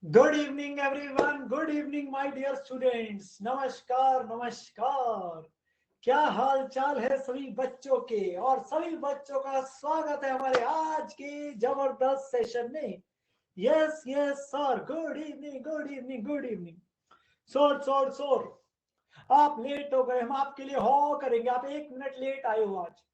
Good evening everyone, good evening my dear students. नमस्कार नमस्कार। क्या हाल चाल है सभी बच्चों के? और सभी बच्चों का स्वागत है हमारे आज की जबरदस्त सेशन में। Yes yes sir, good evening good evening good evening. Sir sir sir, आप लेट हो गए, हम आपके लिए हॉ करेंगे। आप 1 मिनट लेट आए हो आज।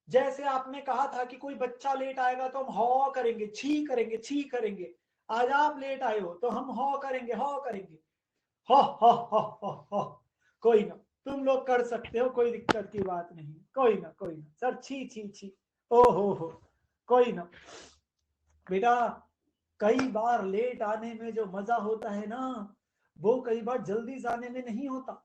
जैसे आपने कहा था कि कोई बच्चा लेट आएगा तो हम हॉ करेंगे, छी करेंगे, छी करेंगे। आज आप लेट आए हो तो हम हॉ करेंगे, हॉ करेंगे। हो हो हो हो हो। कोई ना, तुम लोग कर सकते हो, कोई दिक्कत की बात नहीं। कोई ना सर, छी छी छी। ओ हो, कोई ना बेटा। कई बार लेट आने में जो मजा होता है ना, वो कई बार जल्दी जाने में नहीं होता।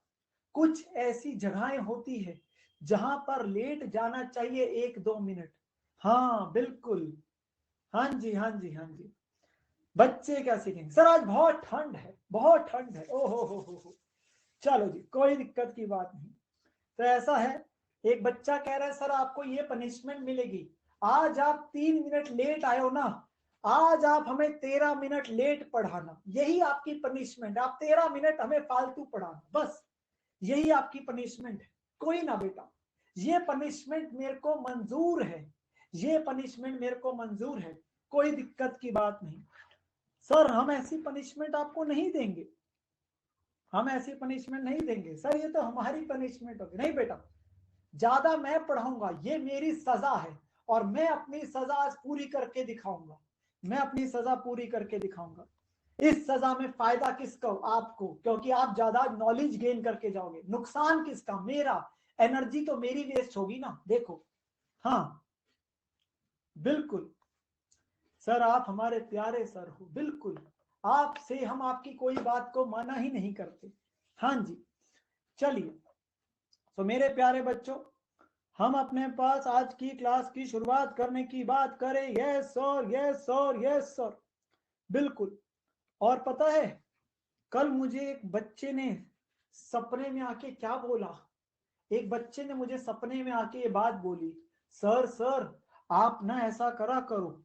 कुछ ऐसी जगहें होती है जहां पर लेट जाना चाहिए 1-2 मिनट। हाँ बिल्कुल। हाँ जी हाँ जी हाँ जी। बच्चे क्या सीखेंगे सर? आज बहुत ठंड है, बहुत ठंड है। ओ हो। चलो जी, कोई दिक्कत की बात नहीं। तो ऐसा है, एक बच्चा कह रहा है सर आपको ये पनिशमेंट मिलेगी। आज आप 3 मिनट लेट आए हो ना, आज आप हमें 13 मिनट लेट पढ़ाना। यही आपकी पनिशमेंट। आप 13 मिनट हमें फालतू पढ़ाना, बस यही आपकी पनिशमेंट है। कोई ना बेटा, ये पनिशमेंट मेरे को मंजूर है, ये पनिशमेंट मेरे को मंजूर है। कोई दिक्कत की बात नहीं। सर हम ऐसी पनिशमेंट आपको नहीं देंगे, हम ऐसी पनिशमेंट नहीं देंगे सर, ये तो हमारी पनिशमेंट होगी। नहीं बेटा, ज्यादा मैं पढ़ाऊंगा, ये मेरी सजा है। और मैं अपनी सजा आज पूरी करके दिखाऊंगा, मैं अपनी सजा पूरी करके दिखाऊंगा। इस सजा में फायदा किसका? आपको, क्योंकि आप ज्यादा नॉलेज गेन करके जाओगे। नुकसान किसका? मेरा। एनर्जी तो मेरी वेस्ट होगी ना। देखो, हाँ बिल्कुल सर, आप हमारे प्यारे सर हो, बिल्कुल। आपसे हम आपकी कोई बात को माना ही नहीं करते। हाँ जी, चलिए। तो मेरे प्यारे बच्चों, हम अपने पास आज की क्लास की शुरुआत करने की बात करें। Yes sir, yes sir, yes sir, बिल्कुल। और पता है, कल मुझे एक बच्चे ने सपने में आके क्या बोला? एक बच्चे ने मुझे सपने में आके ये बात बोली, सर सर, आप ना ऐसा करा करो,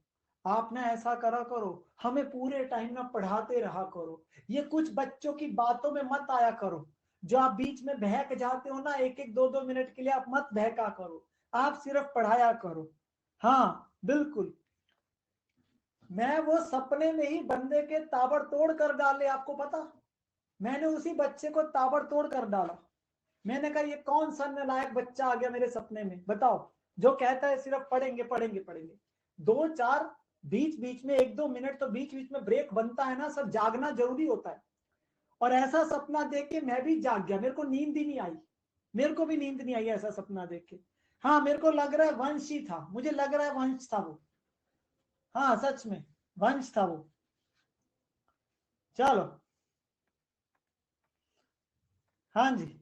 आप ना ऐसा करा करो, हमें पूरे टाइम ना पढ़ाते रहा करो। ये कुछ बच्चों की बातों में मत आया करो। जो आप बीच में बहक जाते हो ना, 1-1 2-2 मिनट के लिए, आप मत बहका करो। आप सिर्फ पढ़ाया करो। हाँ बिल्कुल। मैं वो सपने में ही बंदे के ताबड़तोड़ कर डाले, आपको पता? मैंने उसी बच्चे को ताबड़तोड़ कर डाला। मैंने कहा ये कौन सा नालायक बच्चा आ गया मेरे सपने में, बताओ, जो कहता है सिर्फ पढ़ेंगे पढ़ेंगे पढ़ेंगे। 2-4 बीच बीच में 1-2 मिनट तो बीच बीच में ब्रेक बनता है ना सर, जागना जरूरी होता है। और ऐसा सपना देख के मैं भी जाग गया, मेरे को नींद ही नहीं आई। मेरे को भी नींद नहीं आई ऐसा सपना देख के। हाँ मेरे को लग रहा है वंश ही था, मुझे लग रहा है वंश था वो। हाँ सच में वंश था वो। चलो, हाँ जी,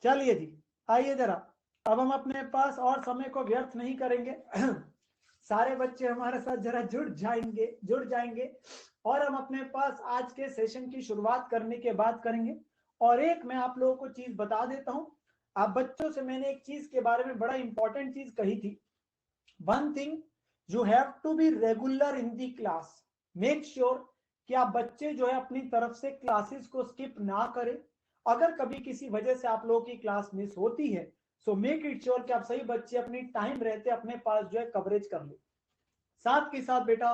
चलिए जी, आइए जरा। अब हम अपने पास और समय को व्यर्थ नहीं करेंगे। सारे बच्चे हमारे साथ जरा जुड़ जाएंगे और हम अपने पास आज के सेशन की शुरुआत करने के बाद करेंगे। और एक मैं आप लोगों को चीज बता देता हूं। आप बच्चों से मैंने एक चीज के बारे में बड़ा इंपॉर्टेंट चीज कही थी। One thing, you have to be regular in the class. Make sure कि आप बच्चे जो है अपनी तरफ से क्लासेस को स्किप ना करें। अगर कभी किसी वजह से आप लोगों की क्लास मिस होती है, सो मेक इट श्योर कि आप सही बच्चे अपनी टाइम रहते अपने पास जो है कवरेज कर ले। साथ के साथ बेटा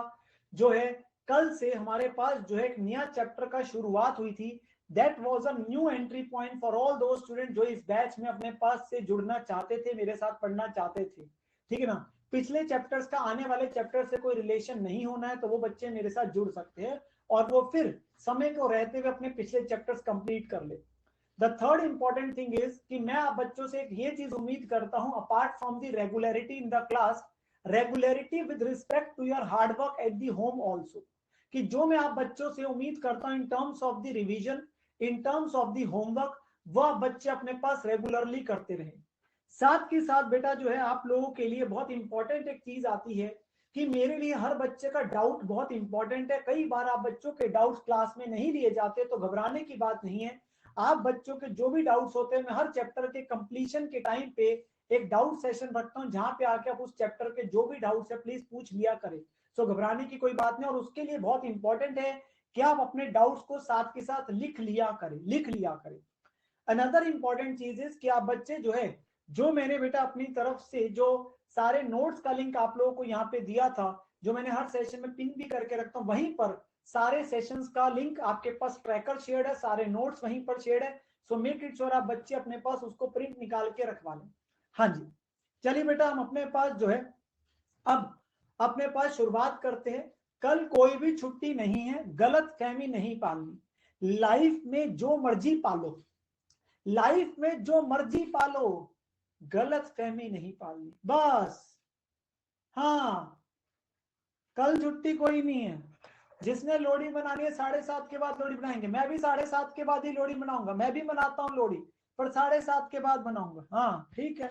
जो है, कल से हमारे पास जो है एक नया चैप्टर का शुरुआत हुई थी। That was a new entry point for all दो स्टूडेंट जो इस बैच में अपने पास से जुड़ना चाहते थे, मेरे साथ पढ़ना चाहते थे। ठीक है ना? पिछले चैप्टर्स का आने वाले चैप्टर से कोई रिलेशन नहीं होना है, तो वो बच्चे मेरे साथ जुड़ सकते हैं और वो फिर समय को रहते हुए अपने पिछले चैप्टर्स कंप्लीट कर ले। The third important thing is कि मैं आप बच्चों से एक ये चीज उम्मीद करता हूं, apart from the regularity in the class, regularity with respect to your hard work at the home also. कि जो मैं आप बच्चों से उम्मीद करता हूं in terms of the revision, in terms of the homework, वह बच्चे अपने पास रेगुलरली करते रहे। साथ के साथ बेटा जो है, आप लोगों के लिए बहुत इंपॉर्टेंट एक चीज आती है कि मेरे लिए हर बच्चे का डाउट बहुत इंपॉर्टेंट है। कई बार आप बच्चों के डाउट क्लास में नहीं लिए जाते, तो घबराने की बात नहीं है। आप बच्चों के जो भी डाउट्स होते हैं, मैं हर चैप्टर के कंप्लीशन के टाइम पे एक डाउट सेशन रखता हूं, जहां पे आके आप उस चैप्टर के जो भी डाउट्स है प्लीज पूछ लिया करें। सो घबराने की कोई बात नहीं। और उसके लिए बहुत इंपॉर्टेंट है कि आप अपने डाउट्स को साथ के साथ लिख लिया करें। अनदर इंपॉर्टेंट चीज इज कि आप बच्चे जो है, जो मैंने बेटा अपनी तरफ से जो सारे नोट्स का लिंक आप लोगों को यहाँ पे दिया था, जो मैंने हर सेशन में पिन भी करके रखता हूँ, वहीं पर सारे सेशंस का लिंक आपके पास ट्रैकर शेयर है, सारे नोट्स वहीं पर शेयर है। सो मेक इट श्योर आप बच्चे अपने पास उसको प्रिंट निकाल के रखवा लें। हाँ जी, चलिए बेटा हम अपने पास जो है अब अपने पास शुरुआत करते हैं। कल कोई भी छुट्टी नहीं है, गलत फहमी नहीं पालनी, लाइफ में जो मर्जी पालो, लाइफ में जो मर्जी पालो, गलत फहमी नहीं पालनी बस। हाँ, कल छुट्टी कोई नहीं है। जिसने लोहड़ी मनानी है 7:30 के बाद लोहड़ी बनाएंगे, मैं भी 7:30 के बाद ही लोहड़ी मनाऊंगा, मैं भी मनाता हूँ लोहड़ी, पर 7:30 के बाद मनाऊंगा। हाँ ठीक है,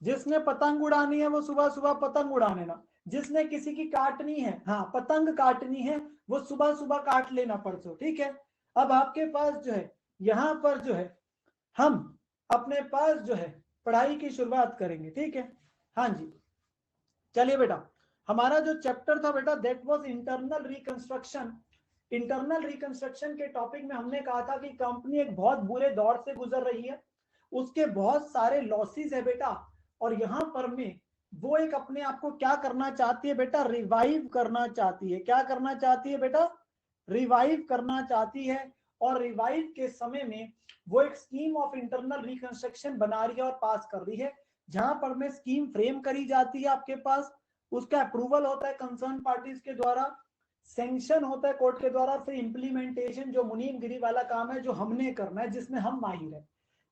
जिसने पतंग उड़ानी है वो सुबह सुबह पतंग उड़ाने ना, जिसने किसी की काटनी है, हाँ पतंग काटनी है, वो सुबह सुबह काट लेना परसों, ठीक है। अब आपके पास जो है यहाँ पर जो है हम अपने पास जो है पढ़ाई की शुरुआत करेंगे, ठीक है। हाँ जी, चलिए बेटा हमारा जो चैप्टर था बेटा that was internal reconstruction. Internal reconstruction के टॉपिक में हमने कहा था कि कंपनी एक बहुत बुरे दौर से गुजर रही है, उसके बहुत सारे लॉसेस है बेटा, और यहाँ पर में वो एक अपने आप को क्या करना चाहती है बेटा, रिवाइव करना चाहती है। क्या करना चाहती है बेटा, रिवाइव करना चाहती है। और रिवाइव के समय में वो एक स्कीम ऑफ इंटरनल रिकंस्ट्रक्शन बना रही है और पास कर रही है, जहां पर में स्कीम फ्रेम करी जाती है आपके पास, उसका अप्रूवल होता है कंसर्न पार्टीज के द्वारा, सैंक्शन होता है कोर्ट के द्वारा, फिर इंप्लीमेंटेशन जो मुनीम गिरी वाला काम है जो हमने करना है, जिसमें हम माहिर है।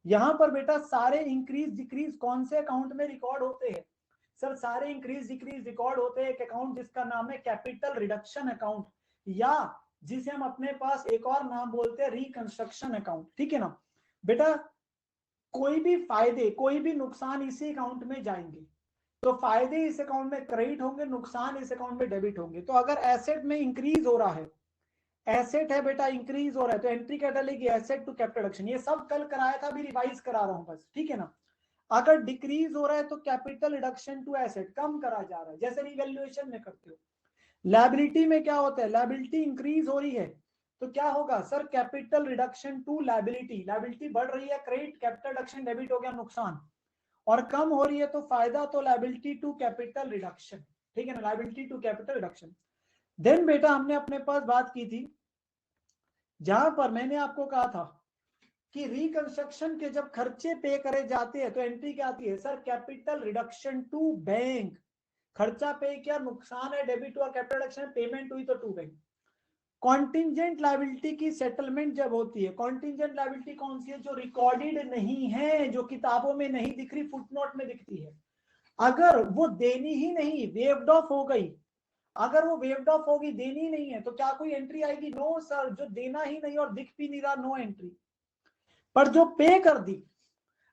यहाँ पर बेटा सारे इंक्रीज डिक्रीज कौन से अकाउंट में रिकॉर्ड होते हैं, सर सारे इंक्रीज डिक्रीज रिकॉर्ड होते हैं एक अकाउंट जिसका नाम है कैपिटल रिडक्शन अकाउंट, या जिसे हम अपने पास एक और नाम बोलते हैं रिकंस्ट्रक्शन अकाउंट, ठीक है ना बेटा। कोई भी फायदे कोई भी नुकसान इसी अकाउंट में जाएंगे, तो फायदे इस अकाउंट में क्रेडिट होंगे, नुकसान इस अकाउंट में डेबिट होंगे। तो अगर एसेट में इंक्रीज हो रहा है, एसेट है बेटा इंक्रीज हो रहा है, तो एंट्री क्या डालेगी, एसेट टू कैपिटल रिडक्शन। ये सब कल कराया था, अभी रिवाइज करा रहा हूं बस, ठीक है ना। अगर डिक्रीज हो रहा है तो कैपिटल रिडक्शन टू एसेट, कम करा जा रहा है, जैसे रिवैल्यूएशन में करते हो। लायबिलिटी में क्या होता है, लायबिलिटी इंक्रीज हो रही है तो क्या होगा sir, capital reduction to liability, liability बढ़ रही है क्रेडिट, कैपिटल रिडक्शन डेबिट हो गया नुकसान, और कम हो रही है तो फायदा, तो लायबिलिटी टू कैपिटल रिडक्शन, ठीक है ना, liability to capital reduction. Then बेटा हमने अपने पास बात की थी जहां पर मैंने आपको कहा था कि रिकंस्ट्रक्शन के जब खर्चे पे करे जाते हैं तो एंट्री क्या आती है sir, capital reduction to bank. खर्चा पे किया, नुकसान है, डेबिट हुआ, कैपिटल रिडक्शन, पेमेंट हुई तो टू बैंक। कॉन्टिंजेंट लायबिलिटी की सेटलमेंट जब होती है, कॉन्टिंजेंट लायबिलिटी कौन सी है, जो रिकॉर्डेड नहीं है, जो किताबों में नहीं दिख रही, फुटनोट में दिखती है। अगर वो देनी ही नहीं, वेव्ड ऑफ हो गई, अगर वो वेव्ड ऑफ होगी, देनी नहीं है, तो क्या कोई एंट्री आएगी, नो सर, जो देना ही नहीं और दिख भी नहीं रहा, नो एंट्री। पर जो पे कर दी,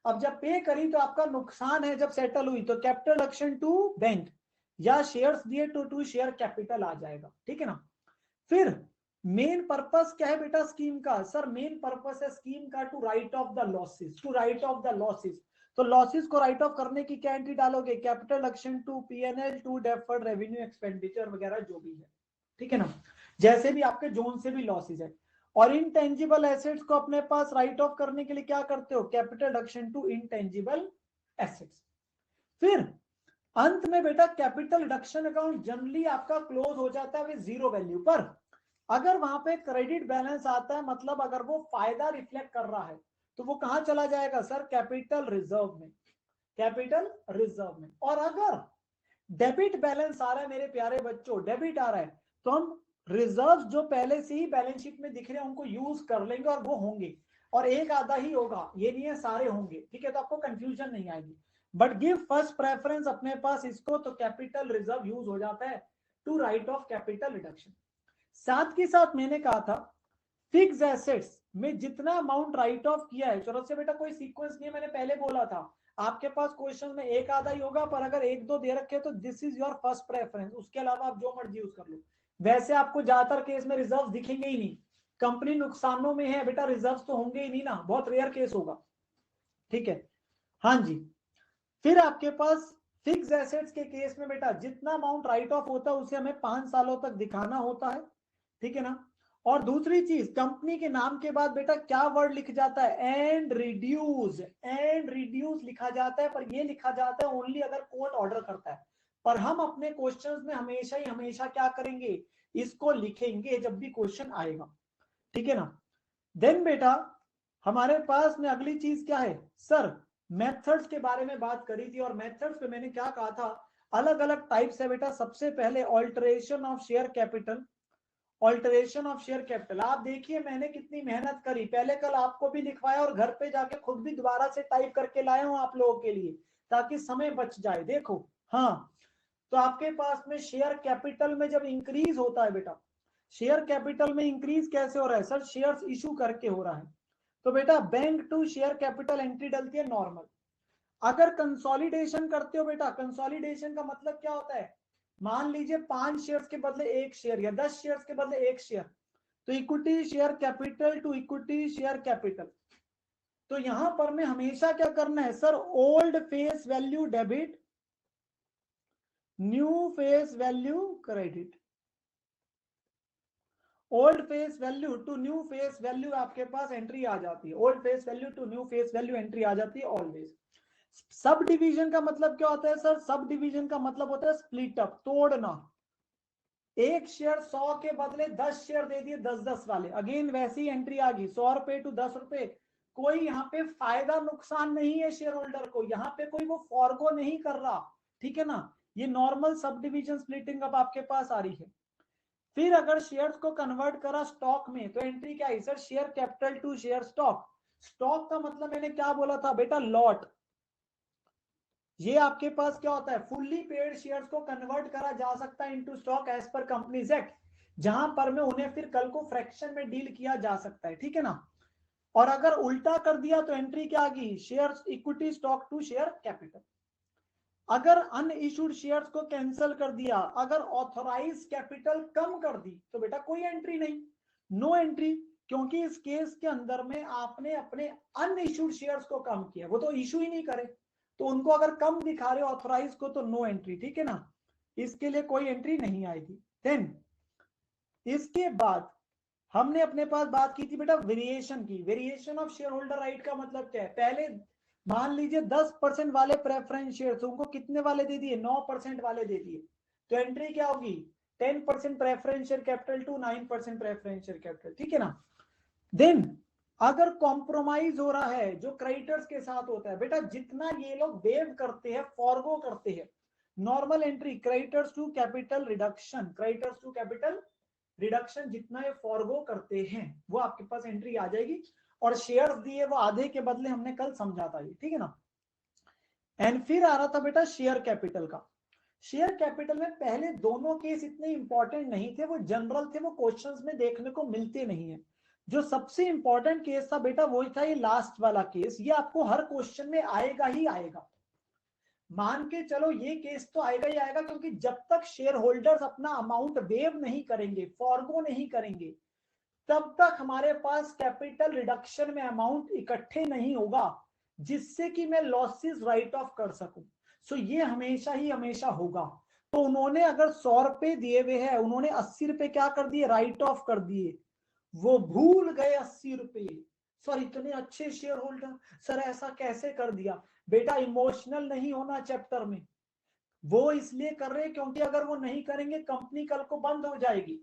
अब जब पे करी तो आपका नुकसान है, जब सेटल हुई तो कैपिटल रिडक्शन टू बैंक, या शेयर्स दिए टू शेयर कैपिटल आ जाएगा, ठीक है ना। फिर मेन पर्पस क्या है बेटा स्कीम का, सर मेन पर्पस है स्कीम का to write off the losses, to write off the losses. तो लॉसेस को राइट ऑफ करने की क्या एंट्री डालोगे, capital reduction to PNL to deferred revenue expenditure वगैरह जो भी है, ठीक है ना, जैसे भी आपके जोन से भी लॉसेस है। और इनटेंजिबल एसेट्स को अपने पास राइट ऑफ करने के लिए क्या करते हो, capital reduction to intangible assets. फिर अंत में बेटा कैपिटल रिडक्शन अकाउंट जनरली आपका क्लोज हो जाता है विद जीरो वैल्यू पर। अगर वहां पे क्रेडिट बैलेंस आता है, मतलब अगर वो फायदा रिफ्लेक्ट कर रहा है, तो वो कहां चला जाएगा सर, कैपिटल रिजर्व में, कैपिटल रिजर्व में। और अगर डेबिट बैलेंस आ रहा है मेरे प्यारे बच्चों, डेबिट आ रहा है, तो हम रिजर्व जो पहले से ही बैलेंस शीट में दिख रहे हैं उनको यूज कर लेंगे, और वो होंगे, और एक आधा ही होगा, ये नहीं है सारे होंगे, ठीक है, तो आपको कंफ्यूजन नहीं आएगी। बट गिव फर्स्ट प्रेफरेंस अपने पास इसको, तो कैपिटल रिजर्व यूज हो जाता है to write off capital reduction. साथ के साथ मैंने कहा था फिक्स एसेट्स में जितना अमाउंट राइट ऑफ किया है, चलो से बेटा कोई सीक्वेंस नहीं है, मैंने पहले बोला था आपके पास क्वेश्चन में एक आधा ही होगा, पर अगर एक दो दे रखे तो this is your first preference, उसके अलावा आप जो मर्जी यूज कर लो। वैसे आपको ज्यादातर केस में रिजर्व दिखेंगे ही नहीं, कंपनी नुकसानों में है बेटा, रिजर्व तो होंगे ही नहीं ना, बहुत रेयर केस होगा, ठीक है। हाँ जी, फिर आपके पास फिक्स एसेट्स के केस में बेटा जितना अमाउंट राइट ऑफ होता है उसे हमें 5 सालों तक दिखाना होता है, ठीक है ना। और दूसरी चीज, कंपनी के नाम के बाद बेटा क्या वर्ड लिख जाता है, एंड रिड्यूस, एंड रिड्यूस लिखा जाता है, पर ये लिखा जाता है ओनली अगर कोर्ट ऑर्डर करता है। पर हम अपने क्वेश्चंस में हमेशा ही हमेशा क्या करेंगे, इसको लिखेंगे जब भी क्वेश्चन आएगा, ठीक है ना। देन बेटा हमारे पास में अगली चीज क्या है सर, मेथड्स के बारे में बात करी थी, और मेथड्स पे मैंने क्या कहा था, अलग अलग टाइप्स है बेटा। सबसे पहले alteration of share capital, alteration of share capital. आप देखिए मैंने कितनी मेहनत करी, पहले कल आपको भी लिखवाया और घर पे जाके खुद भी दोबारा से टाइप करके लाया हूं आप लोगों के लिए, ताकि समय बच जाए। देखो हाँ, तो आपके पास में शेयर कैपिटल में जब इंक्रीज होता है बेटा, शेयर कैपिटल में इंक्रीज कैसे हो रहा है सर, शेयर्स इशू करके हो रहा है। तो बेटा bank to share capital entry डलती है नॉर्मल। अगर कंसोलिडेशन करते हो बेटा, कंसोलिडेशन का मतलब क्या होता है, मान लीजिए 5 शेयर्स के बदले 1 शेयर या 10 शेयर्स के बदले 1 शेयर, तो equity share capital to equity share capital. तो यहां पर में हमेशा क्या करना है sir, old face value debit, new face value credit. Old face value to new face value आपके पास एंट्री आ जाती है, old face value to new face value entry आ जाती है ऑलवेज। सब डिवीजन का मतलब क्या होता है सर, सब डिवीजन का मतलब होता है स्प्लिट अप, तोड़ना। एक शेयर 100 के बदले 10 शेयर दे दिए 10-10 वाले, अगेन वैसी एंट्री आ गई, 100 रुपए टू 10 रुपए। कोई यहाँ पे फायदा नुकसान नहीं है शेयर होल्डर को, यहाँ पे कोई वो फॉरगो नहीं कर रहा, ठीक है ना। ये नॉर्मल सब डिविजन स्प्लिटिंग अब आपके पास आ रही है। फिर अगर शेयर्स को कन्वर्ट करा स्टॉक में, तो एंट्री क्या है sir, share capital to share stock. Stock का मतलब मैंने क्या बोला था बेटा, लॉट। ये आपके पास क्या होता है, फुल्ली पेड शेयर्स को कन्वर्ट करा जा सकता है into stock as per companies act, जहां पर में उन्हें फिर कल को फ्रैक्शन में डील किया जा सकता है, ठीक है ना। और अगर उल्टा कर दिया तो एंट्री क्या आ गई, share equity stock to share capital. अगर अनइश्यूड शेयर्स को कैंसिल कर दिया, अगर ऑथराइज कैपिटल कम कर दी, तो बेटा कोई एंट्री नहीं, नो एंट्री, क्योंकि इस केस के अंदर में आपने अपने अनइश्यूड शेयर्स को कम किया, वो तो इशू ही नहीं करे, तो उनको अगर कम दिखा रहे हो ऑथराइज को, तो नो एंट्री, ठीक है ना, इसके लिए कोई एंट्री नहीं आएगी। देन इसके बाद हमने अपने पास बात की थी बेटा वेरिएशन की, variation of share holder right का मतलब क्या है, पहले मान लीजिए 10% वाले प्रेफरेंस शेयर, उनको कितने वाले दे दिए, 9% वाले दे दिए, तो एंट्री क्या होगी, 10% preference share capital to 9% preference share capital, ठीक है ना। देन अगर कॉम्प्रोमाइज हो रहा है जो क्रेडिटर्स के साथ होता है बेटा, जितना ये लोग वेव करते हैं, फॉरगो करते हैं, normal entry creditors to capital reduction, creditors to capital reduction, जितना ये फॉरगो करते हैं वो आपके पास एंट्री आ जाएगी। और शेयर्स दिए वो आधे के बदले, हमने कल समझा था ये, ठीक है ना। एंड फिर आ रहा था बेटा शेयर कैपिटल का। शेयर कैपिटल में पहले दोनों केस इतने इंपॉर्टेंट नहीं थे, वो जनरल थे, वो क्वेश्चंस में देखने को मिलते नहीं है। जो सबसे इंपॉर्टेंट केस था बेटा वो था ये लास्ट वाला केस, ये आपको हर क्वेश्चन में आएगा ही आएगा, मान के चलो ये केस तो आएगा ही आएगा, क्योंकि जब तक शेयर होल्डर्स अपना अमाउंट वेव नहीं करेंगे, फॉरगो नहीं करेंगे, तब तक हमारे पास कैपिटल रिडक्शन में अमाउंट इकट्ठे नहीं होगा जिससे कि मैं लॉसेस राइट ऑफ कर सकूं। सो ये हमेशा ही हमेशा होगा। तो उन्होंने अगर 100 रुपए दिए हुए हैं, उन्होंने 80 रुपए क्या कर दिए, राइट ऑफ कर दिए, वो भूल गए 80 रुपए, सर इतने अच्छे शेयर होल्डर, सर ऐसा कैसे कर दिया। बेटा इमोशनल नहीं होना चैप्टर में, वो इसलिए कर रहे हैं क्योंकि अगर वो नहीं करेंगे कंपनी कल को बंद हो जाएगी।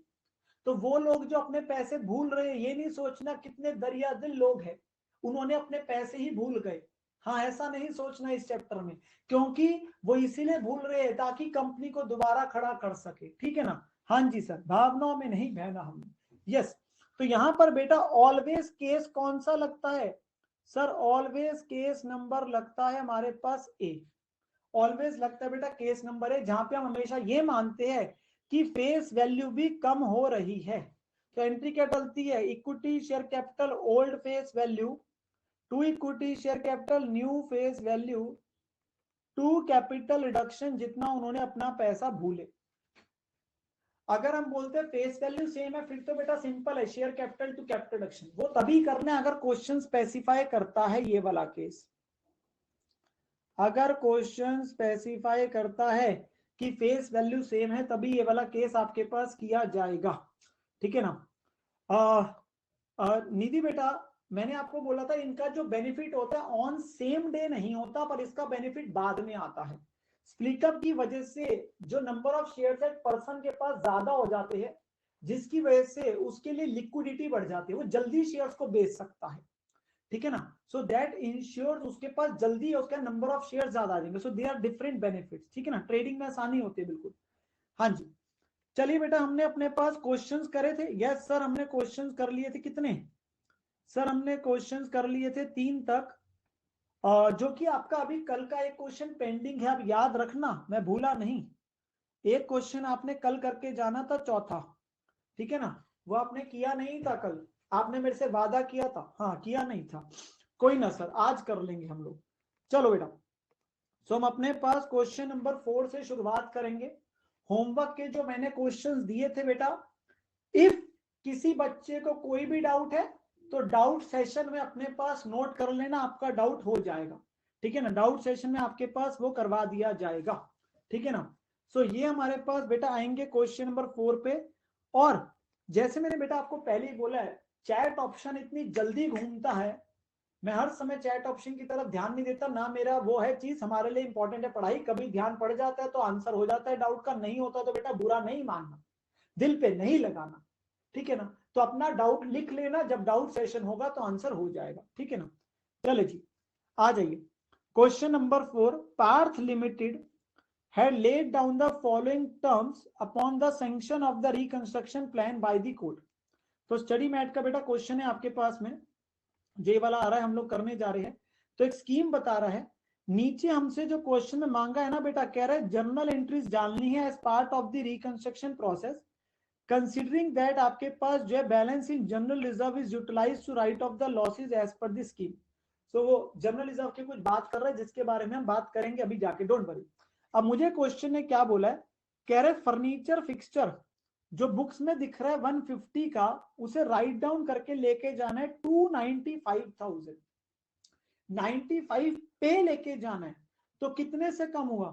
तो वो लोग जो अपने पैसे भूल रहे हैं, ये नहीं सोचना कितने दरिया दिल लोग हैं, उन्होंने अपने पैसे ही भूल गए, हाँ ऐसा नहीं सोचना इस चैप्टर में, क्योंकि वो इसीलिए भूल रहे हैं ताकि कंपनी को दोबारा खड़ा कर सके, ठीक है ना। हाँ जी सर, भावनाओं में नहीं बहना हमने, यस। तो यहां पर बेटा ऑलवेज केस कौन सा लगता है सर, ऑलवेज केस नंबर लगता है हमारे पास ए, ऑलवेज लगता है बेटा केस नंबर है, जहां पे हम हमेशा ये मानते हैं कि फेस वैल्यू भी कम हो रही है। तो एंट्री क्या डलती है, equity share capital old face value to equity share capital new face value to capital reduction, जितना उन्होंने अपना पैसा भूले। अगर हम बोलते हैं फेस वैल्यू सेम है, फिर तो बेटा सिंपल है, share capital to capital reduction, वो तभी करना है अगर क्वेश्चन स्पेसिफाई करता है ये वाला केस, अगर क्वेश्चन स्पेसिफाई करता है कि फेस वैल्यू सेम है, तभी ये वाला केस आपके पास किया जाएगा, ठीक है ना। निधि बेटा, मैंने आपको बोला था इनका जो बेनिफिट होता है ऑन सेम डे नहीं होता, पर इसका बेनिफिट बाद में आता है। स्प्लिटअप की वजह से जो नंबर ऑफ शेयर्स एक पर्सन के पास ज्यादा हो जाते हैं, जिसकी वजह से उसके लिए लिक्विडिटी बढ़ जाती है, वो जल्दी शेयर्स को बेच सकता है, ठीक है ना। सो दैट इंश्योर्स उसके पास जल्दी उसका नंबर ऑफ शेयर ज्यादा आ जाएंगे। सो दे आर डिफरेंट बेनिफिट्स, ठीक है ना। ट्रेडिंग में आसानी होती है बिल्कुल। हाँ जी, चलिए बेटा, हमने अपने पास क्वेश्चंस करे थे। यस सर, हमने क्वेश्चंस कर लिए थे। कितने सर? हमने क्वेश्चंस कर लिए थे 3 तक, जो कि आपका अभी कल का एक क्वेश्चन पेंडिंग है, आप याद रखना, मैं भूला नहीं। एक क्वेश्चन आपने कल करके जाना था, चौथा, ठीक है ना। वो आपने किया नहीं था कल, आपने मेरे से वादा किया था, हाँ किया नहीं था। कोई ना सर, आज कर लेंगे हम लोग। चलो बेटा, सो हम अपने पास क्वेश्चन नंबर 4 से शुरुआत करेंगे। होमवर्क के जो मैंने क्वेश्चंस दिए थे बेटा, इफ किसी बच्चे को कोई भी डाउट है तो डाउट सेशन में अपने पास नोट कर लेना, आपका डाउट हो जाएगा, ठीक है ना। डाउट सेशन में आपके पास वो करवा दिया जाएगा, ठीक है ना। सो ये हमारे पास बेटा आएंगे क्वेश्चन नंबर 4 पे। और जैसे मैंने बेटा आपको पहले ही बोला है, चैट ऑप्शन इतनी जल्दी घूमता है, मैं हर समय चैट ऑप्शन की तरफ ध्यान नहीं देता ना, मेरा वो है चीज, हमारे लिए इंपॉर्टेंट है पढ़ाई। कभी ध्यान पड़ जाता है तो आंसर हो जाता है डाउट का, नहीं होता तो बेटा बुरा नहीं मानना, दिल पे नहीं लगाना, ठीक है ना। तो अपना डाउट लिख लेना, जब डाउट सेशन होगा तो आंसर हो जाएगा, ठीक है ना। चले जी, आ जाइए। Question number 4, Parth limited had laid down the following terms upon the sanction of the reconstruction plan by the court। तो स्टडी मैट का बेटा क्वेश्चन है आपके पास में, जे वाला आ रहा है, हम लोग करने जा रहे हैं। तो एक स्कीम बता रहा है, नीचे हमसे जो क्वेश्चन में मांगा है ना बेटा, कह रहा है जर्नल एंट्रीज डालनी है as part of the reconstruction process, considering that आपके पास जो है balance in general reserve is utilise to write off the losses as per the scheme. So वो जनरल रिजर्व की कुछ बात कर रहा है, जिसके बारे में हम बात करेंगे अभी जाके, डोंट वरी। अब मुझे क्वेश्चन ने क्या बोला है, कह रहे फर्नीचर फिक्सचर जो बुक्स में दिख रहा है 150 का, उसे राइट डाउन करके लेके जाना है 295,000, 95 पे लेके जाना है, तो कितने से कम हुआ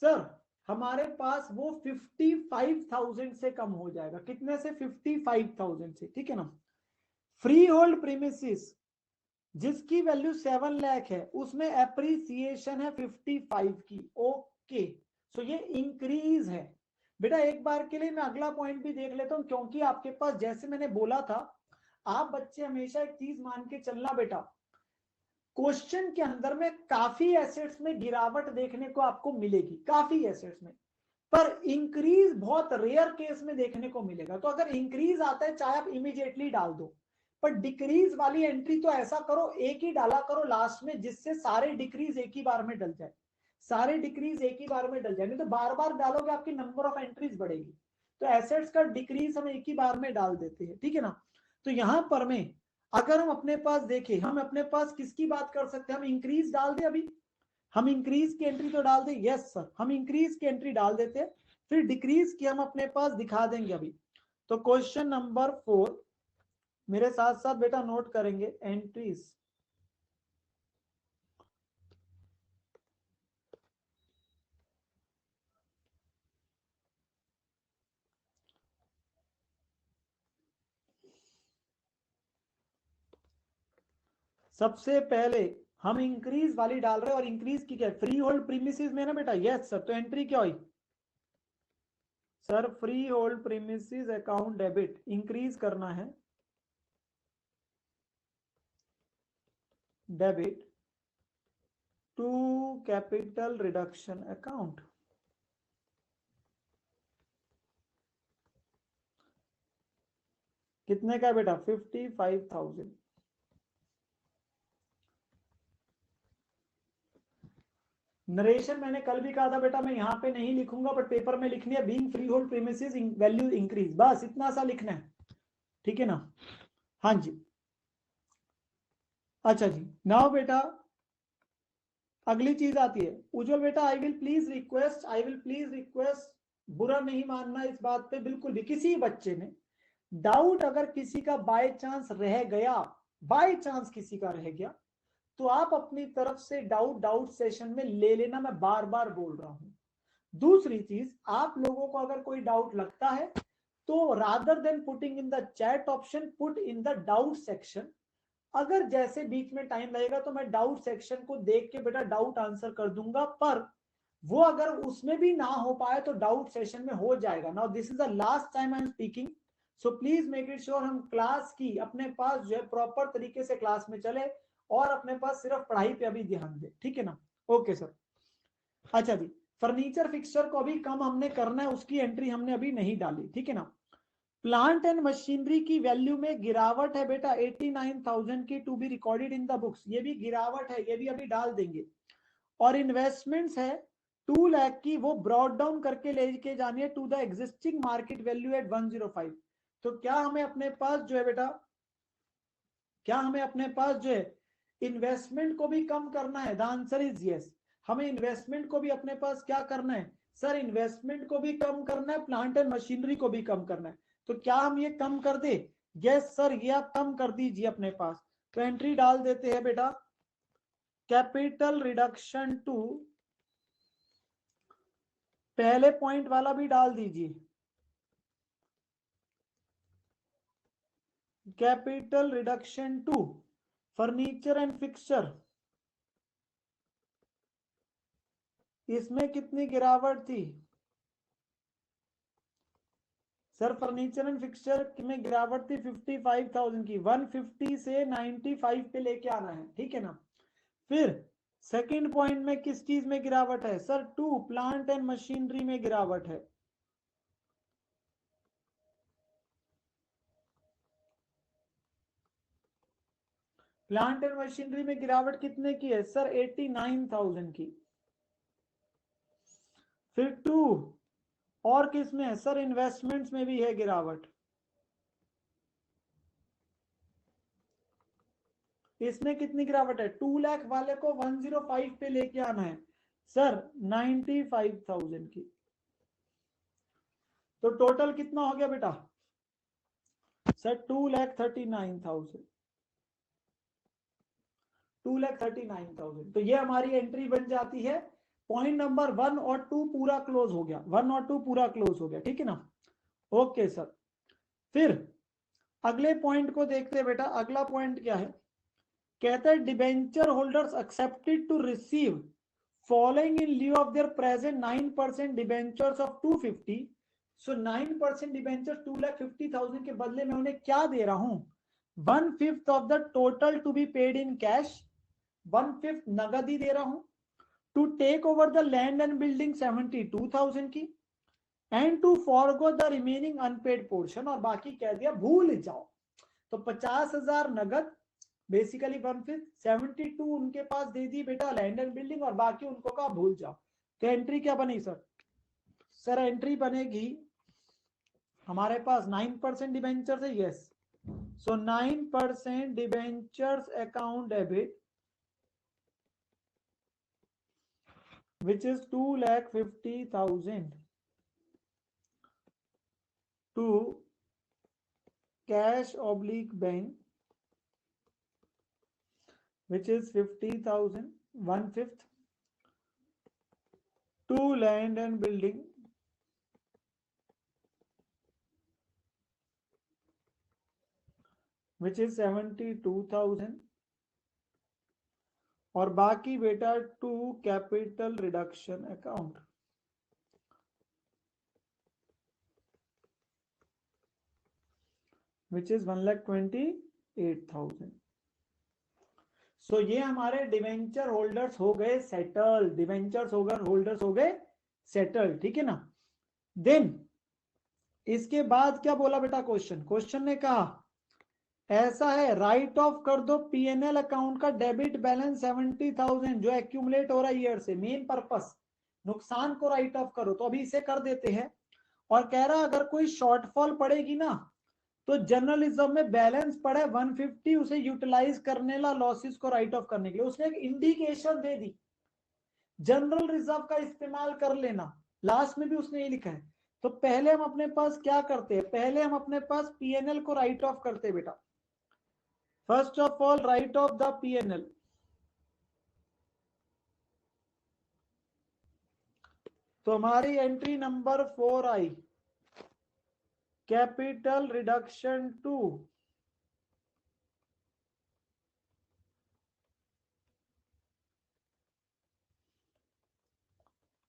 सर? हमारे पास वो 55,000 से कम हो जाएगा। कितने से? 55,000 से, ठीक है ना। फ्री होल्ड प्रीमिसेस जिसकी वैल्यू 7 लाख है, उसमें एप्रिसिएशन है 55 की, ओके। सो ये इंक्रीज है बेटा। एक बार के लिए मैं अगला पॉइंट भी देख लेता हूं, क्योंकि आपके पास जैसे मैंने बोला था, आप बच्चे हमेशा एक चीज मान के चलना बेटा, क्वेश्चन के अंदर में काफी एसेट्स में गिरावट देखने को आपको मिलेगी, काफी एसेट्स में, पर इंक्रीज बहुत रेयर केस में देखने को मिलेगा। तो अगर इंक्रीज आता है, चाहे आप इमीडिएटली डाल दो, पर डिक्रीज वाली एंट्री तो ऐसा करो एक ही डाला करो लास्ट में, जिससे सारे डिक्रीज एक ही बार में डल जाए, सारे डिक्रीज एक ही बार में डल जाए। नहीं तो बार बार डालोगे आपकी नंबर ऑफ एंट्रीज बढ़ेगी। तो एसेट्स का डिक्रीज हम एक ही बार में डाल देते हैं, ठीक है ना। तो यहां पर में अगर हम अपने पास देखें, हम अपने पास किसकी बात कर सकते हैं, हम इंक्रीज डाल दे अभी, हम इंक्रीज की एंट्री तो डाल दे, यस सर, हम इंक्रीज की एंट्री डाल देते हैं, फिर डिक्रीज की हम अपने पास दिखा देंगे अभी। तो क्वेश्चन नंबर 4 मेरे साथ साथ बेटा नोट करेंगे, एंट्रीज सबसे पहले हम इंक्रीज वाली डाल रहे हैं, और इंक्रीज की क्या, फ्री होल्ड प्रीमिसेस में ना बेटा, यस सर। तो एंट्री क्या हुई sir? Free hold premises account debit, increase करना है, debit to capital reduction account. कितने का बेटा? 55,000। नरेशन मैंने कल भी कहा था बेटा, मैं यहाँ पे नहीं लिखूंगा, बट पेपर में लिखनी है, being free hold premises value increase, बस इतना सा लिखना है, ठीक है ना। हाँ जी, अच्छा जी। नाउ बेटा अगली चीज आती है, उज्जवल बेटा, आई विल प्लीज रिक्वेस्ट, बुरा नहीं मानना इस बात पे बिल्कुल भी, किसी बच्चे ने डाउट अगर किसी का बाय चांस रह गया, बाय चांस किसी का रह गया, तो आप अपनी तरफ से डाउट सेशन में ले लेना, मैं बार बार बोल रहा हूं। दूसरी चीज, आप लोगों को अगर कोई डाउट लगता है तो rather than putting in the chat option, put in the doubt section. अगर जैसे बीच में टाइम लगेगा तो मैं डाउट सेक्शन को देख के बेटा डाउट आंसर कर दूंगा, पर वो अगर उसमें भी ना हो पाए तो डाउट सेशन में हो जाएगा। Now this is the last time I am speaking, so please make it sure हम क्लास की अपने पास जो है प्रॉपर तरीके से क्लास में चले और अपने पास सिर्फ पढ़ाई पे अभी ध्यान दे, ठीक है ना। Okay sir. अच्छा जी, फर्नीचर फिक्सचर को अभी कम हमने करना है, उसकी एंट्री हमने अभी नहीं डाली, ठीक है ना। प्लांट एंड मशीनरी की वैल्यू में गिरावट है बेटा 89,000 की, to be recorded in the books, ये भी गिरावट है, ये भी अभी डाल देंगे। और इन्वेस्टमेंट्स है 2 लाख की, वो ब्रॉड डाउन करके लेके जानी है to the existing market value at 105। तो क्या हमें अपने पास जो है बेटा, क्या हमें अपने पास जो है इन्वेस्टमेंट को भी कम करना है? The answer is yes. हमें इन्वेस्टमेंट को भी अपने पास क्या करना है सर? इन्वेस्टमेंट को भी कम करना है, प्लांट एंड मशीनरी को भी कम करना है। तो क्या हम ये कम कर दे? यस सर, ये आप कम कर दीजिए अपने पास। तो एंट्री डाल देते हैं बेटा, कैपिटल रिडक्शन टू, पहले पॉइंट वाला भी डाल दीजिए, capital reduction to furniture and fixture. इसमें कितनी गिरावट थी सर? फर्नीचर एंड फिक्सचर में गिरावट थी 55,000 की, 150 से 95 पे लेके आना है, ठीक है ना। फिर सेकंड पॉइंट में किस चीज में गिरावट है सर? 2 प्लांट एंड मशीनरी में गिरावट है। प्लांट एंड मशीनरी में गिरावट कितने की है सर? 89,000 की। फिर 2 और किस में है सर? इन्वेस्टमेंट्स में भी है गिरावट। इसमें कितनी गिरावट है? 2 लाख वाले को 105 पे लेके आना है सर, 95,000 की। तो टोटल कितना हो गया बेटा सर? 2,39,000, 2,39,000। तो ये हमारी एंट्री बन जाती है। पॉइंट नंबर 1 और 2 पूरा क्लोज हो गया, 1 और 2 पूरा क्लोज हो गया, ठीक है ना। Okay sir. फिर अगले पॉइंट को देखते हैं बेटा। अगला पॉइंट क्या है? कहता है debenture holders accepted to receive following in lieu of their present 9% debentures of 250। So 9% debenture 2,50,000 के बदले में उन्हें क्या दे रहा हूं? 1/5 of the total to be paid in cash, 1/5 नगद ही दे रहा हूं। To take over the land and building 72,000 की, and to forgo the remaining unpaid portion, और बाकी कह दिया भूल जाओ। तो 50,000 नगद, बेसिकली 1/5, 72 उनके पास दे दी बेटा लैंड एंड बिल्डिंग, और बाकी उनको कहा भूल जाओ। तो एंट्री क्या बनी सर? सर एंट्री बनेगी हमारे पास 9% डिबेंचर है, yes. So 9% debentures account debit which is 2,50,000 to cash oblique bank which is 50,000, 1/5 to land and building which is 72,000, और बाकी बेटा to capital reduction account which is 1,28,000। So ये हमारे डिवेंचर होल्डर्स हो गए सेटल, डिवेंचर्स होल्डर्स हो गए settle, ठीक है ना। देन इसके बाद क्या बोला बेटा? क्वेश्चन ने कहा ऐसा है, राइट ऑफ कर दो पीएनएल अकाउंट का डेबिट बैलेंस 70,000 जो एक्यूमुलेट हो रहा है ईयर से, मेन पर्पस नुकसान को राइट ऑफ करो। तो अभी इसे कर देते हैं। और कह रहा अगर कोई शॉर्टफॉल पड़ेगी ना, तो जनरल रिजर्व में बैलेंस पड़े 150, उसे यूटिलाइज करने ला लॉसेस को राइट ऑफ करने के लिए उसने एक इंडिकेशन दे दी, जनरल रिजर्व का इस्तेमाल कर लेना। लास्ट में भी उसने ये लिखा है। तो पहले हम अपने पास क्या करते हैं? पहले हम अपने पास पीएनएल को राइट ऑफ करते हैं बेटा। First of all write off the PNL. तो हमारी एंट्री नंबर 4 आई, capital reduction to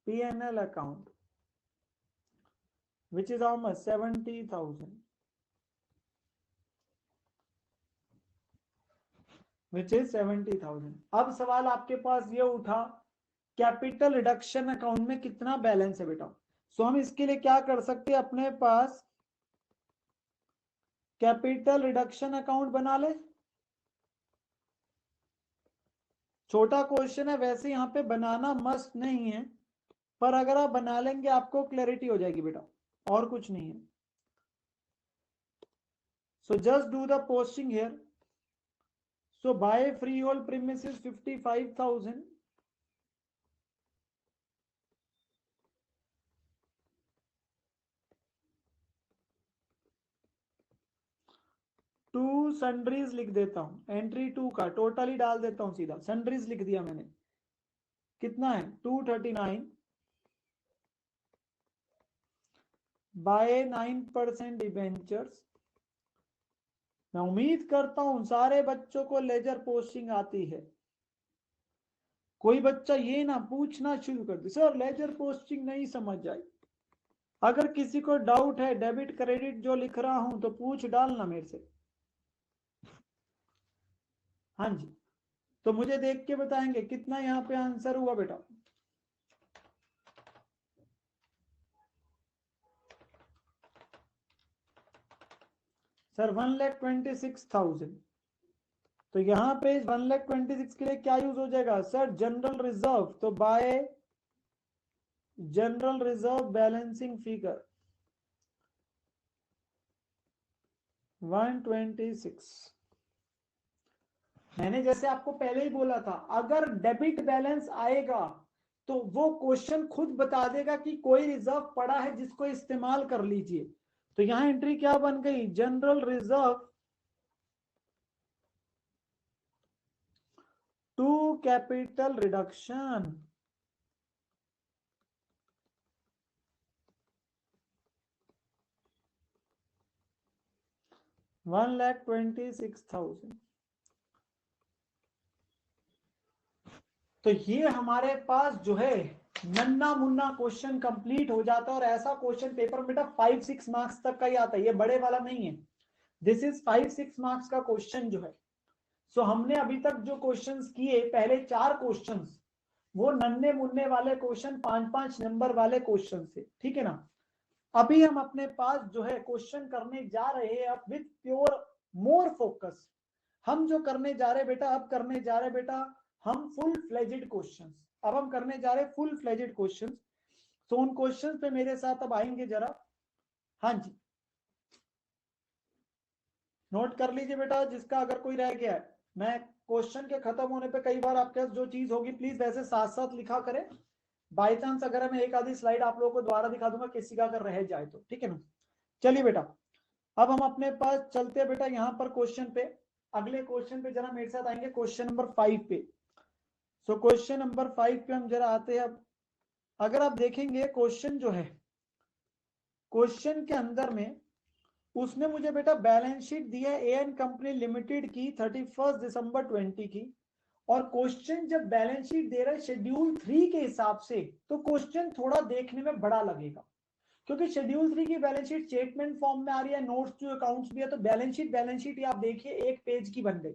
P&L account, which is how much? 70,000, which is 70,000. अब सवाल आपके पास ये उठा, कैपिटल रिडक्शन अकाउंट में कितना बैलेंस है बेटा? सो हम इसके लिए क्या कर सकते हैं, अपने पास कैपिटल रिडक्शन अकाउंट बना ले। छोटा क्वेश्चन है, वैसे यहाँ पे बनाना मस्ट नहीं है, पर अगर आप बना लेंगे आपको क्लैरिटी हो जाएगी बेटा, और कुछ नहीं है। So just do the posting here. So by free hold premises 55,000, to sundries लिख देता हूं, एंट्री 2 का टोटल ही डाल देता हूं, सीधा सन्ड्रीज लिख दिया मैंने। कितना है? 239 बाय 9% डिबेंचर्स। मैं उम्मीद करता हूं सारे बच्चों को लेजर पोस्टिंग आती है। कोई बच्चा ये ना पूछना शुरू कर दे, सर लेजर पोस्टिंग नहीं समझ आई। अगर किसी को डाउट है डेबिट क्रेडिट जो लिख रहा हूं तो पूछ डालना मेरे से। हाँ जी, तो मुझे देख के बताएंगे कितना यहाँ पे आंसर हुआ बेटा। सर 1,26,000, तो यहाँ पे 1,26,000 के लिए क्या यूज हो जाएगा सर? General reserve. तो by general reserve balancing figure 126। मैंने जैसे आपको पहले ही बोला था, अगर डेबिट बैलेंस आएगा तो वो क्वेश्चन खुद बता देगा कि कोई रिजर्व पड़ा है जिसको इस्तेमाल कर लीजिए। तो यहां एंट्री क्या बन गई? General reserve to capital reduction. $1,26,000। तो ये हमारे पास जो है नन्ना मुन्ना क्वेश्चन कंप्लीट हो जाता है। और ऐसा क्वेश्चन पेपर में बेटा 5-6 मार्क्स तक का ही आता है, ये बड़े वाला नहीं है। दिस इज 5-6 मार्क्स का क्वेश्चन जो है। सो हमने अभी तक जो क्वेश्चंस किए, पहले 4 क्वेश्चंस वो नन्हे मुन्ने वाले क्वेश्चन, 5-5 नंबर वाले क्वेश्चन थे, ठीक है ना। अभी हम अपने पास जो है क्वेश्चन करने जा रहे हैं अब विथ प्योर मोर फोकस। हम जो करने जा रहे बेटा, अब करने जा रहे बेटा हम फुल फ्लेजेड क्वेश्चंस। अब हम करने जा रहे फुल फ्लेजेड क्वेश्चंस। तो उन क्वेश्चंस पे मेरे साथ अब आएंगे जरा। हाँ जी, नोट कर लीजिए बेटा, जिसका अगर कोई रह गया है। मैं क्वेश्चन के खत्म होने पे कई बार आपके पास जो चीज होगी प्लीज वैसे साथ साथ लिखा करें। बाई चांस अगर मैं एक आधी स्लाइड आप लोगों को दोबारा दिखा दूंगा किसी का अगर रह जाए तो, ठीक है ना। चलिए बेटा, अब हम अपने पास चलते हैं बेटा यहाँ पर क्वेश्चन पे। अगले क्वेश्चन पे जरा मेरे साथ आएंगे, क्वेश्चन नंबर 5 पे। सो क्वेश्चन नंबर 5 पे हम जरा आते हैं। अब अगर आप देखेंगे क्वेश्चन जो है, क्वेश्चन के अंदर में उसने मुझे बेटा बैलेंस शीट दिया है एएन कंपनी लिमिटेड की 31 दिसंबर 20 की। और क्वेश्चन जब बैलेंस शीट दे रहा है शेड्यूल 3 के हिसाब से, तो क्वेश्चन थोड़ा देखने में बड़ा लगेगा, क्योंकि शेड्यूल 3 की बैलेंस शीट स्टेटमेंट फॉर्म में आ रही है, नोट्स टू अकाउंट्स भी है। तो बैलेंस शीट ही आप देखिए एक पेज की बन गई।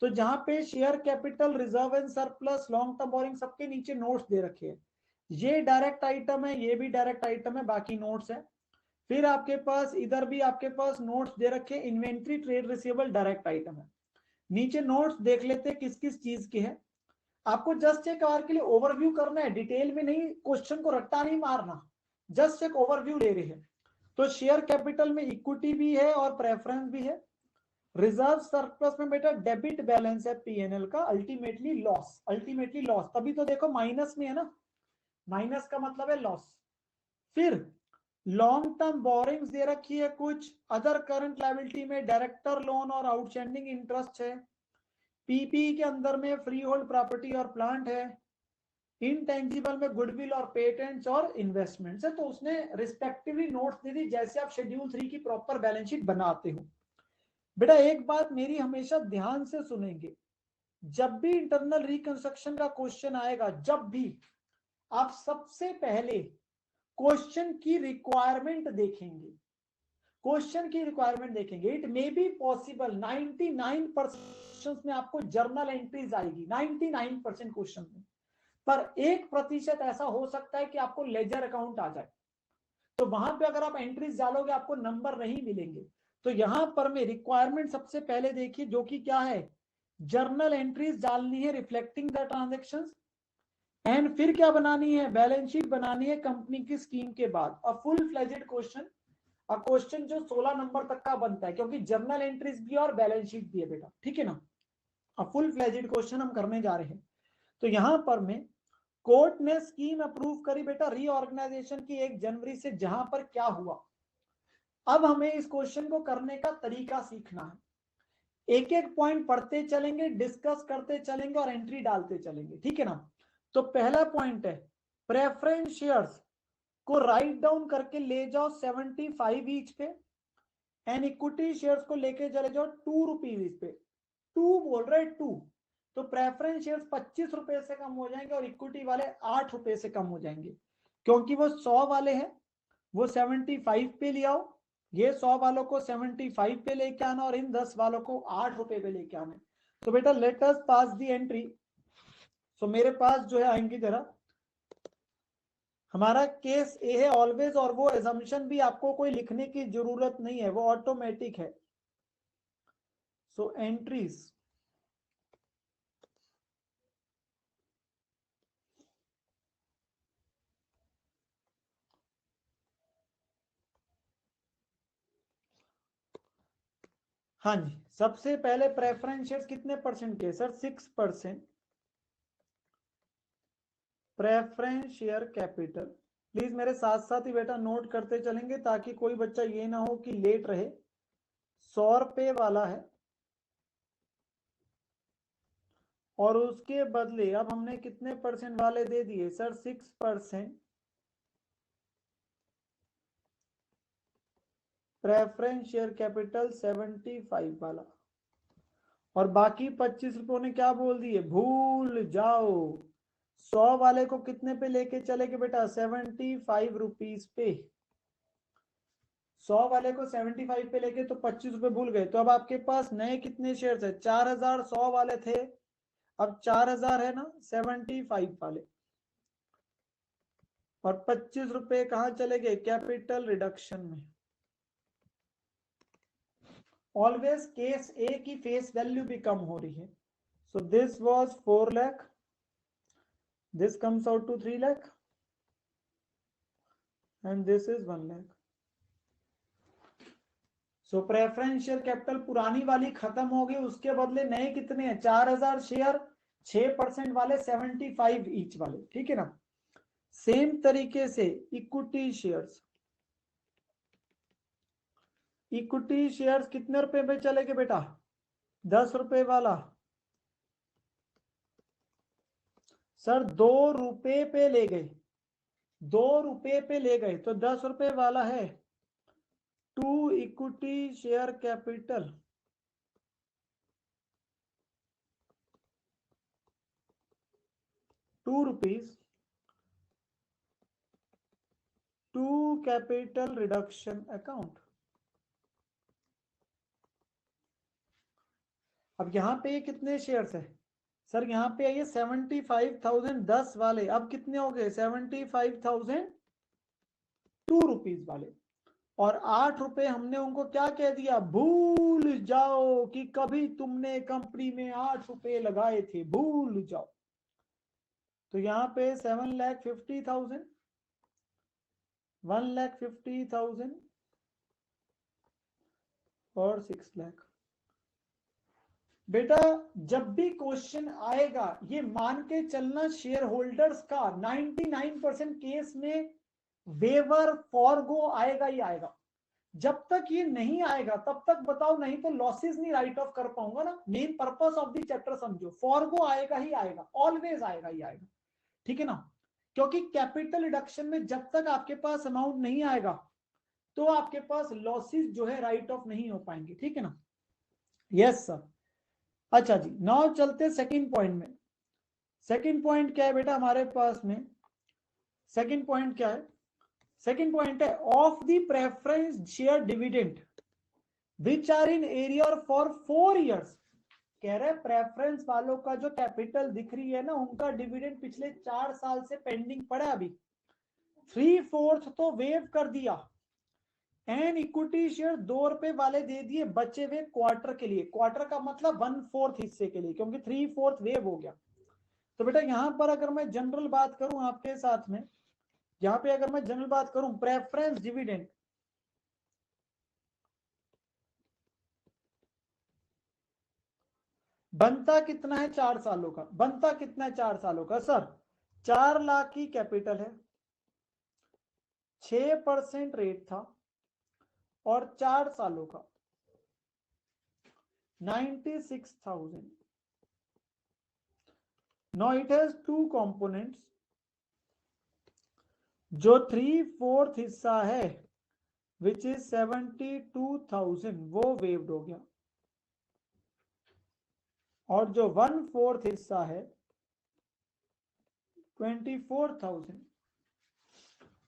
तो जहां पे share capital, reserve and surplus, long term boring, सबके नीचे नोट्स दे रखे हैं। ये डायरेक्ट आइटम है, ये भी डायरेक्ट आइटम है, बाकी नोट्स है। फिर आपके पास इधर भी आपके पास नोट्स दे रखे, inventory, trade receivable, direct item है। नीचे नोट्स देख लेते हैं किस किस चीज के है। आपको जस्ट एक बार के लिए ओवरव्यू करना है, डिटेल में नहीं, क्वेश्चन को रट्टा नहीं मारना, जस्ट एक ओवरव्यू ले रहे हैं। तो शेयर कैपिटल में इक्विटी भी है और प्रेफरेंस भी है। रिजर्व सरप्लस में बेटा डेबिट बैलेंस है पीएनएल का, अल्टीमेटली लॉस, तभी तो देखो माइनस में है ना, माइनस का मतलब है लॉस। फिर लॉन्ग टर्म बोरिंग्स दे रखी है कुछ, अदर करंट लायबिलिटी में डायरेक्टर लोन और आउटस्टैंडिंग इंटरेस्ट है। पीपी के अंदर में फ्री होल्ड प्रॉपर्टी और प्लांट है। इंटेंजिबल में गुडविल और पेटेंट्स और इन्वेस्टमेंट्स है, तो उसने रिस्पेक्टिवली नोट्स दे दी जैसे आप शेड्यूल 3 की प्रॉपर बैलेंस शीट बनाते हो। बेटा एक बात मेरी हमेशा ध्यान से सुनेंगे, जब भी इंटरनल रिकंस्ट्रक्शन का क्वेश्चन आएगा, जब भी आप सबसे पहले क्वेश्चन की रिक्वायरमेंट देखेंगे, क्वेश्चन की रिक्वायरमेंट देखेंगे। इट मे बी पॉसिबल 99% में आपको जर्नल एंट्रीज आएगी, 99% क्वेश्चन में, पर 1% ऐसा हो सकता है कि आपको लेजर अकाउंट आ जाए, तो वहां पे अगर आप एंट्रीज डालोगे आपको नंबर नहीं मिलेंगे। तो यहां पर मैं रिक्वायरमेंट सबसे पहले देखिए, जो कि क्या है, जर्नल एंट्रीज डालनी है रिफ्लेक्टिंग द ट्रांजेक्शंस, एंड फिर क्या बनानी है, बैलेंस शीट बनानी है कंपनी की स्कीम के बाद। A full fledged question, a question जो 16 नंबर तक का बनता है, क्योंकि जर्नल एंट्रीज भी और बैलेंस शीट भी है बेटा, ठीक है ना। अ फुल फ्लेजेड क्वेश्चन हम करने जा रहे हैं। तो यहां पर मैं, कोर्ट ने स्कीम अप्रूव करी बेटा रीऑर्गेनाइजेशन की 1 जनवरी से, जहां पर क्या हुआ, अब हमें इस क्वेश्चन को करने का तरीका सीखना है। एक एक पॉइंट पढ़ते चलेंगे, डिस्कस करते चलेंगे और एंट्री डालते चलेंगे, ठीक है ना। तो पहला पॉइंट है, प्रेफरेंस शेयर्स को राइट डाउन करके ले जाओ 75 ईच पे, एंड इक्विटी शेयर्स को लेके चले जाओ 2 रुपीज पे। 2 बोल रहे 2, तो प्रेफरेंस शेयर्स 25 रुपए से कम हो जाएंगे और इक्विटी वाले 8 रुपए से कम हो जाएंगे, क्योंकि वो 100 वाले हैं, वो 75 पे ले आओ, ये 100 वालों को 75 पे लेके आना और इन 10 वालों को 8 रुपए पे लेके आना। तो बेटा लेट अस पास दी एंट्री। सो मेरे पास जो है आएंगे जरा, हमारा केस ए है ऑलवेज, और वो एजम्पशन भी आपको कोई लिखने की जरूरत नहीं है, वो ऑटोमेटिक है। सो एंट्रीज, हाँ जी, सबसे पहले प्रेफरेंस शेयर्स कितने परसेंट के sir, 6%। Preference share capital, please मेरे साथ साथ ही बेटा नोट करते चलेंगे, ताकि कोई बच्चा ये ना हो कि लेट रहे। 100 रुपए वाला है, और उसके बदले अब हमने कितने परसेंट वाले दे दिए सर, 6%। प्रेफरेंस शेयर कैपिटल 75 वाला, और बाकी 25 रुपयों ने क्या बोल दिए, भूल जाओ। 100 वाले को कितने पे लेके चलेगे बेटा, 75 रुपीज पे। 100 वाले को 75 पे लेके तो 25 रुपए भूल गए, तो अब आपके पास नए कितने शेयर्स है, 4000। 100 वाले थे, अब 4000 है ना 75 वाले, और 25 रुपए कहां चले गए, कैपिटल रिडक्शन में। ऑलवेज केस ए की फेस वैल्यू भी कम हो रही है। So this was 4 lakh, this comes out to 3 lakh, and this is 1 lakh. So preferential capital पुरानी वाली खत्म हो गई, उसके बदले नए कितने हैं, 4000 शेयर, 6% वाले 75 ईच वाले, ठीक है ना। सेम तरीके से इक्विटी शेयर्स, इक्विटी शेयर्स कितने रुपए पे चलेंगे बेटा, 10 रुपए वाला। सर 2 रुपए पे ले गए, 2 रुपए पे ले गए, तो 10 रुपए वाला है 2 equity share capital, 2 rupees, 2 capital reduction account. अब यहाँ पे कितने शेयर्स है सर, यहाँ पे आइए 75,000 10 वाले, अब कितने हो गए 75,000 2 रुपीज वाले, और 8 रुपए हमने उनको क्या कह दिया, भूल जाओ कि कभी तुमने कंपनी में 8 रुपए लगाए थे, भूल जाओ। तो यहाँ पे 7,50,000, 1,50,000 और 6 लाख। बेटा जब भी क्वेश्चन आएगा, ये मान के चलना शेयर होल्डर्स का 99% केस में वेवर फॉरगो आएगा ही आएगा। जब तक ये नहीं आएगा तब तक बताओ, नहीं तो लॉसेस नहीं राइट ऑफ कर पाऊंगा ना। Main purpose of the chapter समझो, फॉरगो आएगा ही आएगा, ऑलवेज आएगा ही आएगा। ठीक है ना, क्योंकि कैपिटल रिडक्शन में जब तक आपके पास अमाउंट नहीं आएगा तो आपके पास लॉसेस जो है राइट ऑफ नहीं हो पाएंगे, ठीक है ना। Yes sir. अच्छा जी, नाउ चलते सेकंड पॉइंट में। सेकंड पॉइंट क्या है बेटा हमारे पास में, सेकंड पॉइंट क्या है, सेकंड पॉइंट है of the preference share dividend which are in arrear for 4 years। कह रहे प्रेफरेंस वालों का जो कैपिटल दिख रही है ना, उनका डिविडेंड पिछले 4 साल से पेंडिंग पड़ा है। अभी 3/4 तो वेव कर दिया, एंड इक्विटी शेयर 2 रुपए वाले दे दिए बचे हुए क्वार्टर के लिए। क्वार्टर का मतलब 1/4 हिस्से के लिए, क्योंकि 3/4 वेव हो गया। तो बेटा यहां पर अगर मैं जनरल बात करूं आपके साथ में, यहां पे अगर मैं जनरल बात करूं, प्रेफरेंस डिविडेंड बनता कितना है 4 सालों का, बनता कितना है 4 सालों का सर, 4 लाख की कैपिटल है, 6% रेट था, और 4 सालों का 96,000। Now it has 2 components. जो 3/4 हिस्सा है विच इज 72,000 वो वेव्ड हो गया, और जो 1/4 हिस्सा है 24,000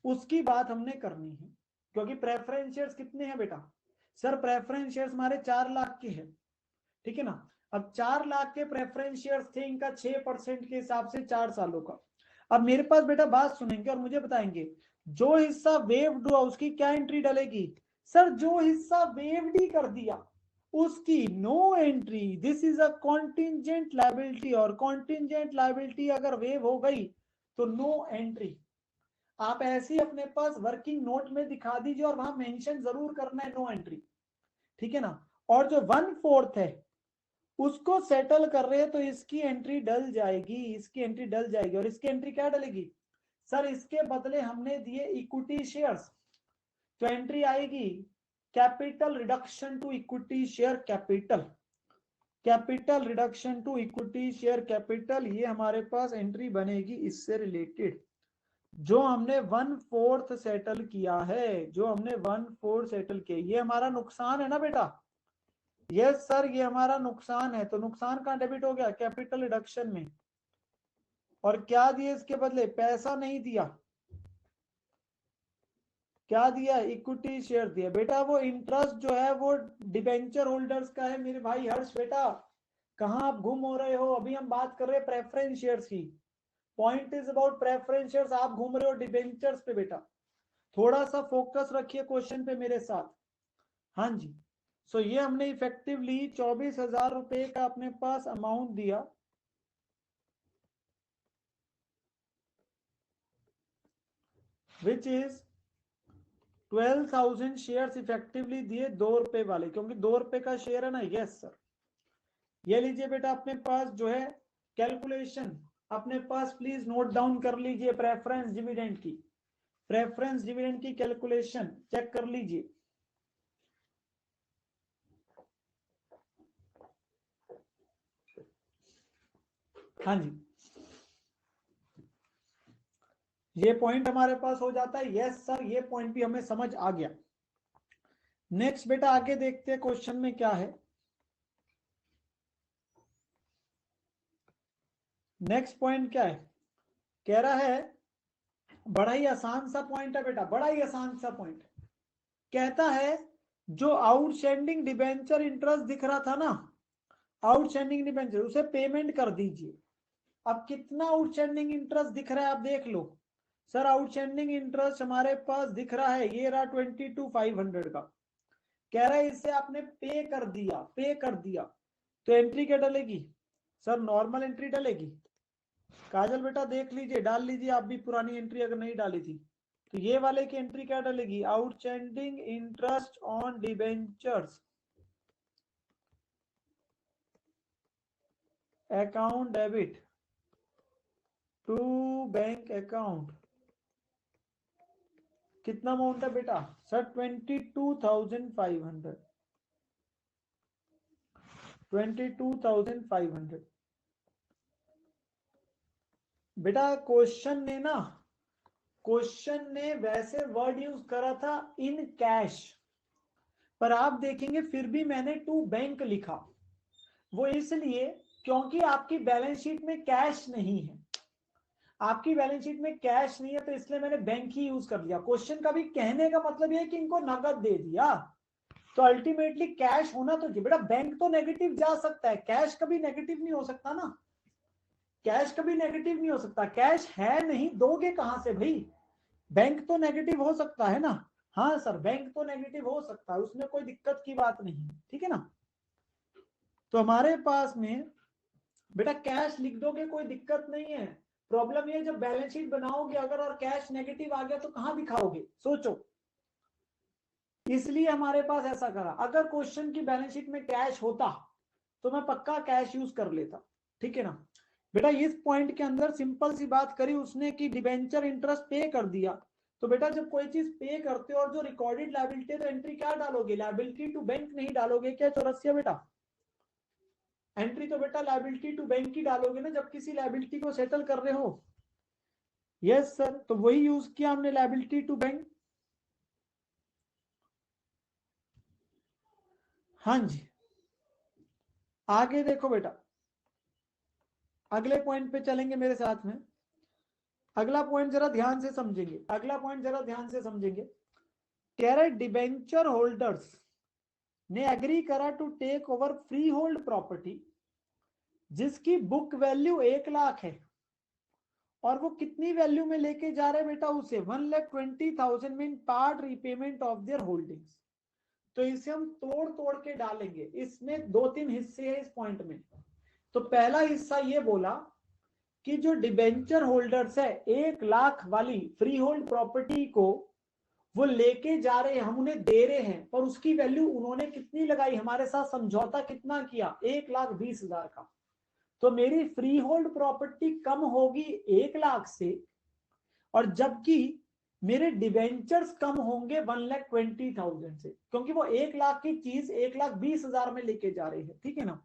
उसकी बात हमने करनी है। क्योंकि प्रेफरेंस शेयर्स कितने हैं बेटा, सर प्रेफरेंस शेयर्स हमारे 4 लाख के हैं, ठीक है ना। अब 4 लाख के प्रेफरेंस शेयर्स थे, इनका 6% के हिसाब से 4 सालों का। अब मेरे पास बेटा बात सुनेंगे और मुझे बताएंगे जो हिस्सा वेव्ड हुआ उसकी क्या एंट्री डलेगी। सर जो हिस्सा वेव्ड ही कर दिया उसकी no entry, this is a contingent liability, और कॉन्टिंजेंट लायबिलिटी अगर वेव हो गई तो नो एंट्री। आप ऐसे ही अपने पास वर्किंग नोट में दिखा दीजिए और वहां मेंशन जरूर करना है नो एंट्री, ठीक है ना। और जो 1/4 है उसको सेटल कर रहे हैं तो इसकी एंट्री डल जाएगी, इसकी एंट्री डल जाएगी। और इसकी एंट्री क्या डलेगी सर, इसके बदले हमने दिए इक्विटी शेयर्स, तो एंट्री आएगी capital reduction to equity share capital, capital reduction to equity share capital, ये हमारे पास एंट्री बनेगी इससे रिलेटेड। जो हमने 1/4 सेटल किया है, जो हमने 1/4 सेटल किया, ये हमारा नुकसान है ना बेटा। यस सर, ये हमारा नुकसान है, तो नुकसान कहां डेबिट हो गया, कैपिटल रिडक्शन में। और क्या दिए इसके बदले, पैसा नहीं दिया, क्या दिया, इक्विटी शेयर दिया। बेटा वो इंटरेस्ट जो है वो डिबेंचर होल्डर्स का है मेरे भाई हर्ष। बेटा कहां आप घूम हो रहे हो, अभी हम बात कर रहे हैं प्रेफरेंस शेयर्स की, point is about preference shares, आप घूम रहे हो डिबेंचर्स पे। बेटा थोड़ा सा फोकस रखिए क्वेश्चन पे मेरे साथ। हाँ जी, सो ये हमने इफेक्टिवली 24,000 रुपए का अपने पास अमाउंट दिया, विच इज 12,000 शेयर्स इफेक्टिवली दिए 2 रुपए वाले, क्योंकि 2 रुपए का शेयर है ना। यस सर, ये लीजिए बेटा अपने पास जो है कैलकुलेशन, अपने पास प्लीज नोट डाउन कर लीजिए प्रेफरेंस डिविडेंड की, प्रेफरेंस डिविडेंड की कैलकुलेशन चेक कर लीजिए। हाँ जी, ये पॉइंट हमारे पास हो जाता है। यस सर, ये पॉइंट भी हमें समझ आ गया। नेक्स्ट बेटा आगे देखते हैं क्वेश्चन में क्या है। नेक्स्ट पॉइंट क्या है, कह रहा है बड़ा ही आसान सा पॉइंट है बेटा, बड़ा ही आसान सा पॉइंट। कहता है जो आउटस्टैंडिंग डिबेंचर इंटरेस्ट दिख रहा था ना, आउटस्टैंडिंग डिबेंचर, उसे पेमेंट कर दीजिए। अब कितना आउटस्टैंडिंग इंटरेस्ट दिख रहा है आप देख लो। सर आउटस्टैंडिंग इंटरेस्ट हमारे पास दिख रहा है, ये रहा 22,500 का। कह रहा है इसे आपने पे कर दिया, पे कर दिया, तो एंट्री क्या डलेगी सर, नॉर्मल एंट्री डलेगी। काजल बेटा देख लीजिए, डाल लीजिए आप भी पुरानी एंट्री अगर नहीं डाली थी, तो ये वाले की एंट्री क्या डलेगी, outstanding interest on debentures account debit to bank account. कितना अमाउंट है बेटा सर, 22,500, 22,500। बेटा क्वेश्चन ने वैसे वर्ड यूज करा था इन कैश, पर आप देखेंगे फिर भी मैंने टू बैंक लिखा। वो इसलिए क्योंकि आपकी बैलेंस शीट में कैश नहीं है, आपकी बैलेंस शीट में कैश नहीं है, तो इसलिए मैंने बैंक ही यूज कर लिया। क्वेश्चन का भी कहने का मतलब यह है कि इनको नगद दे दिया, तो अल्टीमेटली कैश होना तो बेटा बैंक तो नेगेटिव जा सकता है, कैश कभी नेगेटिव नहीं हो सकता ना, कैश कभी नेगेटिव नहीं हो सकता। कैश है नहीं, दोगे कहां से भाई? बैंक तो नेगेटिव हो सकता है ना। हाँ सर, बैंक तो नेगेटिव हो सकता है, उसमें कोई दिक्कत की बात नहीं है, ठीक है ना। तो हमारे पास में बेटा कैश लिख दोगे, कोई दिक्कत नहीं है। प्रॉब्लम ये जब बैलेंस शीट बनाओगे अगर और कैश नेगेटिव आ गया तो कहां दिखाओगे, सोचो। इसलिए हमारे पास ऐसा करा। अगर क्वेश्चन की बैलेंस शीट में कैश होता तो मैं पक्का कैश यूज कर लेता, ठीक है ना। बेटा इस पॉइंट के अंदर सिंपल सी बात करी उसने कि डिबेंचर इंटरेस्ट पे कर दिया। तो बेटा जब कोई चीज पे करते हो और जो रिकॉर्डेड लायबिलिटी, तो एंट्री क्या डालोगे? लायबिलिटी टू बैंक नहीं डालोगे क्या चौरसिया बेटा? एंट्री तो बेटा लायबिलिटी टू बैंक ही डालोगे ना जब किसी लायबिलिटी को सेटल कर रहे हो। यस सर, तो वही यूज किया हमने, लायबिलिटी टू बैंक। हाँ जी, आगे देखो बेटा, अगले पॉइंट पे चलेंगे मेरे साथ में। अगला पॉइंट जरा ध्यान से समझेंगे, अगला पॉइंट जरा ध्यान से समझेंगे। कह रहे डिबेंचर होल्डर्स ने एग्री करा to take over free hold property जिसकी बुक वैल्यू 1 लाख है, और वो कितनी वैल्यू में लेके जा रहे हैं बेटा? उसे 1,20,000 में part repayment of their holdings. तो इसे हम तोड़ तोड़ के डालेंगे, इसमें 2-3 हिस्से हैं इस पॉइंट में। तो पहला हिस्सा ये बोला कि जो डिबेंचर होल्डर्स है 1 लाख वाली फ्री होल्ड प्रॉपर्टी को वो लेके जा रहे हैं, हम उन्हें दे रहे हैं, पर उसकी वैल्यू उन्होंने कितनी लगाई हमारे साथ? समझौता कितना किया? 1,20,000 का। तो मेरी फ्री होल्ड प्रॉपर्टी कम होगी 1 लाख से, और जबकि मेरे डिवेंचर्स कम होंगे 1,20,000 से, क्योंकि वो 1 लाख की चीज 1,20,000 में लेके जा रहे हैं, ठीक है ना।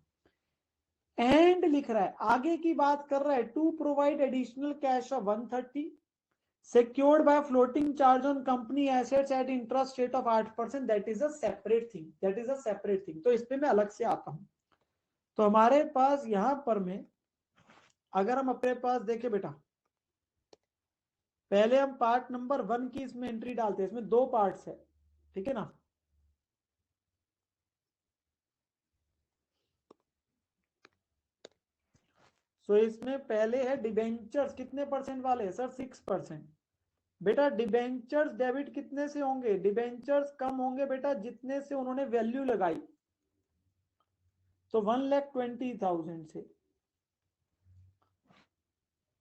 एंड लिख रहा है, आगे की बात कर रहा है, to provide additional cash of 130 secured by floating charge on company assets at interest rate of 8%, that is a separate thing, that is a separate thing। तो इस पे मैं अलग से आता हूं। तो हमारे पास यहां पर में अगर हम अपने पास देखें बेटा, पहले हम पार्ट नंबर 1 की इसमें एंट्री डालते हैं, इसमें 2 पार्ट्स है, ठीक है ना। सो इसमें पहले है डिबेंचर्स, कितने परसेंट वाले सर? 6%। बेटा डिबेंचर्स डेबिट कितने से होंगे? डिबेंचर्स कम होंगे बेटा जितने से उन्होंने वैल्यू लगाई, तो 1,20,000 से।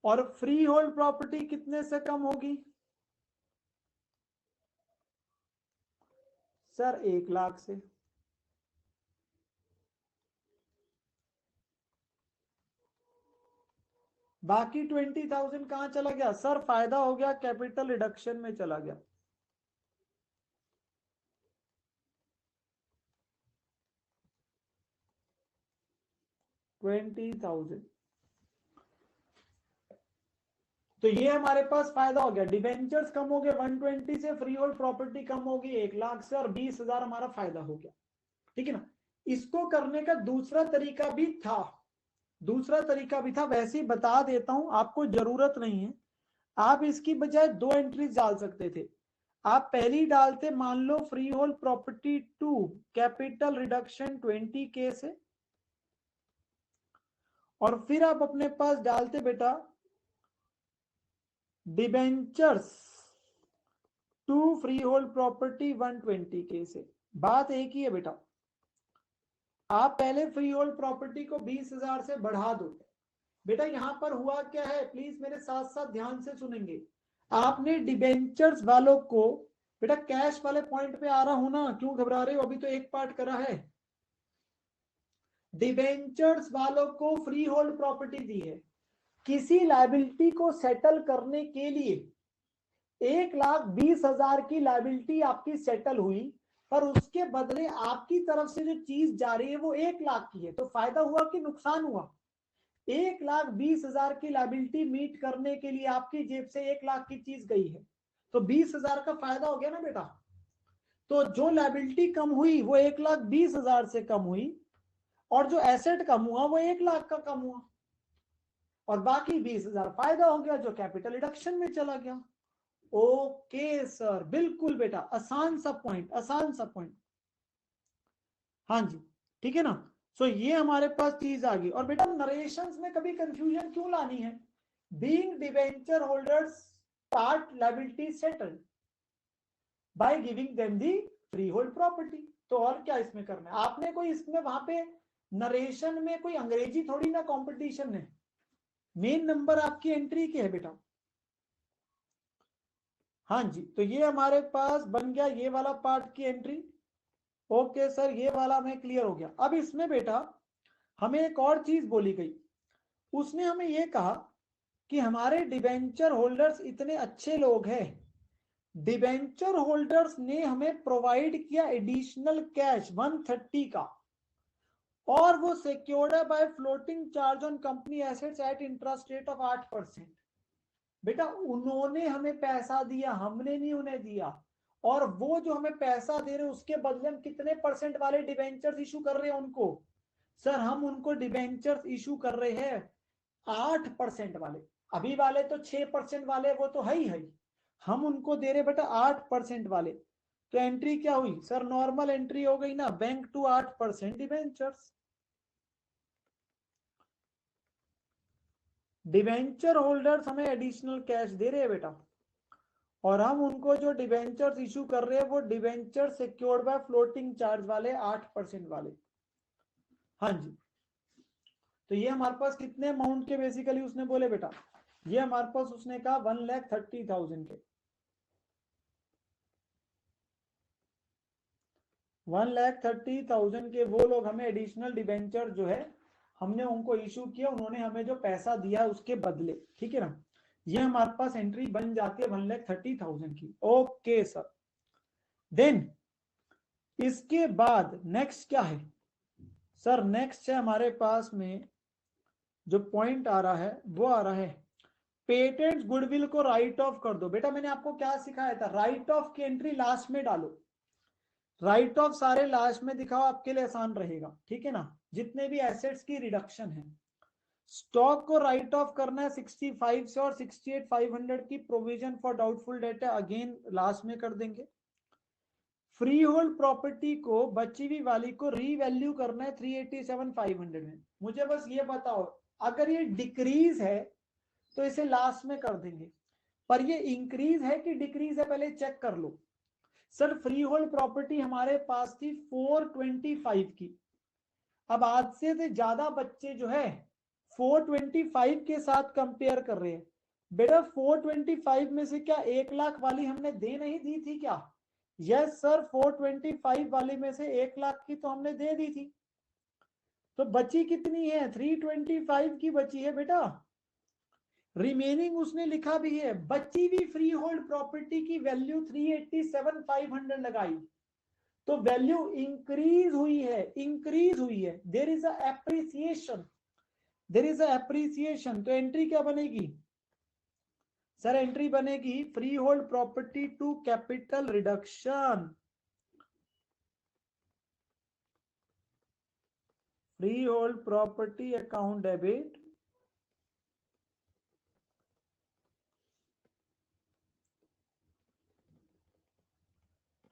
और फ्री होल्ड प्रॉपर्टी कितने से कम होगी सर? 1 लाख से। बाकी 20,000 कहां चला गया सर? फायदा हो गया, कैपिटल रिडक्शन में चला गया। $20,000, तो ये हमारे पास फायदा हो गया। डिवेंचर्स कम हो गए 120 से, फ्री होल्ड प्रॉपर्टी कम होगी 1 लाख से, और 20,000 हमारा फायदा हो गया, ठीक है ना। इसको करने का दूसरा तरीका भी था, दूसरा तरीका भी था, वैसे ही बता देता हूं, आपको जरूरत नहीं है। आप इसकी बजाय 2 एंट्रीज डाल सकते थे। आप पहली डालते, मान लो free hold property to capital reduction 20K से, और फिर आप अपने पास डालते बेटा debentures to free hold property 120K से। बात एक ही है बेटा, आप पहले फ्री होल्ड प्रॉपर्टी को 20,000 से बढ़ा दो। बेटा यहां पर हुआ क्या है, प्लीज मेरे साथ साथ ध्यान से सुनेंगे। आपने डिबेंचर्स वालों को, बेटा कैश वाले पॉइंट पे आ रहा हूं ना, क्यों घबरा रहे हो? अभी तो एक पार्ट करा है। डिबेंचर्स वालों को फ्री होल्ड प्रॉपर्टी दी है, किसी लायबिलिटी को सेटल करने के लिए 1,20,000 की लायबिलिटी आपकी सेटल हुई, पर उसके बदले आपकी तरफ से जो चीज जा रही है वो 1 लाख की है। तो फायदा हुआ कि नुकसान हुआ? 1,20,000 की लायबिलिटी मीट करने के लिए आपकी जेब से 1 लाख की चीज गई है, तो 20,000 का फायदा हो गया ना बेटा। तो जो लायबिलिटी कम हुई वो 1,20,000 से कम हुई, और जो एसेट कम हुआ वो 1 लाख का कम हुआ, और बाकी 20,000 फायदा हो गया जो कैपिटल रिडक्शन में चला गया। ओके सर, बिल्कुल बेटा, आसान सा पॉइंट, आसान सा पॉइंट। हाँ जी, ठीक है ना। सो ये हमारे पास चीज आ गई। और बेटा नरेशंस में कभी कंफ्यूजन क्यों लानी है? Being debenture holders part liability settled by giving them the free hold property. तो और क्या इसमें करना है आपने? कोई इसमें वहां पे नरेशन में कोई अंग्रेजी थोड़ी ना कंपटीशन है, मेन नंबर आपकी एंट्री के है बेटा। हाँ जी, तो ये हमारे पास बन गया ये वाला पार्ट की एंट्री। ओके सर, ये वाला हमें क्लियर हो गया। अब इसमें बेटा हमें एक और चीज बोली गई, उसने हमें ये कहा कि हमारे डिबेंचर होल्डर्स इतने अच्छे लोग हैं, डिबेंचर होल्डर्स ने हमें प्रोवाइड किया एडिशनल कैश 130 का, और वो सिक्योर्ड है by floating charge on company assets at interest rate of 8%। बेटा उन्होंने हमें पैसा दिया, हमने नहीं उन्हें दिया, और वो जो हमें पैसा दे रहे हैं उसके बदले हम कितने परसेंट वाले डिबेंचर्स इशू कर रहे हैं उनको? सर हम उनको डिबेंचर्स इशू कर रहे हैं 8% वाले। अभी वाले तो 6% वाले वो तो है ही है, हम उनको दे रहे बेटा 8% वाले। तो एंट्री क्या हुई सर? नॉर्मल एंट्री हो गई ना, bank to 8% debentures. Debenture holders हमें एडिशनल कैश दे रहे हैं बेटा, और हम उनको जो डिबेंचर्स इशू कर रहे हैं वो debenture secured by floating charge वाले 8% वाले। हाँ जी, तो ये हमारे पास कितने अमाउंट के बेसिकली उसने बोले बेटा? ये हमारे पास उसने कहा 1,30,000 के, 1,30,000 के वो लोग हमें एडिशनल डिबेंचर जो है हमने उनको इशू किया, उन्होंने हमें जो पैसा दिया उसके बदले, ठीक है ना। ये हमारे पास एंट्री बन जाती है 1,30,000 की। ओके सर, देन इसके बाद नेक्स्ट क्या है सर? नेक्स्ट है हमारे पास में जो पॉइंट आ रहा है वो आ रहा है पेटेंट गुडविल को राइट ऑफ कर दो। बेटा मैंने आपको क्या सिखाया था? राइट ऑफ की एंट्री लास्ट में डालो, राइट ऑफ सारे लास्ट में दिखाओ, आपके लिए आसान रहेगा, ठीक है ना। जितने भी एसेट्स की रिडक्शन है, स्टॉक को राइट ऑफ करना है 65 से, और 68,500 की provision for doubtful debt again last में कर देंगे। फ्री होल्ड प्रॉपर्टी को बची हुई वाली को रीवैल्यू करना है 387,500 में। मुझे बस ये बताओ, अगर ये डिक्रीज है तो इसे लास्ट में कर देंगे, पर ये इंक्रीज है कि डिक्रीज है पहले चेक कर लो। सर फ्री होल्ड प्रॉपर्टी हमारे पास थी 425 की, अब आज से ज्यादा बच्चे जो है 425 के साथ कंपेयर कर रहे हैं। बेटा 425 में से क्या 1 लाख वाली हमने दे नहीं दी थी क्या? यस सर, 425 वाले में से 1 लाख की तो हमने दे दी थी, तो बची कितनी है? 325 की बची है बेटा। रिमेनिंग उसने लिखा भी है, बची हुई फ्री होल्ड प्रॉपर्टी की वैल्यू 387,500 लगाई, तो वैल्यू इंक्रीज हुई है, इंक्रीज हुई है, there is a appreciation, there is a appreciation. तो एंट्री क्या बनेगी सर? एंट्री बनेगी free hold property to capital reduction, free hold property account debit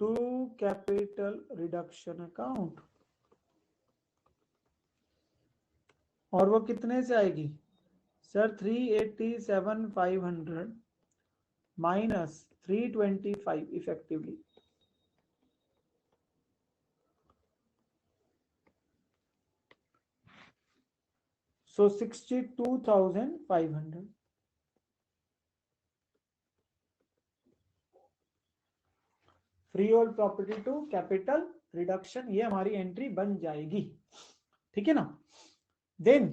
to capital reduction account, और वो कितने से आएगी sir? 387,500 minus 325 effectively, so 62,500। Free hold property to capital reduction, ये हमारी एंट्री बन जाएगी, ठीक है ना। देन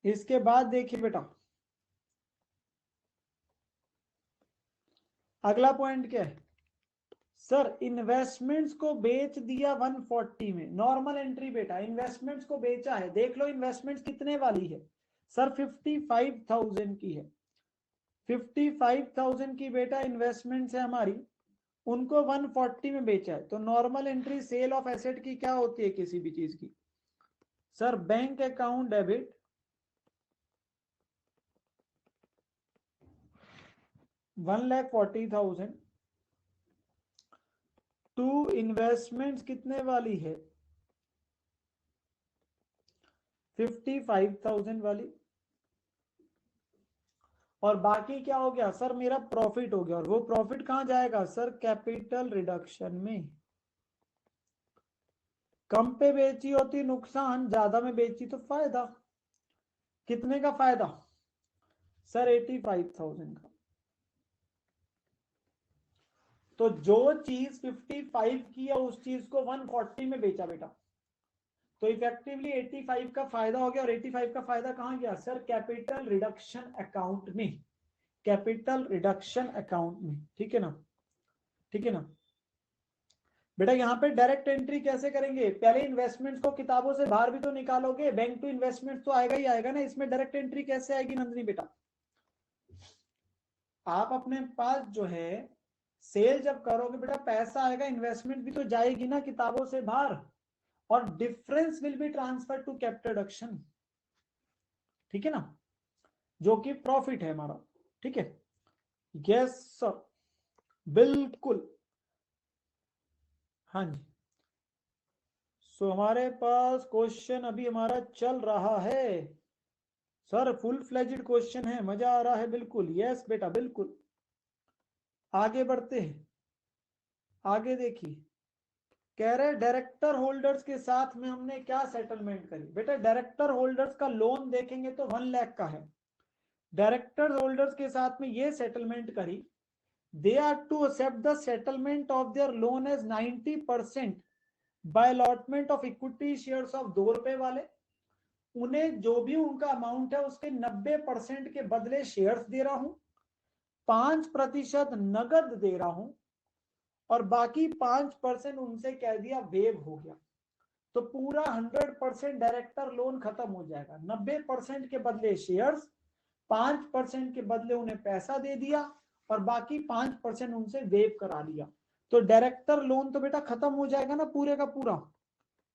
इसके बाद देखिए बेटा अगला पॉइंट क्या है सर इन्वेस्टमेंट्स को बेच दिया 140 में, नॉर्मल एंट्री बेटा, इन्वेस्टमेंट्स को बेचा है, देख लो इन्वेस्टमेंट्स कितने वाली है सर, 55,000 की है, 55,000 की बेटा इन्वेस्टमेंट्स है हमारी, उनको 140 में बेचा है। तो normal entry sale of asset की क्या होती है किसी भी चीज की sir, bank account debit 1,40,000 to investments कितने वाली है 55,000 वाली, और बाकी क्या हो गया सर, मेरा प्रॉफिट हो गया, और वो प्रॉफिट कहां जाएगा सर, कैपिटल रिडक्शन में। कम पे बेची होती नुकसान, ज्यादा में बेची तो फायदा। कितने का फायदा सर, 85,000 का। तो जो चीज 55 की है उस चीज को 140 में बेचा बेटा, तो इफेक्टिवली 85 का फायदा हो गया, और 85 का फायदा कहां गया सर, कैपिटल रिडक्शन अकाउंट में, कैपिटल रिडक्शन अकाउंट में। ठीक है ना, ठीक है ना बेटा। यहाँ पे डायरेक्ट एंट्री कैसे करेंगे, पहले इन्वेस्टमेंट्स को किताबों से बाहर भी तो निकालोगे, बैंक टू इन्वेस्टमेंट तो आएगा ही आएगा ना, इसमें डायरेक्ट एंट्री कैसे आएगी नंदिनी बेटा, आप अपने पास जो है सेल जब करोगे बेटा पैसा आएगा, इन्वेस्टमेंट भी तो जाएगी ना किताबों से बाहर, और difference will be transfer to capital reduction. ठीक है ना, जो कि प्रॉफिट है हमारा। ठीक है, यस सर, बिल्कुल, हाँ जी। सो हमारे पास क्वेश्चन अभी हमारा चल रहा है सर, फुल फ्लेज्ड क्वेश्चन है, मजा आ रहा है, बिल्कुल यस बेटा बिल्कुल। आगे बढ़ते हैं, आगे देखिए, कह रहे डायरेक्टर होल्डर्स के साथ में हमने क्या सेटलमेंट करी बेटा, डायरेक्टर होल्डर्स का लोन देखेंगे तो 1 लाख का है, डायरेक्टर होल्डर्स के साथ में ये सेटलमेंट करी, they are to accept the settlement of their loan as 90% by allotment of equity shares of 2 रुपए वाले, उन्हें जो भी उनका अमाउंट है उसके 90% के बदले शेयर्स दे रहा हूं, 5% नगद दे रहा हूं, और बाकी 5% उनसे कह दिया वेव हो गया, तो पूरा 100% डायरेक्टर लोन खत्म हो जाएगा। 90% के बदले शेयर्स, 5% के बदले उन्हें पैसा दे दिया, और बाकी 5% उनसे वेव करा लिया, तो डायरेक्टर लोन तो बेटा खत्म हो जाएगा ना पूरे का पूरा।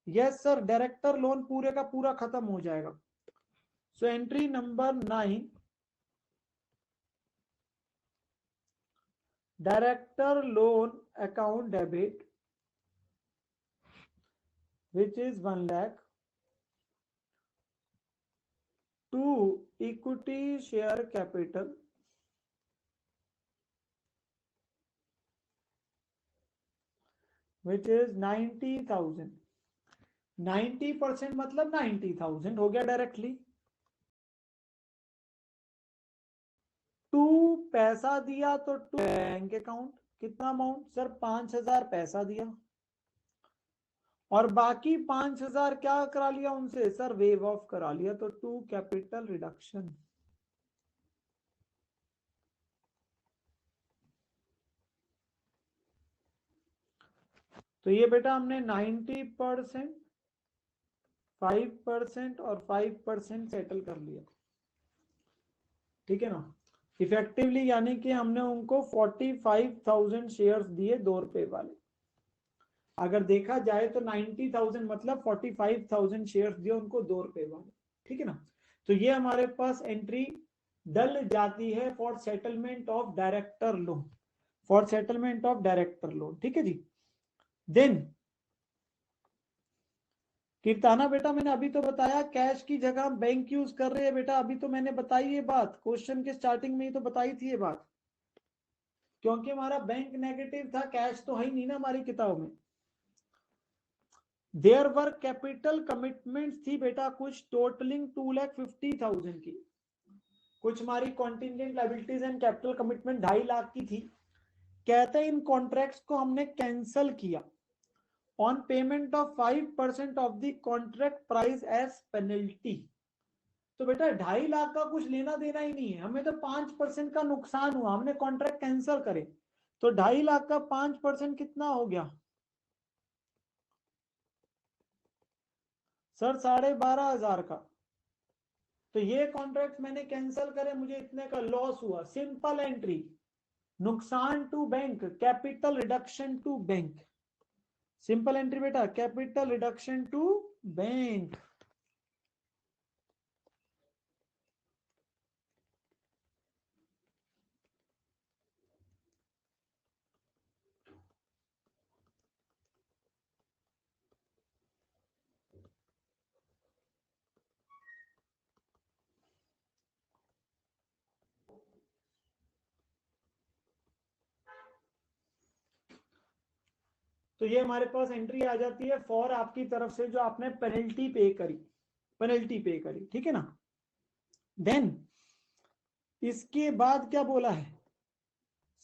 यस सर, डायरेक्टर लोन पूरे का पूरा खत्म हो जाएगा। So entry number 9, director loan account debit which is 1 lakh to equity share capital which is 90,000, 90% मतलब 90,000 हो गया डायरेक्टली, टू पैसा दिया तो टू बैंक अकाउंट, कितना अमाउंट सर, 5,000 पैसा दिया, और बाकी 5,000 क्या करा लिया उनसे सर, वेव ऑफ करा लिया, तो टू कैपिटल रिडक्शन। तो ये बेटा हमने 90%, 5% और 5% सेटल कर लिया। ठीक है ना, इफेक्टिवली यानी कि हमने उनको 45,000 शेयर्स दिए 2 रुपए वाले, अगर देखा जाए तो 90,000 मतलब 45,000 शेयर्स दिए उनको 2 रुपए वाले। ठीक है ना, तो ये हमारे पास एंट्री डल जाती है for settlement of director loan, for settlement of director loan. ठीक है जी, देन कीर्ताना बेटा मैंने अभी तो बताया कैश की जगह हम बैंक यूज कर रहे हैं बेटा, अभी तो मैंने बताई ये बात, क्वेश्चन के स्टार्टिंग में ही तो बताई थी ये बात, क्योंकि हमारा बैंक नेगेटिव था, कैश तो है ही नहीं ना हमारी किताब में। देयर वर कैपिटल कमिटमेंट्स थी बेटा कुछ टोटलिंग 2,50,000 की, कुछ हमारी contingent liabilities and capital commitment 2.5 lakh की थी। कहते हैं इन कॉन्ट्रैक्ट्स को हमने कैंसल किया on payment of 5% of the contract price as penalty. तो बेटा 2.5 लाख का कुछ लेना देना ही नहीं है हमें, तो 5% का नुकसान हुआ, हमने कॉन्ट्रैक्ट कैंसिल करे, तो 2.5 लाख का 5% कितना हो गया सर? 12,500 का। तो ये कॉन्ट्रैक्ट मैंने कैंसिल करे, मुझे इतने का लॉस हुआ। सिंपल एंट्री, नुकसान to bank, capital reduction to bank. Simple entry बेटा, कैपिटल रिडक्शन टू बैंक। तो ये हमारे पास एंट्री आ जाती है फॉर आपकी तरफ से जो आपने पेनल्टी पे करी, पेनल्टी पे करी, ठीक है ना। देन इसके बाद क्या बोला है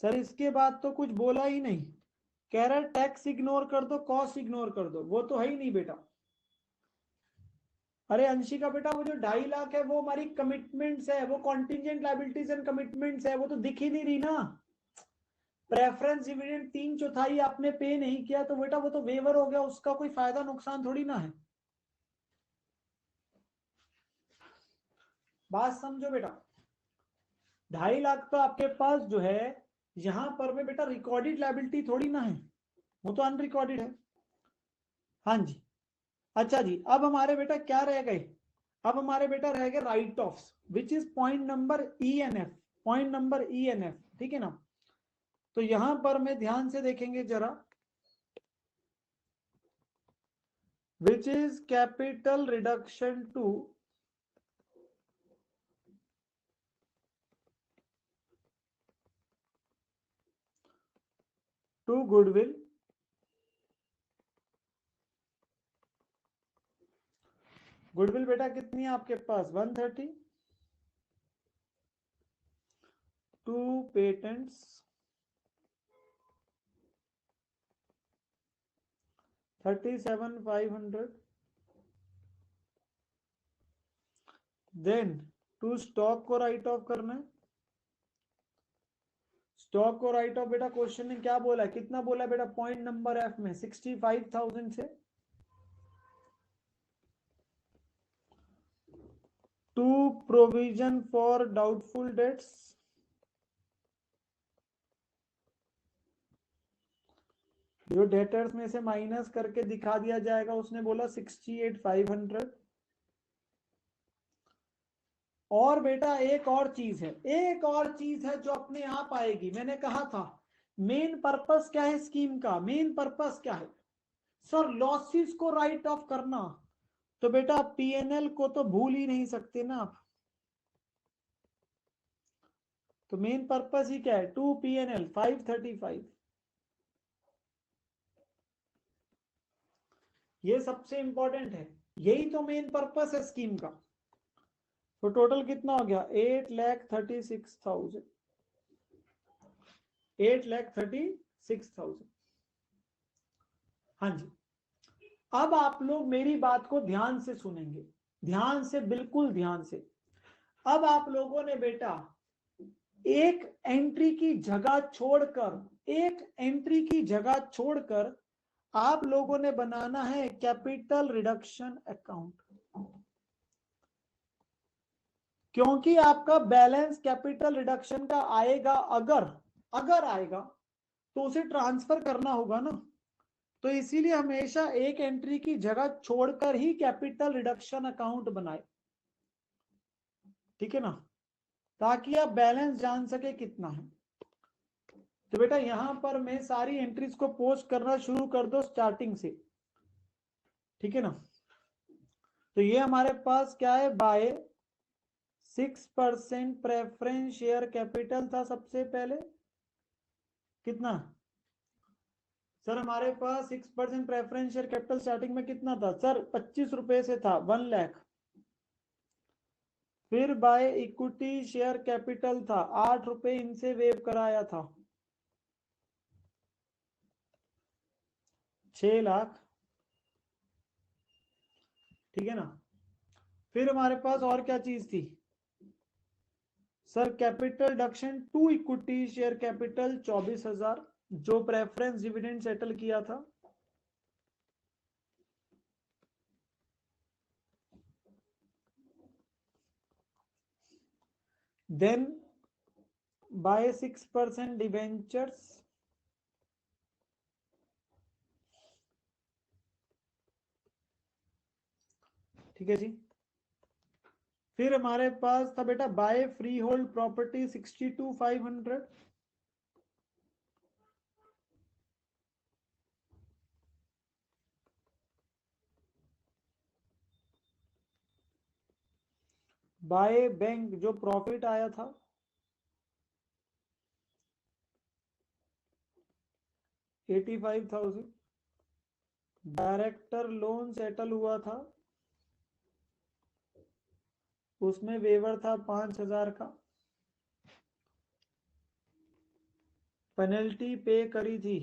सर? इसके बाद तो कुछ बोला ही नहीं। कह रहा है टैक्स इग्नोर कर दो, कॉस्ट इग्नोर कर दो, वो तो है ही नहीं बेटा। अरे अंशिका बेटा, वो जो 2.5 लाख है वो हमारी कमिटमेंट्स है, वो कॉन्टिजेंट लायबिलिटीज एंड कमिटमेंट्स है, वो तो दिख ही नहीं रही ना। प्रेफरेंस डिविडेंड 3/4 आपने पे नहीं किया तो बेटा वो तो वेवर हो गया, उसका कोई फायदा नुकसान थोड़ी ना है। बात समझो बेटा, 2.5 लाख तो आपके पास जो है यहां पर में बेटा रिकॉर्डेड लायबिलिटी थोड़ी ना है, वो तो अनरिकॉर्डेड है। हाँ जी। अच्छा जी, अब हमारे बेटा क्या रह गए? अब हमारे बेटा रह गए write off, which is point number E and F, point number E and F, ठीक है ना। तो यहां पर मैं ध्यान से देखेंगे जरा, which is capital reduction to goodwill. Goodwill बेटा कितनी है आपके पास? 130। To patents 37,500। Then to stock को राइट ऑफ करना है। स्टॉक को राइट ऑफ बेटा क्वेश्चन ने क्या बोला है, कितना बोला है बेटा पॉइंट नंबर एफ में? 65,000 से। To provision for doubtful debts, जो डेटर्स में से माइनस करके दिखा दिया जाएगा, उसने बोला 68,500। और बेटा एक और चीज है, एक और चीज है जो अपने आप आएगी। मैंने कहा था मेन पर्पस क्या है स्कीम का? मेन पर्पस क्या है सर? लॉसेस को राइट ऑफ करना। तो बेटा पीएनएल को तो भूल ही नहीं सकते ना आप। तो मेन पर्पस ही क्या है? टू पीएनएल 535, ये सबसे इंपॉर्टेंट है, यही तो मेन पर्पस है स्कीम का। तो टोटल कितना हो गया? 8,36,000, 8,36,000। हाँ जी। अब आप लोग मेरी बात को ध्यान से सुनेंगे, ध्यान से, बिल्कुल ध्यान से। अब आप लोगों ने बेटा एक एंट्री की जगह छोड़कर, एक एंट्री की जगह छोड़कर आप लोगों ने बनाना है कैपिटल रिडक्शन अकाउंट। क्योंकि आपका बैलेंस कैपिटल रिडक्शन का आएगा, अगर अगर आएगा तो उसे ट्रांसफर करना होगा ना। तो इसीलिए हमेशा एक एंट्री की जगह छोड़कर ही कैपिटल रिडक्शन अकाउंट बनाए, ठीक है ना, ताकि आप बैलेंस जान सके कितना है। तो बेटा यहां पर मैं सारी एंट्रीज को पोस्ट करना शुरू कर दो स्टार्टिंग से, ठीक है ना। तो ये हमारे पास क्या है? बाय 6% प्रेफरेंस शेयर कैपिटल था सबसे पहले। कितना सर हमारे पास 6% प्रेफरेंस शेयर कैपिटल स्टार्टिंग में कितना था सर? 25 रुपए से था, 1 लाख। फिर बाय इक्विटी शेयर कैपिटल था 8 रुपए, इनसे वेव कराया था 6 लाख, ठीक है ना। फिर हमारे पास और क्या चीज थी? Sir capital deduction to equity share capital 24,000 जो प्रेफरेंस डिविडेंड सेटल किया था। देन बाय 6% डिवेंचर्स, ठीक है जी। फिर हमारे पास था बेटा bye free hold property 62,500, by bank जो प्रॉफिट आया था 85,000, डायरेक्टर लोन सेटल हुआ था उसमें वेवर था 5,000 का, पेनल्टी पे करी थी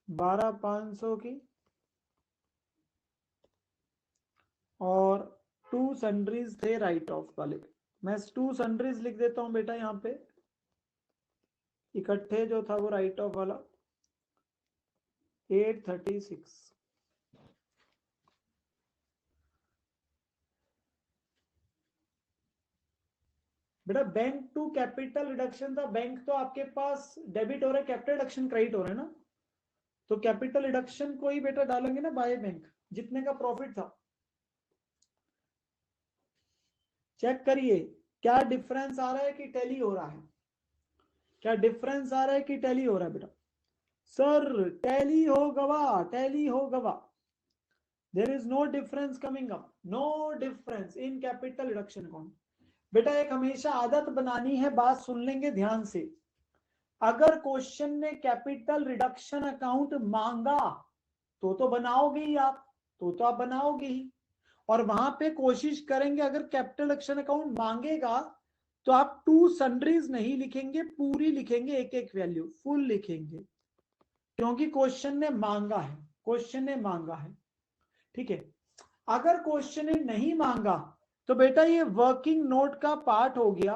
12,500 की, और टू सन्ड्रीज थे राइट ऑफ वाले। मैं टू सन्ड्रीज लिख देता हूं बेटा यहाँ पे, इकट्ठे जो था वो राइट ऑफ वाला 836। बेटा बैंक टू कैपिटल रिडक्शन था, बैंक तो आपके पास डेबिट हो रहा है, कैपिटल रिडक्शन क्रेडिट हो रहा है ना, तो कैपिटल रिडक्शन को ही बेटा डालेंगे ना बाय बैंक, जितने का प्रॉफिट था। चेक करिए क्या डिफरेंस आ रहा है कि टैली हो रहा है, क्या डिफरेंस आ रहा है कि टैली हो रहा है बेटा। सर टैली हो गवा, टैली हो गवा, there is no difference coming up, no difference in capital reduction account. बेटा एक हमेशा आदत बनानी है, बात सुन लेंगे ध्यान से। अगर क्वेश्चन ने कैपिटल रिडक्शन अकाउंट मांगा तो बनाओगे ही आप, तो आप बनाओगे ही, और वहां पे कोशिश करेंगे अगर कैपिटल रिडक्शन अकाउंट मांगेगा तो आप टू सन्ड्रीज नहीं लिखेंगे, पूरी लिखेंगे, एक एक वैल्यू फुल लिखेंगे, क्योंकि क्वेश्चन ने मांगा है, क्वेश्चन ने मांगा है, ठीक है। अगर क्वेश्चन ने नहीं मांगा तो बेटा ये वर्किंग नोट का पार्ट हो गया,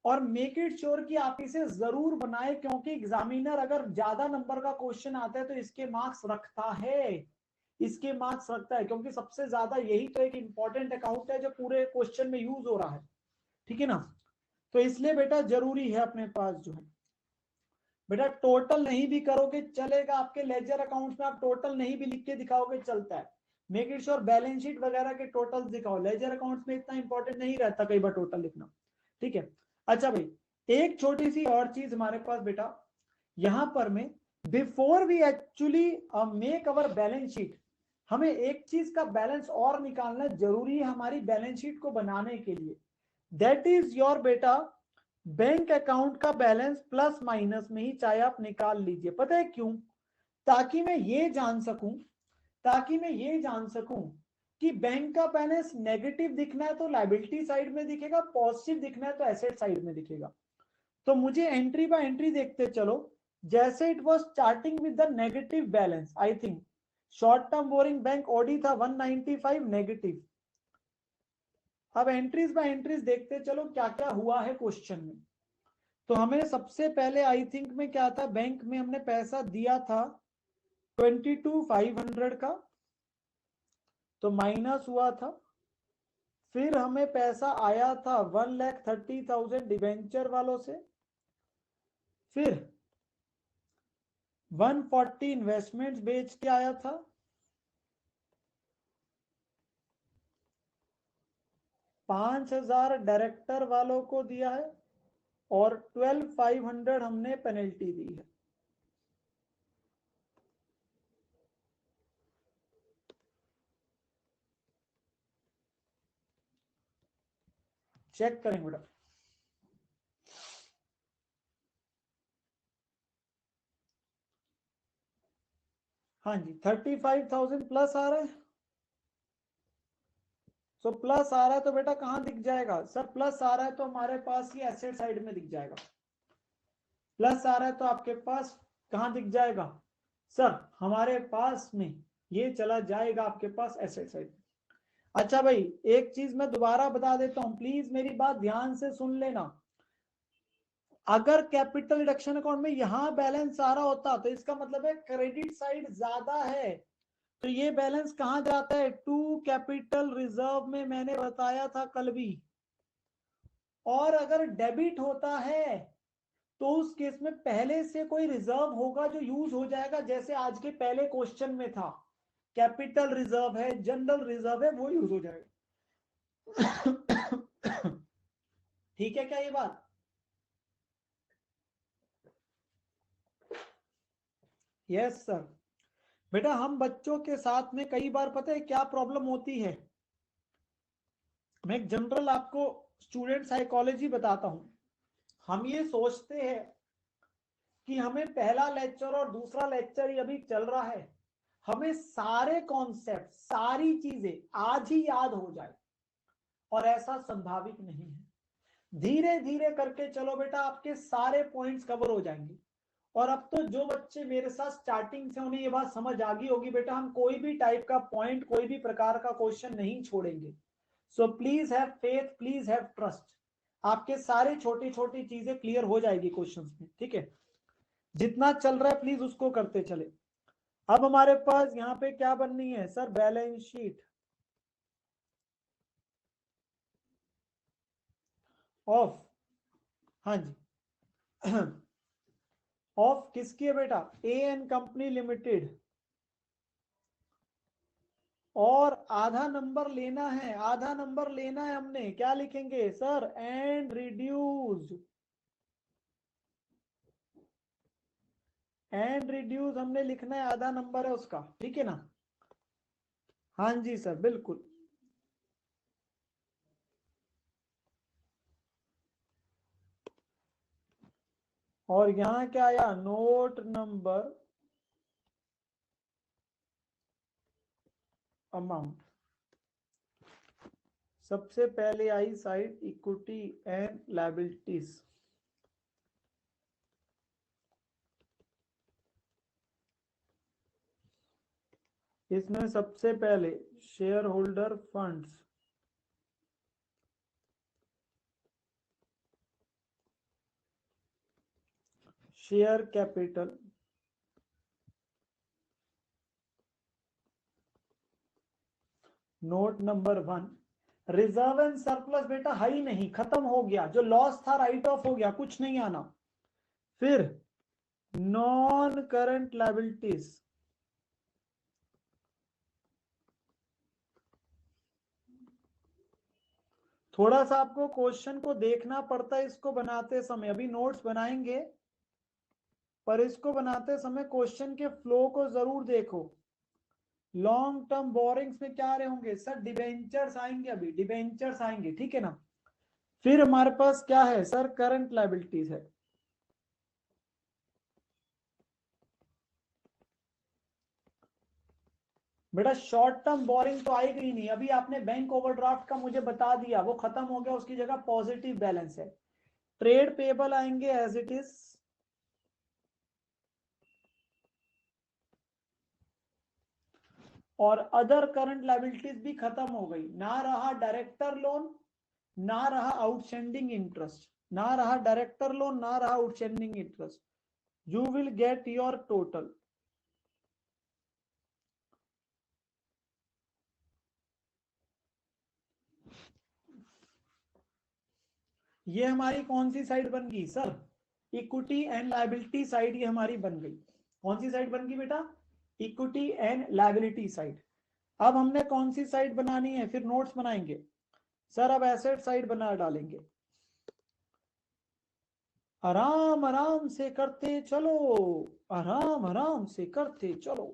और मेक इट श्योर कि आप इसे जरूर बनाए, क्योंकि एग्जामिनर अगर ज्यादा नंबर का क्वेश्चन आता है तो इसके मार्क्स रखता है, इसके मार्क्स रखता है, क्योंकि सबसे ज्यादा यही तो एक इंपॉर्टेंट अकाउंट है जो पूरे क्वेश्चन में यूज हो रहा है, ठीक है ना। तो इसलिए बेटा जरूरी है अपने पास जो है, बेटा टोटल नहीं भी करोगे चलेगा, आपके लेजर अकाउंट्स में आप टोटल नहीं भी लिख के दिखाओगे चलता है, make it sure balance sheet वगैरह के टोटल दिखाओ, लेजर अकाउंट्स में इतना इंपॉर्टेंट नहीं रहता कई बार टोटल लिखना, ठीक है। अच्छा भाई एक छोटी सी और चीज हमारे पास बेटा, यहां पर में before we actually make our balance sheet, हमें एक चीज का बैलेंस और निकालना जरूरी है हमारी बैलेंस शीट को बनाने के लिए, दैट इज योर बेटा बैंक अकाउंट का बैलेंस प्लस माइनस में ही चाहे आप निकाल लीजिए। पता है क्यों? ताकि मैं ये जान सकूं, ताकि मैं ये जान सकूं कि बैंक का बैलेंस नेगेटिव दिखना है तो लायबिलिटी साइड में दिखेगा, पॉजिटिव दिखना है तो एसेट साइड में दिखेगा। तो मुझे एंट्री बाय एंट्री देखते चलो, जैसे it was starting with the negative balance, I think short term borrowing bank OD था 195 नेगेटिव। अब एंट्रीज बाय एंट्रीज देखते चलो क्या क्या हुआ है क्वेश्चन में। तो हमें सबसे पहले आई थिंक में क्या था, बैंक में हमने पैसा दिया था 22,500 का, तो माइनस हुआ था। फिर हमें पैसा आया था 1,30,000 डिवेंचर वालों से, फिर 140 इन्वेस्टमेंट्स बेच के आया था, 5,000 डायरेक्टर वालों को दिया है, और 12,500 हमने पेनल्टी दी है। चेक करेंगे बेटा, हाँ जी 35,000 प्लस आ रहा है, तो प्लस आ रहा है तो बेटा कहां दिख जाएगा सर, प्लस आ रहा है तो हमारे पास ये एसेट साइड में दिख जाएगा, प्लस आ रहा है तो आपके पास कहां दिख जाएगा सर, हमारे पास में ये चला जाएगा आपके पास एसेट साइड। अच्छा भाई, एक चीज मैं दोबारा बता देता हूं, प्लीज मेरी बात ध्यान से सुन लेना। अगर कैपिटल रिडक्शन अकाउंट में यहां बैलेंस आ रहा होता तो इसका मतलब है क्रेडिट साइड ज्यादा है, तो ये बैलेंस कहां जाता है, टू कैपिटल रिजर्व में, मैंने बताया था कल भी। और अगर डेबिट होता है तो उस केस में पहले से कोई रिजर्व होगा जो यूज हो जाएगा, जैसे आज के पहले क्वेश्चन में था, कैपिटल रिजर्व है, जनरल रिजर्व है, वो यूज हो जाएगा। ठीक है क्या ये बात? Yes sir. बेटा हम बच्चों के साथ में कई बार पता है क्या प्रॉब्लम होती है, मैं एक जनरल आपको स्टूडेंट साइकोलॉजी बताता हूं। हम ये सोचते हैं कि हमें पहला लेक्चर और दूसरा लेक्चर ही अभी चल रहा है, हमें सारे कॉन्सेप्ट सारी चीजें आज ही याद हो जाए, और ऐसा संभावित नहीं है। धीरे धीरे करके चलो बेटा, आपके सारे पॉइंट्स कवर हो जाएंगे। और अब तो जो बच्चे मेरे साथ स्टार्टिंग से, उन्हें ये बात समझ आ गई होगी बेटा, हम कोई भी टाइप का पॉइंट, कोई भी प्रकार का क्वेश्चन नहीं छोड़ेंगे। So please have faith, please have trust, आपके सारे छोटी छोटी चीजें क्लियर हो जाएगी क्वेश्चंस में, ठीक है? जितना चल रहा है प्लीज उसको करते चले। अब हमारे पास यहाँ पे क्या बननी है सर, बैलेंस शीट ऑफ, हाँ जी, ऑफ किसकी है बेटा, ए एन कंपनी लिमिटेड। और आधा नंबर लेना है, आधा नंबर लेना है हमने, क्या लिखेंगे sir, and reduce, and reduce हमने लिखना है, आधा नंबर है उसका, ठीक है ना? हाँ जी सर बिल्कुल। और यहाँ क्या आया, नोट नंबर अमाउंट। सबसे पहले आई साइड इक्विटी एंड लायबिलिटीज, इसमें सबसे पहले share holder funds, share capital, note number 1, reserve and surplus बेटा है ही नहीं, खत्म हो गया, जो लॉस था राइट ऑफ हो गया, कुछ नहीं आना। फिर नॉन करंट लायबिलिटीज, थोड़ा सा आपको क्वेश्चन को देखना पड़ता है इसको बनाते समय, अभी नोट्स बनाएंगे पर इसको बनाते समय क्वेश्चन के फ्लो को जरूर देखो। लॉन्ग टर्म बोरिंग्स में क्या आ रहे होंगे सर, डिबेंचर्स आएंगे, अभी डिबेंचर्स आएंगे, ठीक है ना? फिर हमारे पास क्या है सर, करंट लायबिलिटीज है। बेटा शॉर्ट टर्म बोरिंग तो आएगी ही नहीं, अभी आपने बैंक ओवरड्राफ्ट का मुझे बता दिया, वो खत्म हो गया, उसकी जगह पॉजिटिव बैलेंस है। ट्रेड पेबल आएंगे एज इट इज, और अदर करंट लायबिलिटीज भी खत्म हो गई, ना रहा डायरेक्टर लोन, ना रहा आउटस्टैंडिंग इंटरेस्ट, ना रहा डायरेक्टर लोन, ना रहा outstanding interest. You will get your total. ये हमारी कौन सी साइड बन गई sir, equity and liability side, ये हमारी बन गई। कौन सी साइड बन गई बेटा, इक्विटी एंड लायबिलिटी साइड। अब हमने कौन सी साइड बनानी है, फिर नोट्स बनाएंगे सर, अब एसेट साइड बना डालेंगे। आराम आराम से करते चलो, आराम आराम से करते चलो।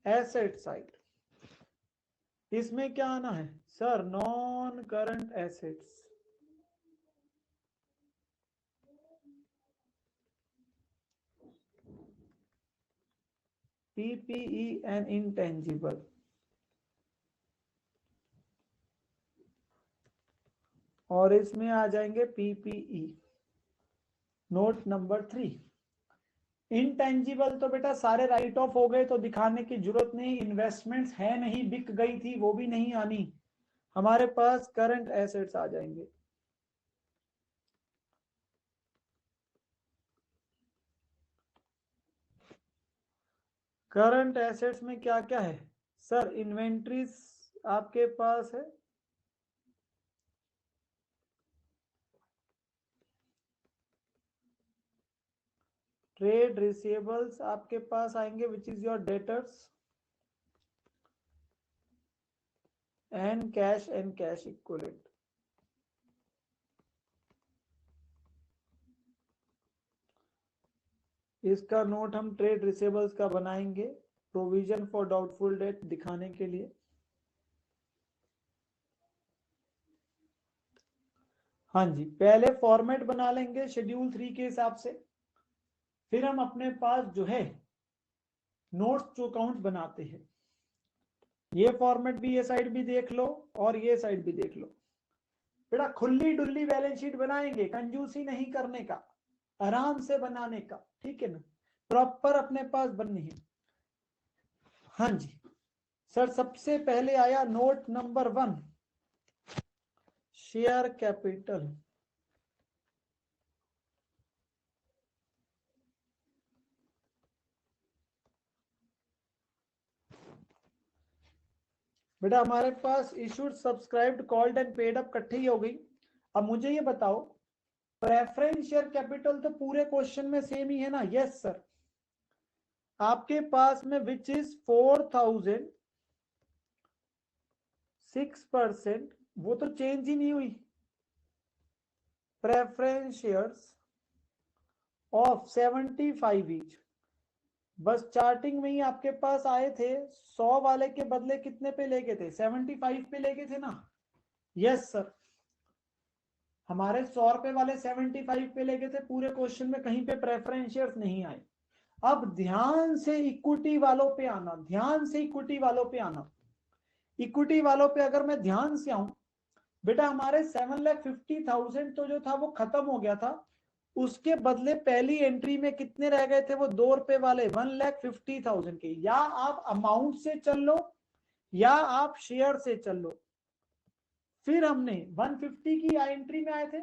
एसेट साइड, इसमें क्या आना है sir, non current assets, PPE and intangible, और इसमें आ जाएंगे पीपीई, नोट नंबर 3। इंटेंजिबल तो बेटा सारे राइट ऑफ हो गए तो दिखाने की जरूरत नहीं, इन्वेस्टमेंट्स है नहीं, बिक गई थी वो भी नहीं आनी, हमारे पास करंट एसेट्स आ जाएंगे। करंट एसेट्स में क्या क्या है सर? इन्वेंट्रीज आपके पास है, ट्रेड रिसीवेबल्स आपके पास आएंगे which is your debtors, and cash equivalent. इसका नोट हम ट्रेड रिसीवेबल्स का बनाएंगे, प्रोविजन फॉर डाउटफुल डेट दिखाने के लिए। हाँ जी, पहले फॉर्मेट बना लेंगे शेड्यूल 3 के हिसाब से, फिर हम अपने पास जो है नोट्स टू अकाउंट बनाते हैं। ये फॉर्मेट भी, ये साइड भी देख लो और ये साइड भी देख लो। बेटा खुली डुल्ली बैलेंस शीट बनाएंगे, कंजूसी नहीं करने का, आराम से बनाने का, ठीक है ना, प्रॉपर अपने पास बननी है। हाँ जी सर, सबसे पहले आया नोट नंबर 1, शेयर कैपिटल। बेटा हमारे पास issued, subscribed, called and paid up इकट्ठी ही हो गई। अब मुझे ये बताओ, प्रेफरेंस शेयर कैपिटल तो पूरे क्वेश्चन में सेम ही है ना? Yes sir. आपके पास में विच इज 4,006%, वो तो चेंज ही नहीं हुई। प्रेफरेंस शेयर्स ऑफ 75 ईच, बस चार्टिंग में ही आपके पास आए थे, 100 वाले के बदले कितने पे लेके थे? 75 पे लेके थे ना? यस सर, हमारे 100 रुपए वाले 75 पे लेके थे, पूरे क्वेश्चन में कहीं पे प्रेफरेंस शेयर्स नहीं आए। अब ध्यान से इक्विटी वालों पे आना, ध्यान से इक्विटी वालों पे आना। इक्विटी वालों पे अगर मैं ध्यान से आऊं, बेटा हमारे 7,50,000 तो जो था वो खत्म हो गया था, उसके बदले पहली एंट्री में कितने रह गए थे? वो 2 रुपए वाले 1,50,000 के। या आप अमाउंट से चल लो या आप शेयर से चल लो। फिर हमने 150 की एंट्री में आए थे,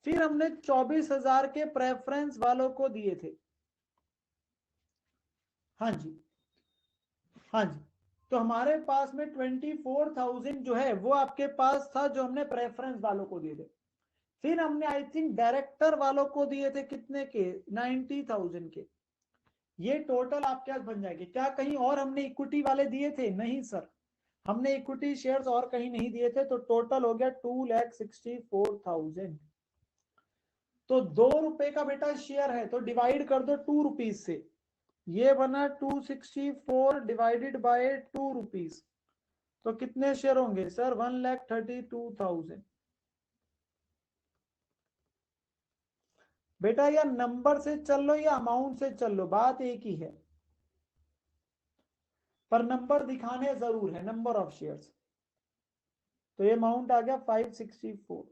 फिर हमने 24,000 के प्रेफरेंस वालों को दिए थे। हाँ जी, हाँ जी, तो हमारे पास में 24,000 जो है वो आपके पास था, जो हमने प्रेफरेंस वालों को दिए थे। फिर हमने आई थिंक डायरेक्टर वालों को दिए थे कितने के? 90,000 के। ये टोटल आपके पास बन जाएगी। क्या कहीं और हमने इक्विटी वाले दिए थे? नहीं सर, हमने इक्विटी शेयर्स और कहीं नहीं दिए थे, तो टोटल हो गया 2,64,000। तो 2 रुपए का बेटा शेयर है, तो डिवाइड कर दो 2 रुपीज से, ये बना 264 डिवाइडेड बाय 2 रुपीज, तो कितने शेयर होंगे सर? 1,32,000। बेटा या नंबर से चल लो या अमाउंट से चल लो, बात एक ही है, पर नंबर दिखाने जरूर है, नंबर ऑफ शेयर्स। तो ये अमाउंट आ गया 564,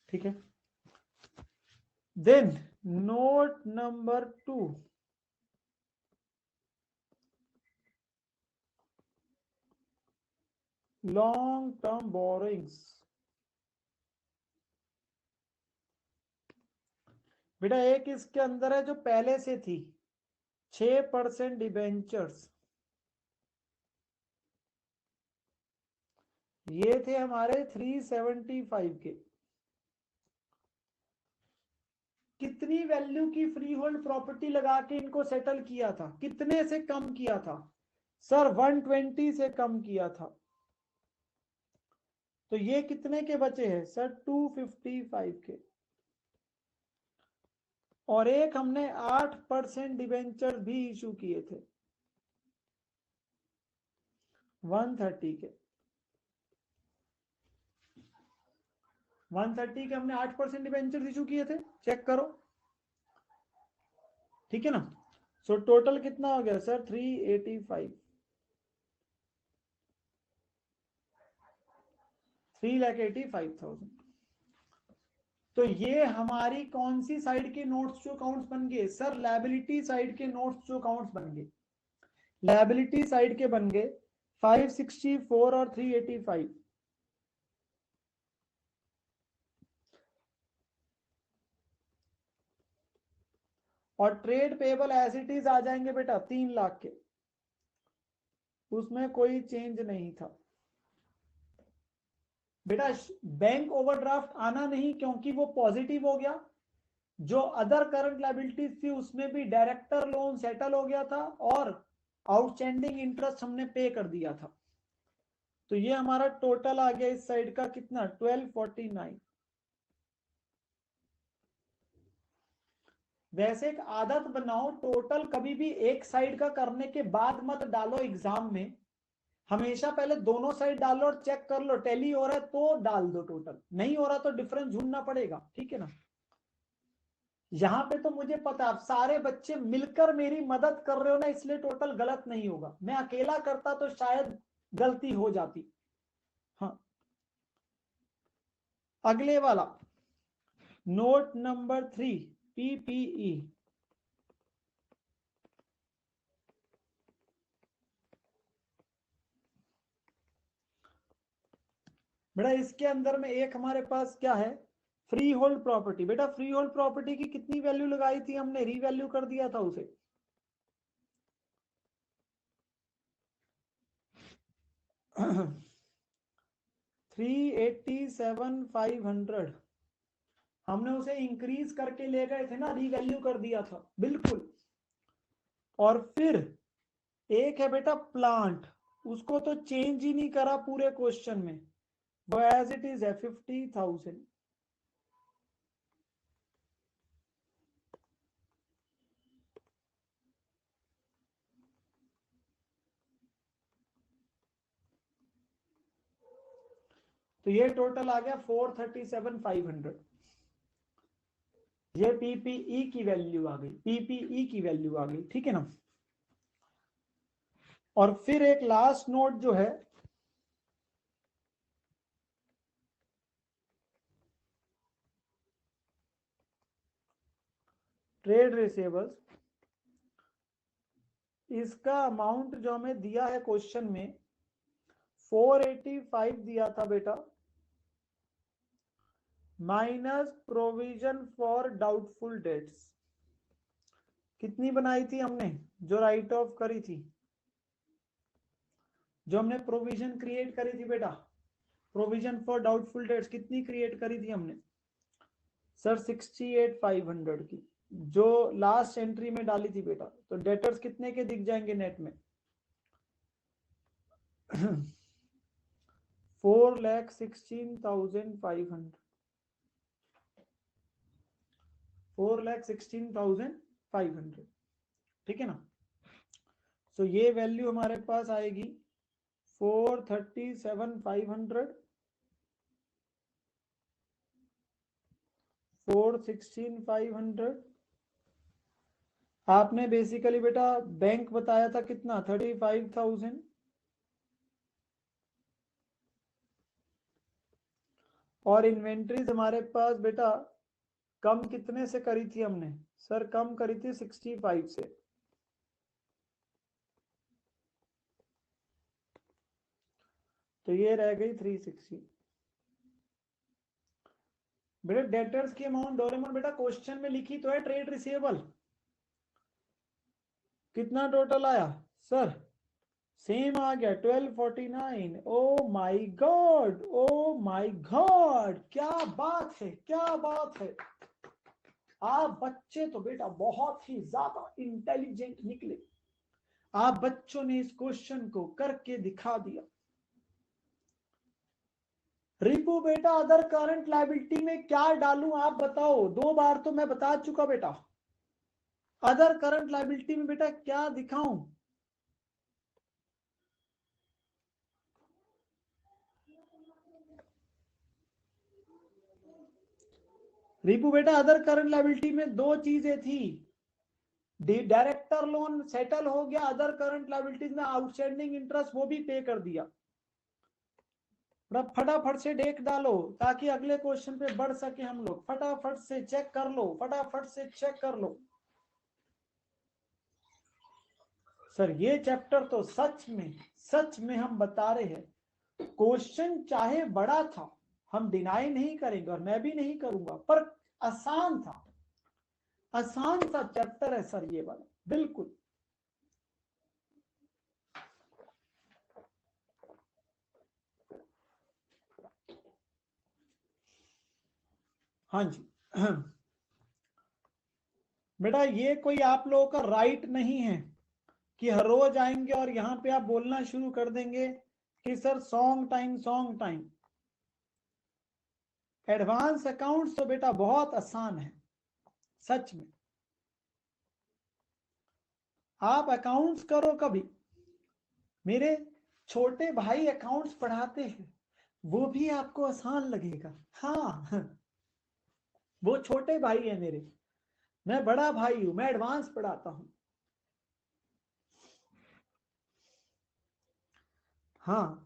ठीक है। Then note number 2, long term borrowings. बेटा एक इसके अंदर है जो पहले से थी, 6% डिबेंचर्स, ये थे हमारे 375 के। कितनी वैल्यू की फ्री होल्ड प्रॉपर्टी लगा के इनको सेटल किया था? कितने से कम किया था सर? 120 से कम किया था। तो ये कितने के बचे हैं सर? 255 के। और एक हमने 8% डिबेंचर भी इशू किए थे, 130 के। 130 के हमने 8% डिबेंचर इशू किए थे, चेक करो, ठीक है ना। सो टोटल कितना हो गया सर? 385, 3,85,000। तो ये हमारी कौन सी साइड के नोट्स जो अकाउंट्स बन गए सर? लायबिलिटी साइड के नोट्स जो अकाउंट्स बन गए, लायबिलिटी साइड के बन गए 564 और 385। और trade payable as it is आ जाएंगे बेटा 3 लाख के, उसमें कोई चेंज नहीं था बेटा। बैंक ओवरड्राफ्ट आना नहीं क्योंकि वो पॉजिटिव हो गया। जो अदर करंट लायबिलिटीज थी उसमें भी डायरेक्टर लोन सेटल हो गया था और आउटस्टैंडिंग इंटरेस्ट हमने पे कर दिया था। तो ये हमारा टोटल आ गया इस साइड का कितना 1249। वैसे एक आदत बनाओ, टोटल कभी भी एक साइड का करने के बाद मत डालो एग्जाम में, हमेशा पहले दोनों साइड डालो और चेक कर लो टैली हो रहा है तो डाल दो, टोटल नहीं हो रहा तो डिफरेंस ढूंढना पड़ेगा, ठीक है ना। यहां पे तो मुझे पता आप सारे बच्चे मिलकर मेरी मदद कर रहे हो ना, इसलिए टोटल गलत नहीं होगा। मैं अकेला करता तो शायद गलती हो जाती। हाँ, अगले वाला नोट नंबर 3 पीपीई। बेटा इसके अंदर में एक हमारे पास क्या है, फ्री होल्ड प्रॉपर्टी। बेटा फ्री होल्ड प्रॉपर्टी की कितनी वैल्यू लगाई थी हमने, रीवैल्यू कर दिया था उसे 387,500 हमने उसे इंक्रीज करके ले गए थे ना, रीवैल्यू कर दिया था बिल्कुल। और फिर एक है बेटा प्लांट, उसको तो चेंज ही नहीं करा पूरे क्वेश्चन में, वो एज इट इज है 50,000। तो ये टोटल आ गया 437,500। ये पीपीई की वैल्यू आ गई, पीपीई की वैल्यू आ गई, ठीक है ना। और फिर एक लास्ट नोट जो है ट्रेड रिसीवेबल्स, इसका अमाउंट जो हमें दिया है क्वेश्चन में 485 दिया था बेटा, minus provision for doubtful dates. कितनी बनाई थी हमने जो राइट ऑफ करी थी, जो हमने प्रोविजन क्रिएट करी थी बेटा, प्रोविजन फॉर डाउटफुल डेट्स कितनी क्रिएट करी थी हमने सर 68,500 की, जो लास्ट एंट्री में डाली थी बेटा। तो डेटर्स कितने के दिख जाएंगे नेट में 4,16,500, 4,16,500, ठीक है ना। तो ये वैल्यू हमारे पास आएगी 437,500, 416,500। आपने बेसिकली बेटा बैंक बताया था कितना 35,000, और इन्वेंट्रीज हमारे पास बेटा कम कितने से करी थी हमने सर, कम करी थी 65 से। तो ये रह गई 360। बेटा डेटर्स की अमाउंट डोरेमोन बेटा क्वेश्चन में लिखी तो है ट्रेड रिसीवेबल, कितना टोटल आया सर, सेम आ गया 1249। Oh my God, oh my God, क्या बात है, क्या बात है। आप बच्चे तो बेटा बहुत ही ज्यादा इंटेलिजेंट निकले, आप बच्चों ने इस क्वेश्चन को करके दिखा दिया। रिपू बेटा अदर करंट लायबिलिटी में क्या डालूं आप बताओ, 2 बार तो मैं बता चुका बेटा। अदर करंट लायबिलिटी में बेटा क्या दिखाऊं, रिपू बेटा अदर करंट लायबिलिटी में 2 चीजें थी, डायरेक्टर लोन सेटल हो गया, अदर करंट लायबिलिटीज में आउटस्टैंडिंग इंटरेस्ट वो भी पे कर दिया। फटाफट से देख डालो ताकि अगले क्वेश्चन पे बढ़ सके हम लोग। फटाफट से चेक कर लो, फटाफट से चेक कर लो। सर ये चैप्टर तो सच में हम बता रहे हैं, क्वेश्चन चाहे बड़ा था, हम डिनाई नहीं करेंगे और मैं भी नहीं करूंगा, पर आसान था, आसान सा चैप्टर है सर ये वाला, बिल्कुल। हाँ जी बेटा ये कोई आप लोगों का राइट नहीं है कि हर रोज आएंगे और यहाँ पे आप बोलना शुरू कर देंगे कि sir song time song time. Advance accounts तो बेटा बहुत आसान है सच में। आप अकाउंट्स करो कभी, मेरे छोटे भाई अकाउंट्स पढ़ाते हैं, वो भी आपको आसान लगेगा। हाँ वो छोटे भाई है मेरे, मैं बड़ा भाई हूं, मैं एडवांस पढ़ाता हूं। हाँ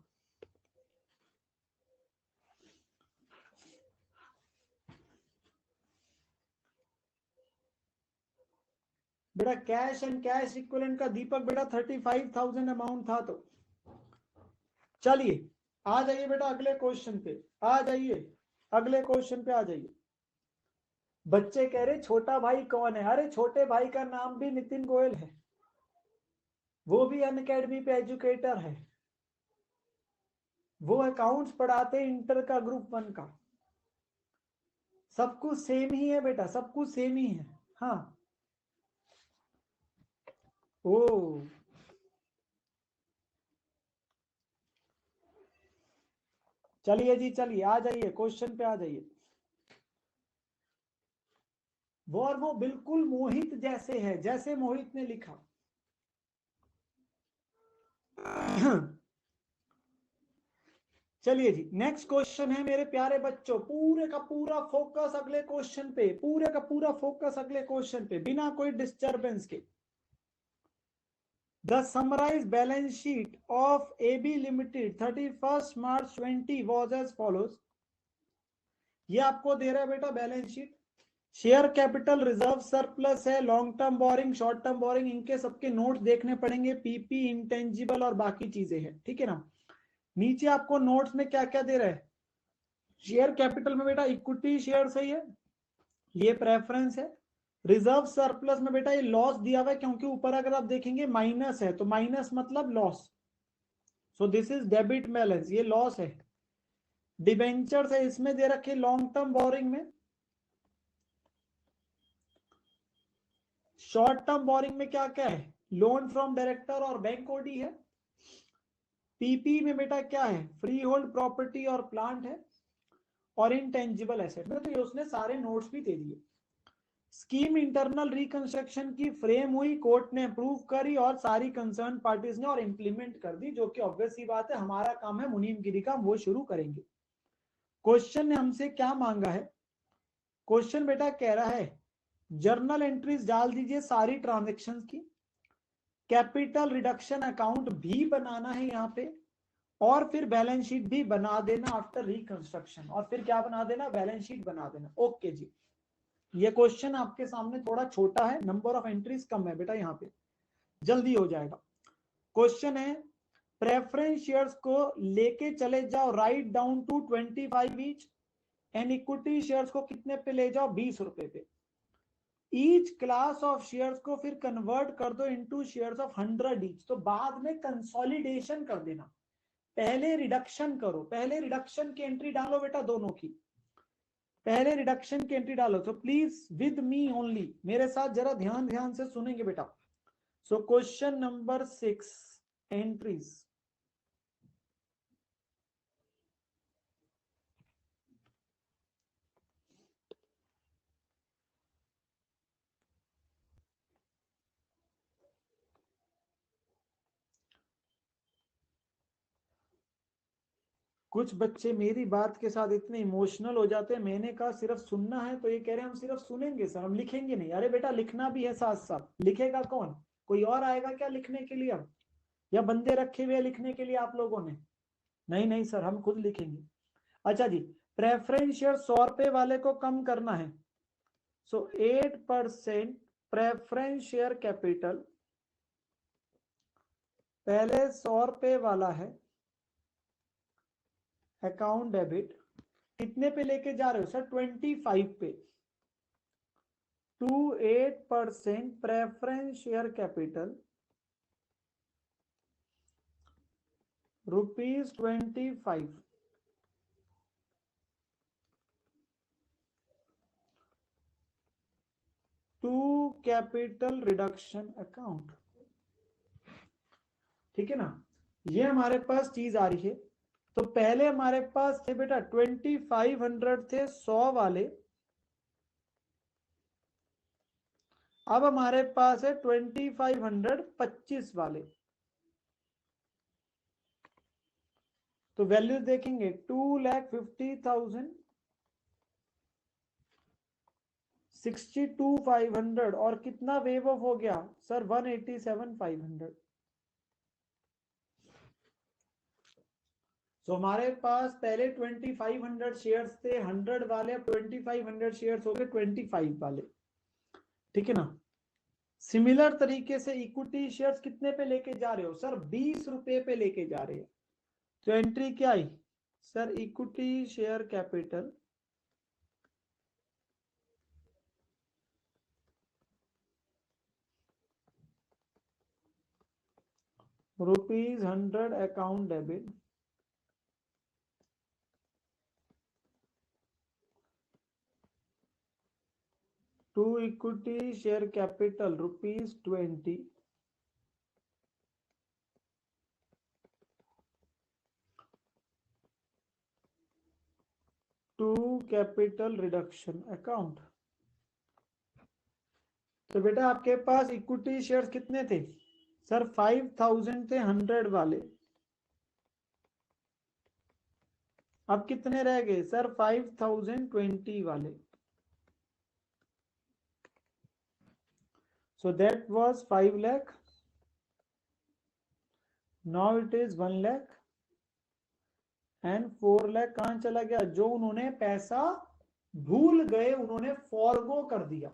बेटा कैश एंड कैश इक्विवेलेंट का दीपक बेटा 35,000 अमाउंट था। तो चलिए आ जाइए बेटा अगले क्वेश्चन पे, आ जाइए अगले क्वेश्चन पे आ जाइए। बच्चे कह रहे छोटा भाई कौन है? अरे छोटे भाई का नाम भी नितिन गोयल है, वो भी अनअकैडमी पे एजुकेटर है, वो अकाउंट्स पढ़ाते इंटर का ग्रुप 1 का। सब कुछ सेम ही है बेटा, सब कुछ सेम ही है। हाँ ओ चलिए जी, चलिए आ जाइए क्वेश्चन पे आ जाइए। वो और वो बिल्कुल मोहित जैसे है, जैसे मोहित ने लिखा। चलिए जी नेक्स्ट क्वेश्चन है मेरे प्यारे बच्चों, पूरे का पूरा फोकस अगले क्वेश्चन पे, पूरे का पूरा फोकस अगले क्वेश्चन पे, बिना कोई डिस्टरबेंस के। The summarized balance sheet of AB Limited 31st March 20 was as follows। ये आपको दे रहा है बेटा balance sheet. Share capital, reserve surplus है, long term borrowing, short term borrowing, इनके सबके नोट्स देखने पड़ेंगे, पीपी, इंटेंजिबल और बाकी चीजें हैं, ठीक है ना। नीचे आपको नोट्स में क्या क्या दे रहा है। शेयर कैपिटल में बेटा इक्विटी शेयर सही है, ये प्रेफरेंस है। रिजर्व सरप्लस में बेटा ये लॉस दिया हुआ है, क्योंकि ऊपर अगर आप देखेंगे माइनस है, तो माइनस मतलब loss, so this is debit balance, ये लॉस है। डिबेंचर्स है, इसमें दे रखे लॉन्ग टर्म बोरिंग में। शॉर्ट टर्म बोरिंग में क्या क्या है, लोन फ्रॉम डायरेक्टर और बैंक ओडी है। पीपी में बेटा क्या है, फ्री होल्ड प्रॉपर्टी और प्लांट है, और इनटेंजिबल एसेट में तो ये उसने सारे नोट्स भी दे दिए। स्कीम इंटरनल रिकंस्ट्रक्शन की फ्रेम हुई, कोर्ट ने अप्रूव करी और सारी कंसर्न पार्टीज ने और इंप्लीमेंट कर दी, जो कि ऑब्वियस सी बात है, हमारा काम है मुनीम गिरी का, वो शुरू करेंगे। क्वेश्चन ने हमसे क्या मांगा है, क्वेश्चन बेटा कह रहा है जर्नल एंट्रीज डाल दीजिए सारी ट्रांजेक्शन्स की, कैपिटल रिडक्शन अकाउंट भी बनाना है यहाँ पे, और फिर बैलेंस शीट भी बना देना आफ्टर रिकंस्ट्रक्शन, और फिर क्या बना देना, बैलेंस शीट बना देना। ओके जी, ये क्वेश्चन आपके सामने थोड़ा छोटा है, नंबर ऑफ एंट्रीज कम है बेटा, यहाँ पे जल्दी हो जाएगा। क्वेश्चन है प्रेफरेंस शेयर्स को लेके चले जाओ write down to 25 each, and equity shares को कितने पे ले जाओ, 20 रुपए पे। ईच क्लास ऑफ शेयर्स को फिर कन्वर्ट कर दो इनटू शेयर्स ऑफ 100 ईच, तो बाद में कंसोलिडेशन कर देना, पहले रिडक्शन करो, पहले रिडक्शन की एंट्री डालो बेटा दोनों की, पहले रिडक्शन की एंट्री डालो। तो प्लीज विद मी ओनली, मेरे साथ जरा ध्यान ध्यान से सुनेंगे बेटा। So question number 6, entries. कुछ बच्चे मेरी बात के साथ इतने इमोशनल हो जाते हैं, मैंने कहा सिर्फ सुनना है, तो ये कह रहे हैं हम सिर्फ सुनेंगे सर, हम लिखेंगे नहीं। अरे बेटा लिखना भी है साथ साथ, लिखेगा कौन, कोई और आएगा क्या लिखने के लिए अब, या बंदे रखे हुए लिखने के लिए आप लोगों ने? नहीं नहीं सर, हम खुद लिखेंगे। अच्छा जी, प्रेफरेंस शेयर 100 रुपए वाले को कम करना है, सो 8% प्रेफरेंस शेयर कैपिटल, पहले 100 रुपए वाला है अकाउंट डेबिट, कितने पे लेके जा रहे हो सर? 25 पे, to 8% preference share capital ₹25 to capital reduction account. ठीक है ना, ये हमारे पास चीज आ रही है। तो पहले हमारे पास थे बेटा 2500 थे 100 वाले, अब हमारे पास है 2500 25 वाले। तो वैल्यू देखेंगे 2,50,000, 62,500 और कितना वेव ऑफ हो गया सर? 187,500। तो हमारे पास पहले 2500 शेयर्स थे 100 वाले, अब 2500 शेयर्स हो गए 25 वाले। ठीक है ना। सिमिलर तरीके से इक्विटी शेयर्स कितने पे लेके जा रहे हो सर? 20 रुपए पे लेके जा रहे हैं। तो एंट्री क्या आई sir? Equity share capital ₹100 account debit, to equity share capital ₹20, to capital reduction account. तो बेटा आपके पास इक्विटी शेयर्स कितने थे सर? 5,000 थे 100 वाले, अब कितने रह गए सर? 5,020 वाले। So that was 5 lakh. Now it is 1 lakh and 4 lakh कहां चला गया? जो उन्होंने पैसा भूल गए, उन्होंने फॉरगो कर दिया।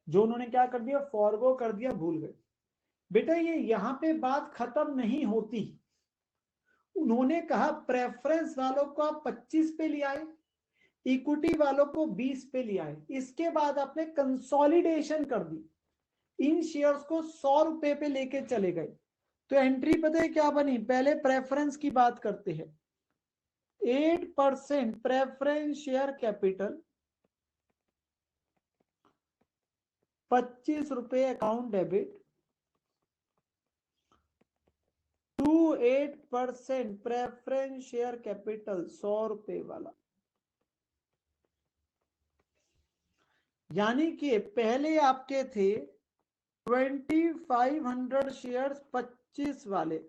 जो उन्होंने क्या कर दिया? फॉरगो कर दिया, भूल गए। बेटा ये यहां पे बात खत्म नहीं होती। उन्होंने कहा प्रेफरेंस वालों को आप 25 पे ले आए, इक्विटी वालों को 20 पे ले आए। इसके बाद आपने कंसोलिडेशन कर दी, इन शेयर्स को 100 रुपए पे लेके चले गए। तो एंट्री पता है क्या बनी? पहले प्रेफरेंस की बात करते हैं। 8% प्रेफरेंस शेयर कैपिटल, 25 रुपए account debit, to 8% preference share capital 100 रुपए वाला। यानी कि पहले आपके थे 2500 शेयर्स 25 वाले,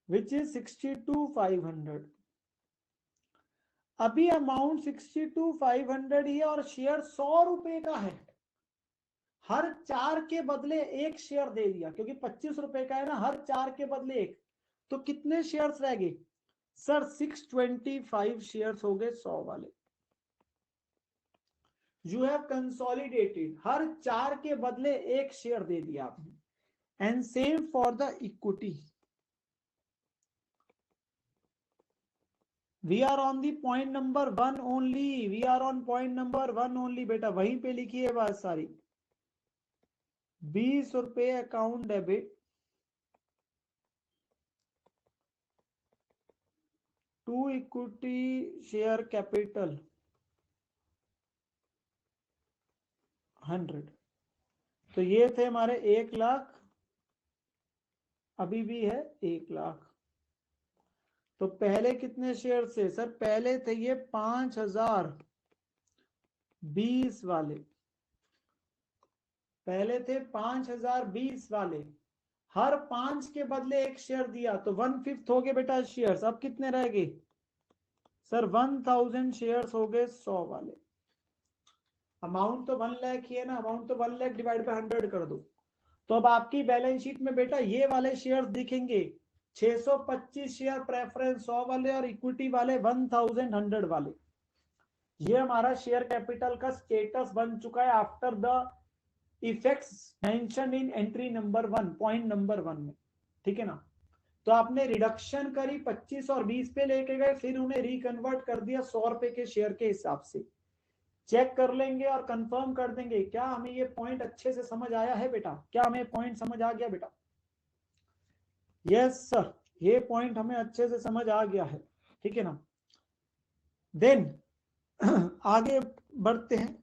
विच इज 62,500। अभी अमाउंट 62,500 ही है और शेयर 100 रुपए का है। हर 4 के बदले 1 शेयर दे दिया, क्योंकि 25 रुपए का है ना, हर 4 के बदले 1। तो कितने शेयर्स रह गए सर? 625 शेयर्स हो गए 100 वाले। यू हैव कंसोलिडेटेड, हर 4 के बदले 1 शेयर दे दिया आपने। And same for the equity. We are on the point number 1 only, we are on point number 1 only. बेटा वहीं पे लिखी है बात सारी। 20 रुपए account debit, to equity share capital 100। तो ये थे हमारे 1 लाख, अभी भी है 1 लाख। तो पहले कितने शेयर थे सर? पहले थे ये 5,020 वाले, पहले थे 5,020 वाले। हर 5 के बदले 1 शेयर दिया, तो 1/5 हो गए बेटा शेयर्स। अब कितने रह गए सर? 1,000 शेयर्स हो गए 100 वाले। अमाउंट तो 1 लाख ही है ना, अमाउंट तो 1 लाख डिवाइड बाय 100 कर दो। तो अब आपकी बैलेंस शीट में बेटा ये वाले शेयर्स दिखेंगे 625 शेयर प्रेफरेंस 100 वाले और इक्विटी वाले 1100 वाले। ये हमारा शेयर कैपिटल का स्टेटस बन चुका है after the effects mention in entry number 1, point number 1 में। ठीक है ना। तो आपने रिडक्शन करी 25 और 20 पे लेके गए, फिर उन्हें रिकन्वर्ट कर दिया 100 रुपए के शेयर के हिसाब से। चेक कर लेंगे और कंफर्म कर देंगे क्या हमें ये पॉइंट अच्छे से समझ आया है बेटा, क्या हमें पॉइंट समझ आ गया बेटा? यस सर, ये पॉइंट हमें अच्छे से समझ आ गया है। ठीक है ना। देन आगे बढ़ते हैं।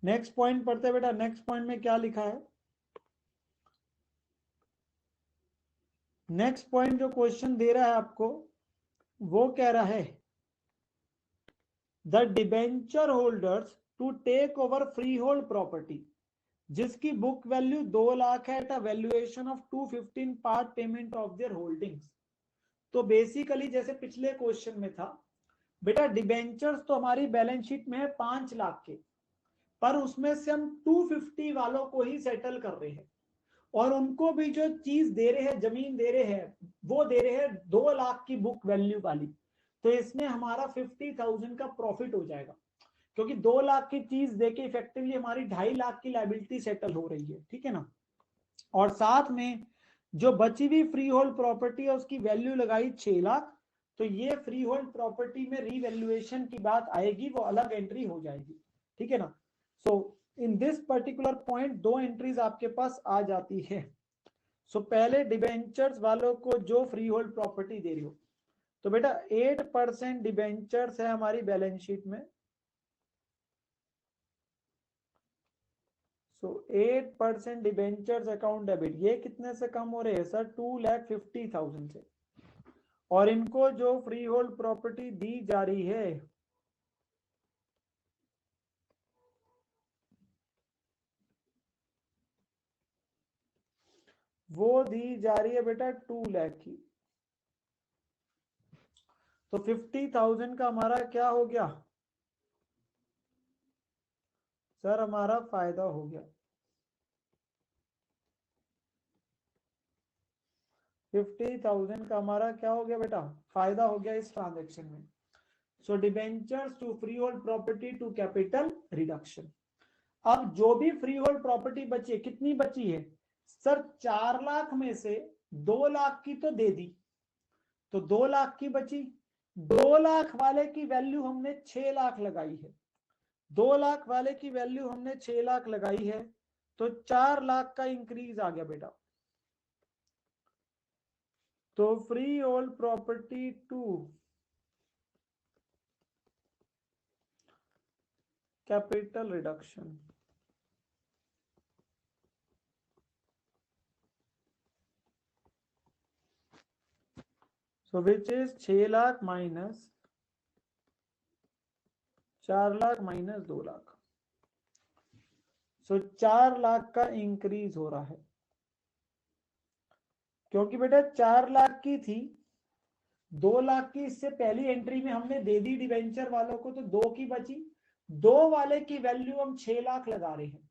नेक्स्ट पॉइंट पढ़ते हैं बेटा। नेक्स्ट पॉइंट में क्या लिखा है? नेक्स्ट पॉइंट जो क्वेश्चन दे रहा है आपको वो कह रहा है the debenture holders to take over free hold property जिसकी बुक वैल्यू 2 लाख है at a valuation of 215 part payment of their holdings. तो बेसिकली जैसे पिछले क्वेश्चन में था बेटा, डिबेंचर्स तो हमारी बैलेंस शीट में है 5 लाख के, पर उसमें से हम 250 वालों को ही सेटल कर रहे हैं और उनको भी जो चीज दे रहे हैं, जमीन दे रहे हैं, वो दे रहे हैं 2 लाख की बुक वैल्यू वाली। तो इसमें हमारा 50,000 का प्रॉफिट हो जाएगा, क्योंकि 2 लाख की चीज देके इफेक्टिवली हमारी 2.5 लाख की लायबिलिटी सेटल हो रही है। ठीक है ना। और साथ में जो बची हुई फ्री होल्ड प्रॉपर्टी है उसकी वैल्यू लगाई 6 लाख। तो ये फ्री होल्ड प्रॉपर्टी में रीवैल्यूएशन की बात आएगी, वो अलग एंट्री हो जाएगी। ठीक है ना। So in this particular point 2 entries आपके पास आ जाती है। सो पहले डिबेंचर्स वालों को जो फ्री होल्ड प्रॉपर्टी दे रही हो, तो बेटा 8% डिबेंचर्स है हमारी बैलेंस शीट में। सो 8% डिबेंचर्स अकाउंट डेबिट, ये कितने से कम हो रहे हैं सर? 2,50,000 से। और इनको जो फ्री होल्ड प्रॉपर्टी दी जा रही है वो दी जा रही है बेटा 2 लाख की। तो 50,000 का हमारा क्या हो गया सर? हमारा फायदा हो गया। 50,000 का हमारा क्या हो गया बेटा? फायदा हो गया इस ट्रांजेक्शन में। So debentures to free hold property to capital reduction. अब जो भी फ्री होल्ड प्रॉपर्टी बची है, कितनी बची है सर? 4 लाख में से 2 लाख की तो दे दी, तो 2 लाख की बची। 2 लाख वाले की वैल्यू हमने 6 लाख लगाई है। 2 लाख वाले की वैल्यू हमने 6 लाख लगाई है, तो 4 लाख का इंक्रीज आ गया बेटा। तो free hold property to capital reduction, so which is 6 lakh minus 4 lakh minus 2 lakh. So 4 lakh का इंक्रीज हो रहा है, क्योंकि बेटा 4 लाख की थी, 2 लाख की इससे पहली एंट्री में हमने दे दी डिवेंचर वालों को, तो 2 की बची। 2 वाले की वैल्यू हम 6 लाख लगा रहे हैं,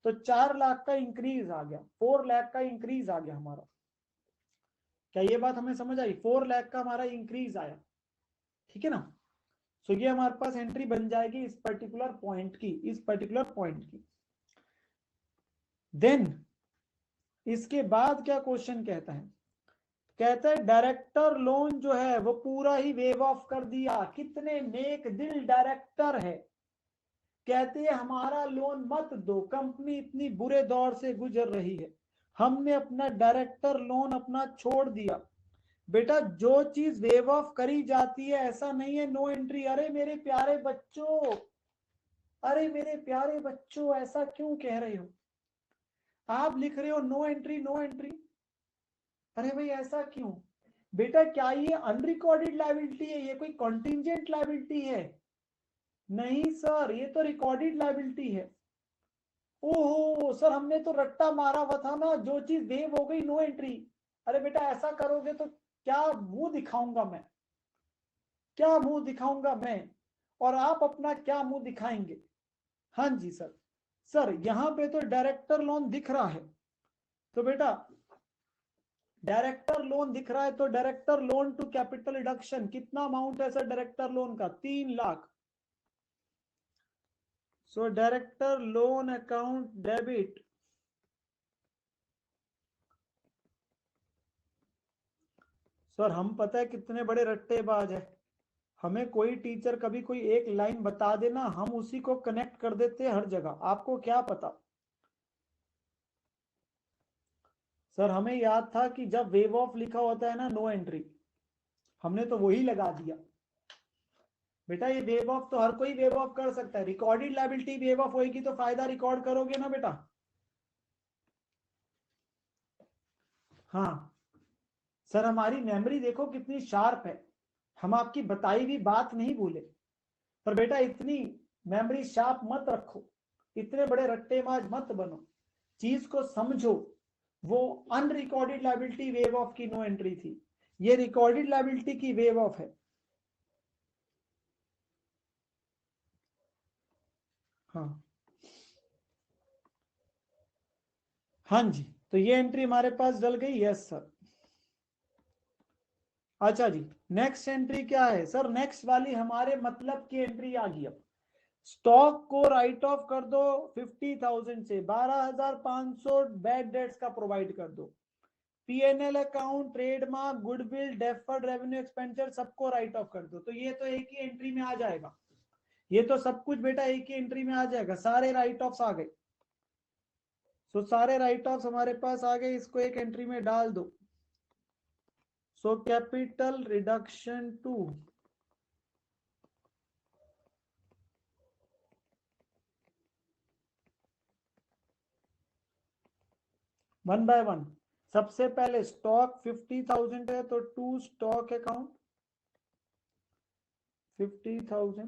तो 4 लाख का इंक्रीज आ गया, 4 लाख का इंक्रीज आ गया हमारा। क्या ये बात हमें समझ आई? 4 लाख का हमारा इंक्रीज आया। ठीक है ना। सो ये हमारे पास एंट्री बन जाएगी इस पर्टिकुलर पॉइंट की, इस पर्टिकुलर पॉइंट की। देन इसके बाद क्या क्वेश्चन कहता है? कहता है डायरेक्टर लोन जो है वो पूरा ही वेव ऑफ कर दिया। कितने नेक दिल डायरेक्टर है, कहते हैं हमारा लोन मत दो, कंपनी इतनी बुरे दौर से गुजर रही है, हमने अपना डायरेक्टर लोन अपना छोड़ दिया। बेटा जो चीज वेव ऑफ करी जाती है ऐसा नहीं है नो एंट्री। अरे मेरे प्यारे बच्चों, अरे मेरे प्यारे बच्चों, ऐसा क्यों कह रहे हो? आप लिख रहे हो नो एंट्री नो एंट्री। अरे भाई ऐसा क्यों? बेटा क्या ये अनरिकॉर्डेड लायबिलिटी है? ये कोई कॉन्टिंजेंट लायबिलिटी है? नहीं सर, ये तो रिकॉर्डेड लायबिलिटी है। ओहो सर, हमने तो रट्टा मारा हुआ था ना, जो चीज वेव हो गई नो एंट्री। अरे बेटा ऐसा करोगे तो क्या मुंह दिखाऊंगा मैं, क्या मुंह दिखाऊंगा मैं, और आप अपना क्या मुंह दिखाएंगे? हाँ जी सर, सर यहां पे तो डायरेक्टर लोन दिख रहा है, तो बेटा डायरेक्टर लोन दिख रहा है, तो director loan to capital reduction कितना अमाउंट है सर डायरेक्टर लोन का? 3 lakh. So director loan account debit, sir हम पता है कितने बड़े रट्टेबाज है, हमें कोई टीचर कभी कोई एक लाइन बता देना, हम उसी को कनेक्ट कर देते हैं हर जगह, आपको क्या पता। सर हमें याद था कि जब वेव ऑफ लिखा होता है ना नो एंट्री, हमने तो वही लगा दिया। बेटा ये वेव ऑफ तो हर कोई वेव ऑफ कर सकता है, रिकॉर्डेड लायबिलिटी वेव ऑफ होगी तो फायदा रिकॉर्ड करोगे ना बेटा। हाँ सर हमारी मेमोरी देखो कितनी शार्प है, हम आपकी बताई हुई बात नहीं भूले। पर बेटा इतनी मेमोरी शार्प मत रखो, इतने बड़े रट्टेबाज मत बनो, चीज को समझो। वो अनरिकॉर्डेड लायबिलिटी वेव ऑफ की नो एंट्री थी, ये रिकॉर्डेड लायबिलिटी की वेव ऑफ है। हाँ हाँ जी, तो ये एंट्री हमारे पास डल गई। Yes sir. अच्छा जी, नेक्स्ट एंट्री क्या है सर? नेक्स्ट वाली हमारे मतलब की एंट्री आ गई। अब स्टॉक को राइट ऑफ कर दो 50,000 से, 12,500 बैड डेट्स का प्रोवाइड कर दो। PNL account, trademark, goodwill, deferred revenue expenditure सबको राइट ऑफ कर दो। तो ये तो एक ही एंट्री में आ जाएगा, ये तो सब कुछ बेटा एक ही एंट्री में आ जाएगा, सारे राइट ऑफ्स आ गए। सो सारे राइट ऑफ्स हमारे पास आ गए, इसको एक एंट्री में डाल दो। So capital reduction to one by one. सबसे पहले स्टॉक 50,000 है तो to stock account 50,000,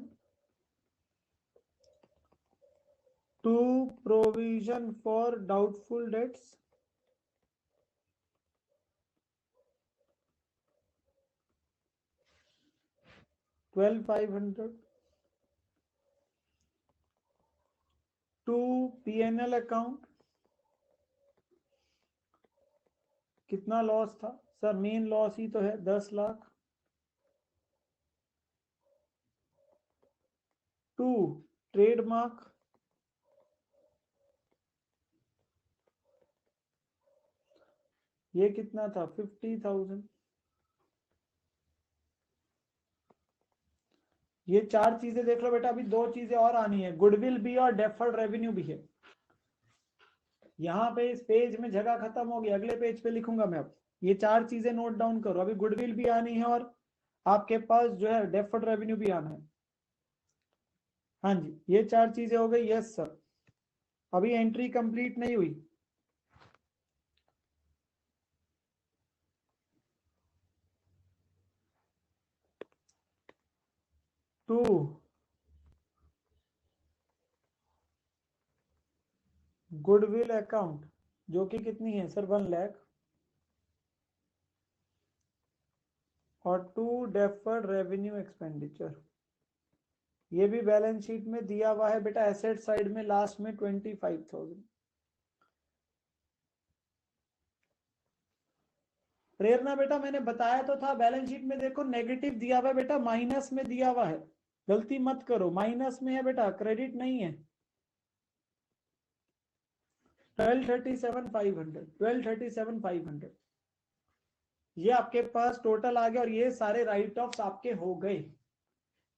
to provision for doubtful debts 12,500, to PNL account कितना लॉस था सर? मेन लॉस ही तो है 10 लाख। टू ट्रेडमार्क ये कितना था? 50,000। ये चार चीजें देख लो बेटा, अभी दो चीजें और आनी है, गुडविल भी और डेफर्ड रेवेन्यू भी है। यहाँ पे इस पेज में जगह खत्म होगी, अगले पेज पे लिखूंगा मैं। अब ये चार चीजें नोट डाउन करो, अभी गुडविल भी आनी है और आपके पास जो है डेफर्ड रेवेन्यू भी आना है। हाँ जी, ये चार चीजें हो गई। यस सर, अभी एंट्री कंप्लीट नहीं हुई। टू गुडविल अकाउंट जो कि कितनी है सर? 1 लाख, और टू डेफर्ड रेवेन्यू एक्सपेंडिचर, ये भी बैलेंस शीट में दिया हुआ है बेटा, एसेट साइड में लास्ट में 25,000। प्रेरणा बेटा मैंने बताया तो था, बैलेंस शीट में देखो नेगेटिव दिया हुआ है बेटा, माइनस में दिया हुआ है, गलती मत करो, माइनस में है बेटा, क्रेडिट नहीं है। 1237,500, 1237,500 ये आपके पास टोटल आ गया, और ये सारे राइट ऑफ्स आपके हो गए,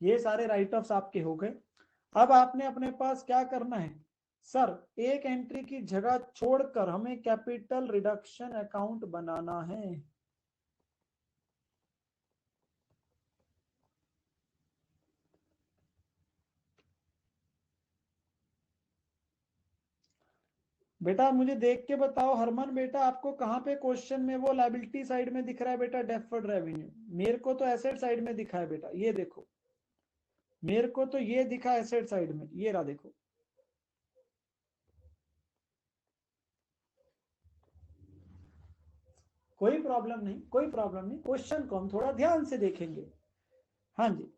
ये सारे राइट ऑफ्स आपके हो गए। अब आपने अपने पास क्या करना है सर? एक एंट्री की जगह छोड़कर हमें कैपिटल रिडक्शन अकाउंट बनाना है। बेटा मुझे देख के बताओ हरमन बेटा, आपको कहाँ पे क्वेश्चन में वो लायबिलिटी साइड में दिख रहा है बेटा डेफर्ड रेवेन्यू? मेरे को तो एसेट साइड में दिखा है बेटा, ये देखो, मेरे को तो ये दिखा एसेट साइड में, ये रहा देखो। कोई प्रॉब्लम नहीं, कोई प्रॉब्लम नहीं, क्वेश्चन को हम थोड़ा ध्यान से देखेंगे। हाँ जी,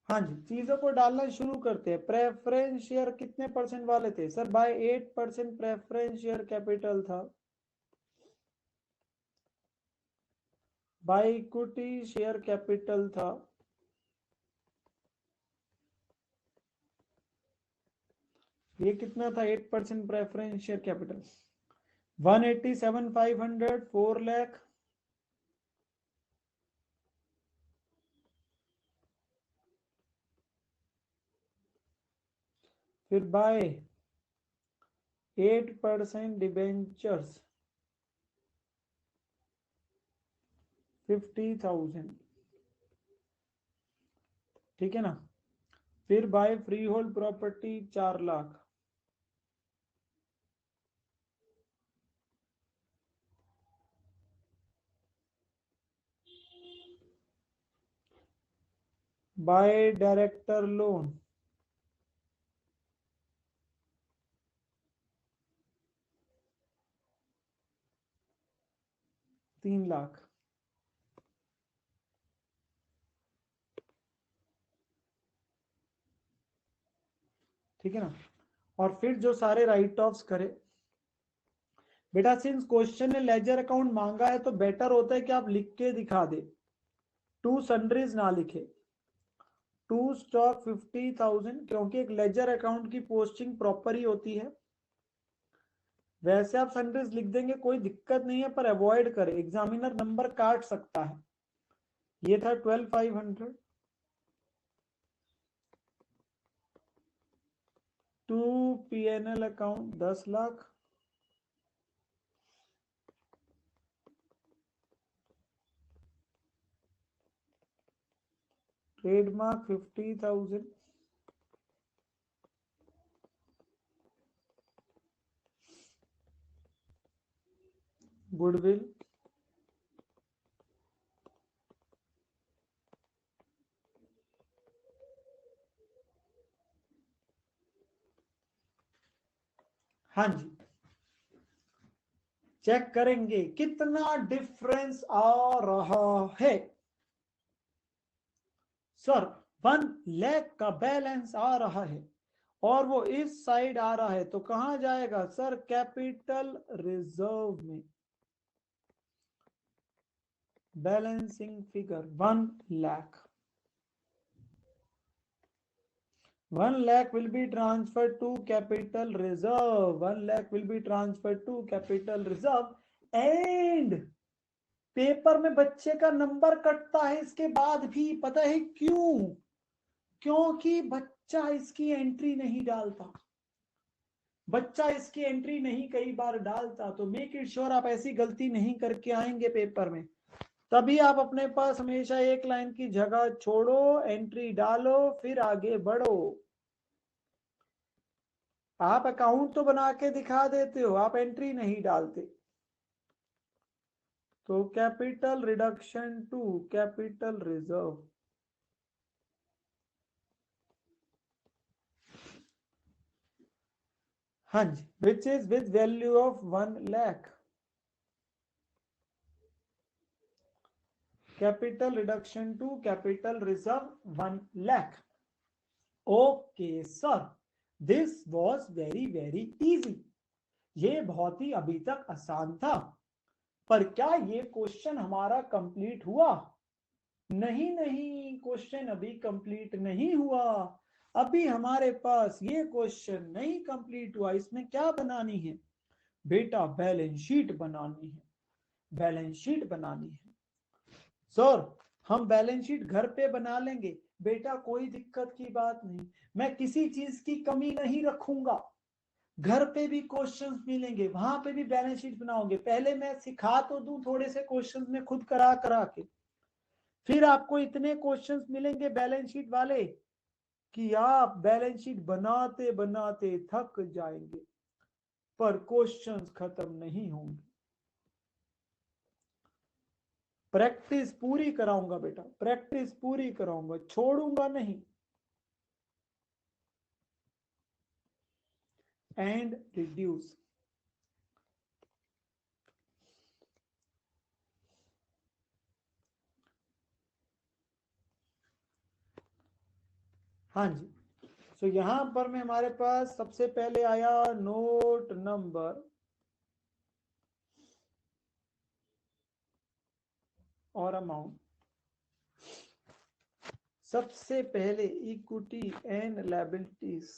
हाँ जी, चीजों को डालना शुरू करते हैं। प्रेफरेंस शेयर कितने परसेंट वाले थे sir? By 8% preference share capital था। बाय इक्विटी शेयर कैपिटल था। ये कितना था? 8% प्रेफरेंस शेयर कैपिटल। 187,500, 4 लाख। फिर बाय 8% डिबेंचर्स 50,000, ठीक है ना। फिर bye free hold property 4 lakh. By director loan 3 lakh. ठीक है ना। और फिर जो सारे राइट ऑफ्स करे बेटा, सिंस क्वेश्चन ने लेजर अकाउंट मांगा है तो बेटर होता है कि आप लिख के दिखा दे। टू सन्ड्रीज ना लिखे, टू स्टॉक 50,000, क्योंकि एक लेजर अकाउंट की पोस्टिंग प्रॉपर ही होती है। वैसे आप सन्ड्रीज लिख देंगे कोई दिक्कत नहीं है, पर अवॉइड करें, एग्जामिनर नंबर काट सकता है। ये था 12,500। To PNL account 10 lakh. Trademark 50,000। Goodwill हाँ जी, चेक करेंगे कितना डिफरेंस आ रहा है। सर 1 लाख का बैलेंस आ रहा है और वो इस साइड आ रहा है, तो कहां जाएगा सर? कैपिटल रिजर्व में। Balancing figure 1 lakh. 1 lakh will be transferred to capital reserve. 1 lakh will be transferred to capital reserve. And paper में बच्चे का नंबर कटता है इसके बाद भी, पता है क्यों? क्योंकि बच्चा इसकी एंट्री नहीं डालता। बच्चा इसकी एंट्री नहीं कई बार डालता, तो मेक इट श्योर आप ऐसी गलती नहीं करके आएंगे पेपर में। तभी आप अपने पास हमेशा एक लाइन की जगह छोड़ो, एंट्री डालो, फिर आगे बढ़ो। आप अकाउंट तो बना के दिखा देते हो, आप एंट्री नहीं डालते। तो capital reduction to capital reserve. हाँ जी, which is with value of 1 lakh. Capital reduction to capital reserve 1 lakh. Okay sir, this was very very easy. ये बहुत ही अभी तक आसान था, पर क्या ये क्वेश्चन हमारा कंप्लीट हुआ? नहीं नहीं, क्वेश्चन अभी कंप्लीट नहीं हुआ। अभी हमारे पास ये क्वेश्चन नहीं कंप्लीट हुआ। इसमें क्या बनानी है बेटा? बैलेंस शीट बनानी है। बैलेंस शीट बनानी है सर। हम बैलेंस शीट घर पे बना लेंगे बेटा, कोई दिक्कत की बात नहीं। मैं किसी चीज की कमी नहीं रखूंगा। घर पे भी क्वेश्चंस मिलेंगे, वहां पे भी बैलेंस शीट बनाओगे। पहले मैं सिखा तो दूं थोड़े से क्वेश्चंस में खुद करा करा के, फिर आपको इतने क्वेश्चंस मिलेंगे बैलेंस शीट वाले कि आप बैलेंस शीट बनाते बनाते थक जाएंगे, पर क्वेश्चंस खत्म नहीं होंगे। प्रैक्टिस पूरी कराऊंगा बेटा, प्रैक्टिस पूरी कराऊंगा, छोड़ूंगा नहीं। And reduce. हाँ जी, तो यहां पर में हमारे पास सबसे पहले आया नोट नंबर और अमाउंट। सबसे पहले equity and liabilities,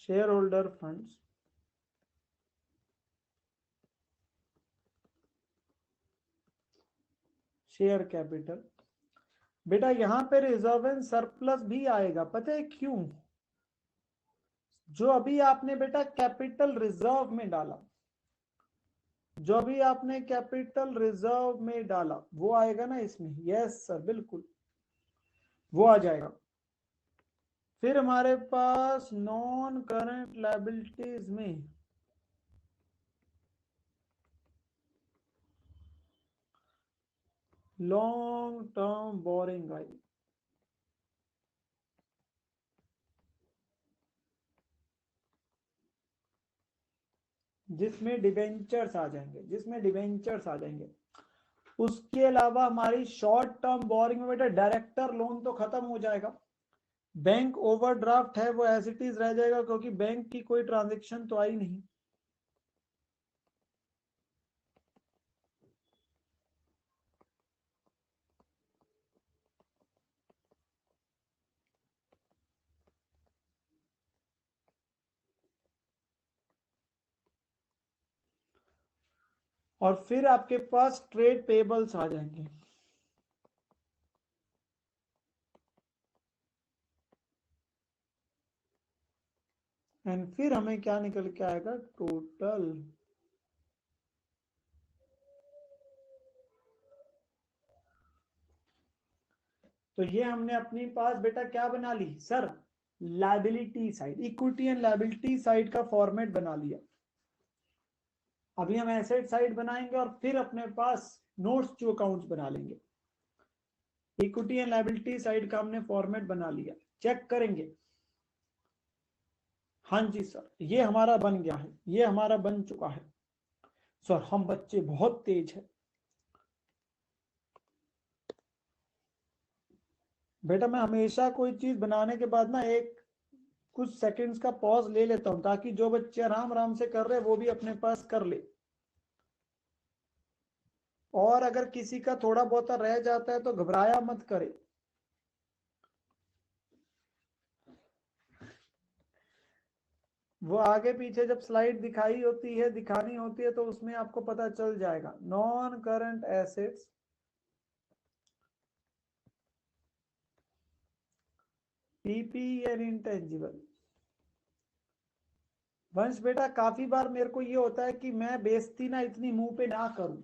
share holder funds, share capital. बेटा यहां पे रिजर्व एंड सरप्लस भी आएगा, पता है क्यों? जो अभी आपने बेटा कैपिटल रिजर्व में डाला, जो अभी आपने कैपिटल रिजर्व में डाला वो आएगा ना इसमें। यस सर, बिल्कुल वो आ जाएगा। फिर हमारे पास नॉन करंट लायबिलिटीज में लॉन्ग टर्म बोरिंग आई, जिसमें डिवेंचर्स आ जाएंगे, जिसमें डिवेंचर्स आ जाएंगे। उसके अलावा हमारी शॉर्ट टर्म बोरिंग में बेटा डायरेक्टर लोन तो खत्म हो जाएगा, बैंक ओवरड्राफ्ट है वो एज इट इज रह जाएगा, क्योंकि बैंक की कोई ट्रांजेक्शन तो आई नहीं। और फिर आपके पास ट्रेड पेबल्स आ जाएंगे, एंड फिर हमें क्या निकल के आएगा, टोटल तो ये हमने अपनी पास बेटा क्या बना ली sir, liability side, equity and liability side का फॉर्मेट बना लिया। अभी हम एसेट साइड बनाएंगे और फिर अपने पास नोट्स टू अकाउंट्स बना लेंगे। इक्विटी एंड लायबिलिटी साइड का हमने फॉर्मेट बना लिया, चेक करेंगे। हाँ जी सर, ये हमारा बन गया है, ये हमारा बन चुका है। सर हम बच्चे बहुत तेज है। बेटा मैं हमेशा कोई चीज बनाने के बाद ना एक कुछ सेकंड्स का पॉज ले लेता हूं, ताकि जो बच्चे आराम आराम से कर रहे हैं वो भी अपने पास कर ले, और अगर किसी का थोड़ा बहुत रह जाता है तो घबराया मत करे। वो आगे पीछे जब स्लाइड दिखाई होती है, दिखानी होती है, तो उसमें आपको पता चल जाएगा। Non current assets, PP and intangible. वंश बेटा काफी बार मेरे को ये होता है कि मैं बेइज्जती ना इतनी मुंह पे ना करूं,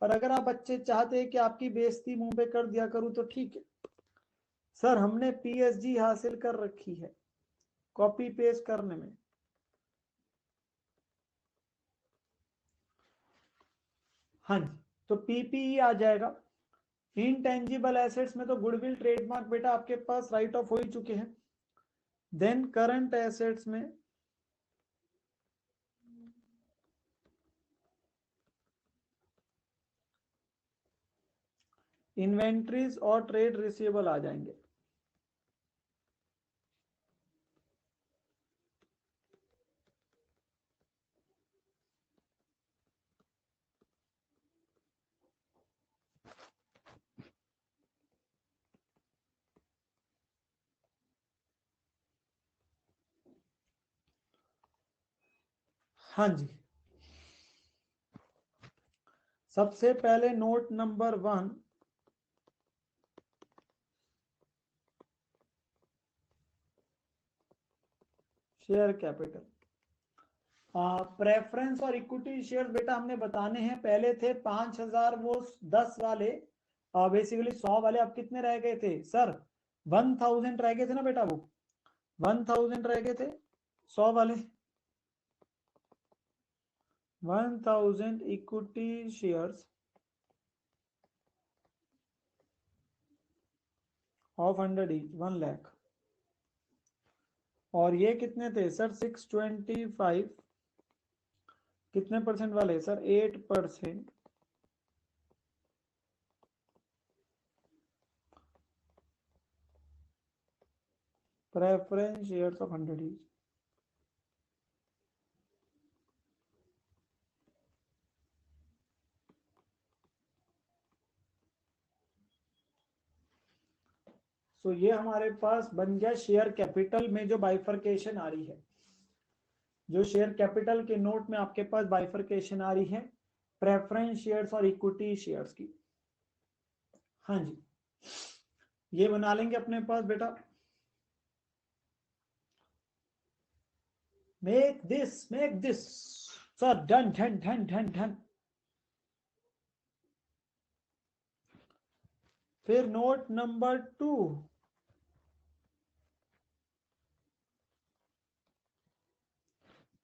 पर अगर आप बच्चे चाहते हैं कि आपकी बेइज्जती मुंह पे कर दिया करूं तो ठीक है। सर हमने पीएचडी हासिल कर रखी है कॉपी पेस्ट करने में। हाँ जी, तो पीपीई आ जाएगा। इनटेंजिबल एसेट्स में तो गुडविल ट्रेडमार्क बेटा आपके पास राइट ऑफ हो ही चुके हैं। देन करंट एसेट्स में इन्वेंट्रीज और ट्रेड रिसीवेबल आ जाएंगे। हाँ जी, सबसे पहले note number 1, share capital. Preference और इक्विटी शेयर बेटा हमने बताने हैं, पहले थे 5,000, वो 10 वाले, बेसिकली 100 वाले। अब कितने रह गए थे सर, 1,000 रह गए थे ना बेटा, वो 1,000 रह गए थे 100 वाले। 1,000 equity shares of 100 each 1 lakh. और ये कितने थे सर 625, कितने परसेंट वाले sir 8%। Preference shares of 100 each. तो ये हमारे पास बन गया शेयर कैपिटल में जो बाइफरकेशन आ रही है, जो शेयर कैपिटल के नोट में आपके पास बाइफरकेशन आ रही है प्रेफरेंस शेयर्स और इक्विटी शेयर्स की। हाँ जी, ये बना लेंगे अपने पास बेटा। Make this sir, done done done done done. फिर note number 2,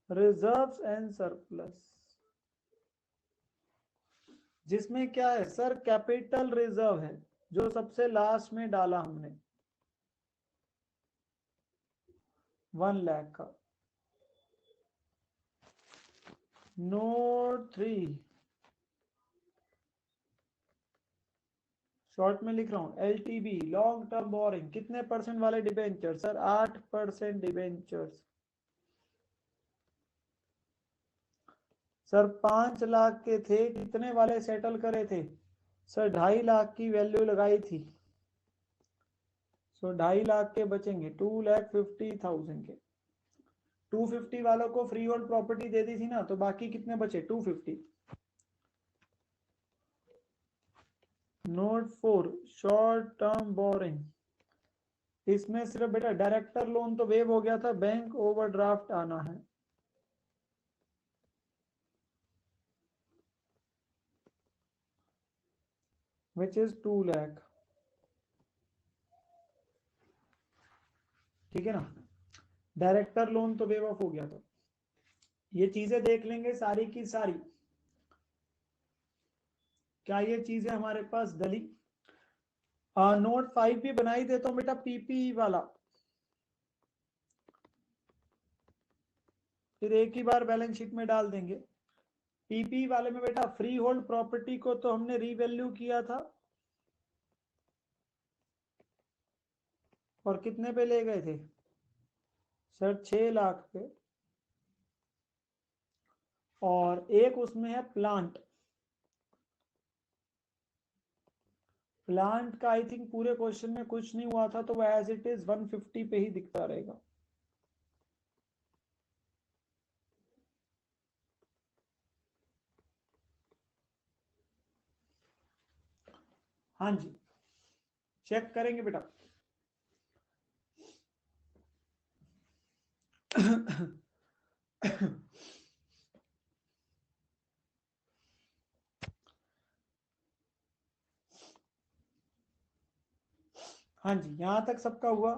reserves and surplus, जिसमें क्या है सर कैपिटल रिजर्व है जो सबसे लास्ट में डाला हमने 1 लाख का। नोट 3, शॉर्ट में लिख रहा हूं एलटीबी लॉन्ग टर्म बोरिंग, कितने परसेंट वाले debenture sir 8% debentures. Sir 5 lakh के थे, कितने वाले सेटल करे थे सर 2.5 लाख की वैल्यू लगाई थी। सो 2.5 लाख के बचेंगे 2,50,000 के। 250 वालों को फ्री होल्ड प्रॉपर्टी दे दी थी ना, तो बाकी कितने बचे 250। नोट 4, शॉर्ट टर्म बोरिंग, इसमें सिर्फ बेटा डायरेक्टर लोन तो वेव हो गया था, बैंक ओवरड्राफ्ट आना है। विच इज 2 लाख, ठीक है ना, डायरेक्टर लोन तो वेव ऑफ हो गया था। ये चीजें देख लेंगे सारी की सारी, क्या ये चीजें हमारे पास दली। नोट 5 भी बनाई देता हूं बेटा, पीपी वाला, फिर एक ही बार बैलेंस शीट में डाल देंगे। पीपी वाले में बेटा फ्री होल्ड प्रॉपर्टी को तो हमने रीवैल्यू किया था, और कितने पे ले गए थे सर 6 लाख पे। और एक उसमें है प्लांट, प्लांट का आई थिंक पूरे क्वेश्चन में कुछ नहीं हुआ था, तो वो एज इट इज 150 पे ही दिखता रहेगा। हाँ जी, चेक करेंगे बेटा। हाँ जी, यहां तक सबका हुआ।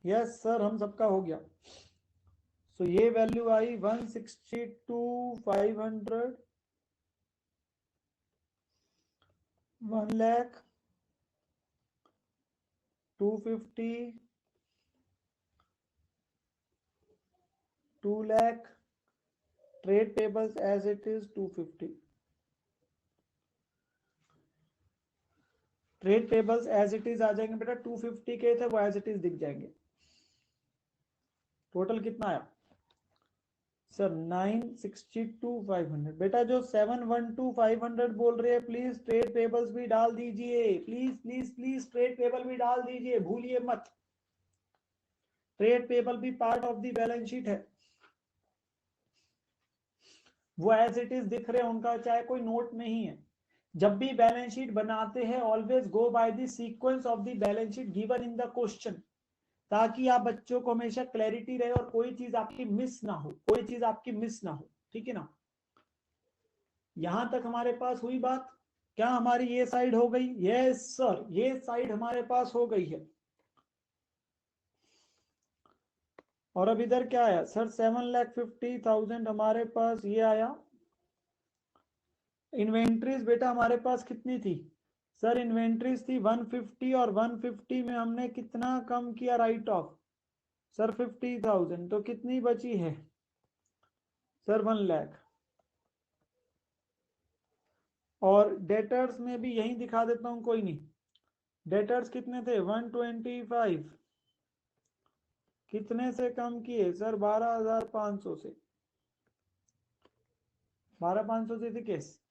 यस सर, हम सबका हो गया। सो ये वैल्यू आई 162,500, 1 lakh 250, 2 lakh, trade payables as it is 250, trade payables as it is आ जाएंगे बेटा, 250 के थे वो एज इट इज दिख जाएंगे। टोटल कितना आया सर 962,500। बेटा जो 712,500 बोल रहे हैं प्लीज ट्रेड पेबल्स भी डाल दीजिए, please please please trade payable भी डाल दीजिए, भूलिए मत, ट्रेड पेबल भी part of the balance sheet है। वो एज इट इज दिख रहे हैं, उनका चाहे कोई नोट नहीं है। जब भी बैलेंस शीट बनाते हैं always go by the sequence of the balance sheet given in the question, ताकि आप बच्चों को हमेशा क्लैरिटी रहे और कोई चीज आपकी मिस ना हो, कोई चीज आपकी मिस ना हो, ठीक है ना। यहां तक हमारे पास हुई बात। क्या हमारी ये साइड हो गई? यस सर, ये साइड हमारे पास हो गई है। और अब इधर क्या आया सर 7,50,000 हमारे पास ये आया। इन्वेंट्रीज बेटा हमारे पास कितनी थी सर इन्वेंट्रीज थी 150 और 150 में हमने कितना कम किया राइट ऑफ? सर 50,000, तो कितनी बची है सर? 1 लाख। और डेटर्स में भी यही दिखा देता हूं, कोई नहीं। डेटर्स कितने थे? 125। कितने से कम किए सर? 12,500 से। 12,500 से थी केस,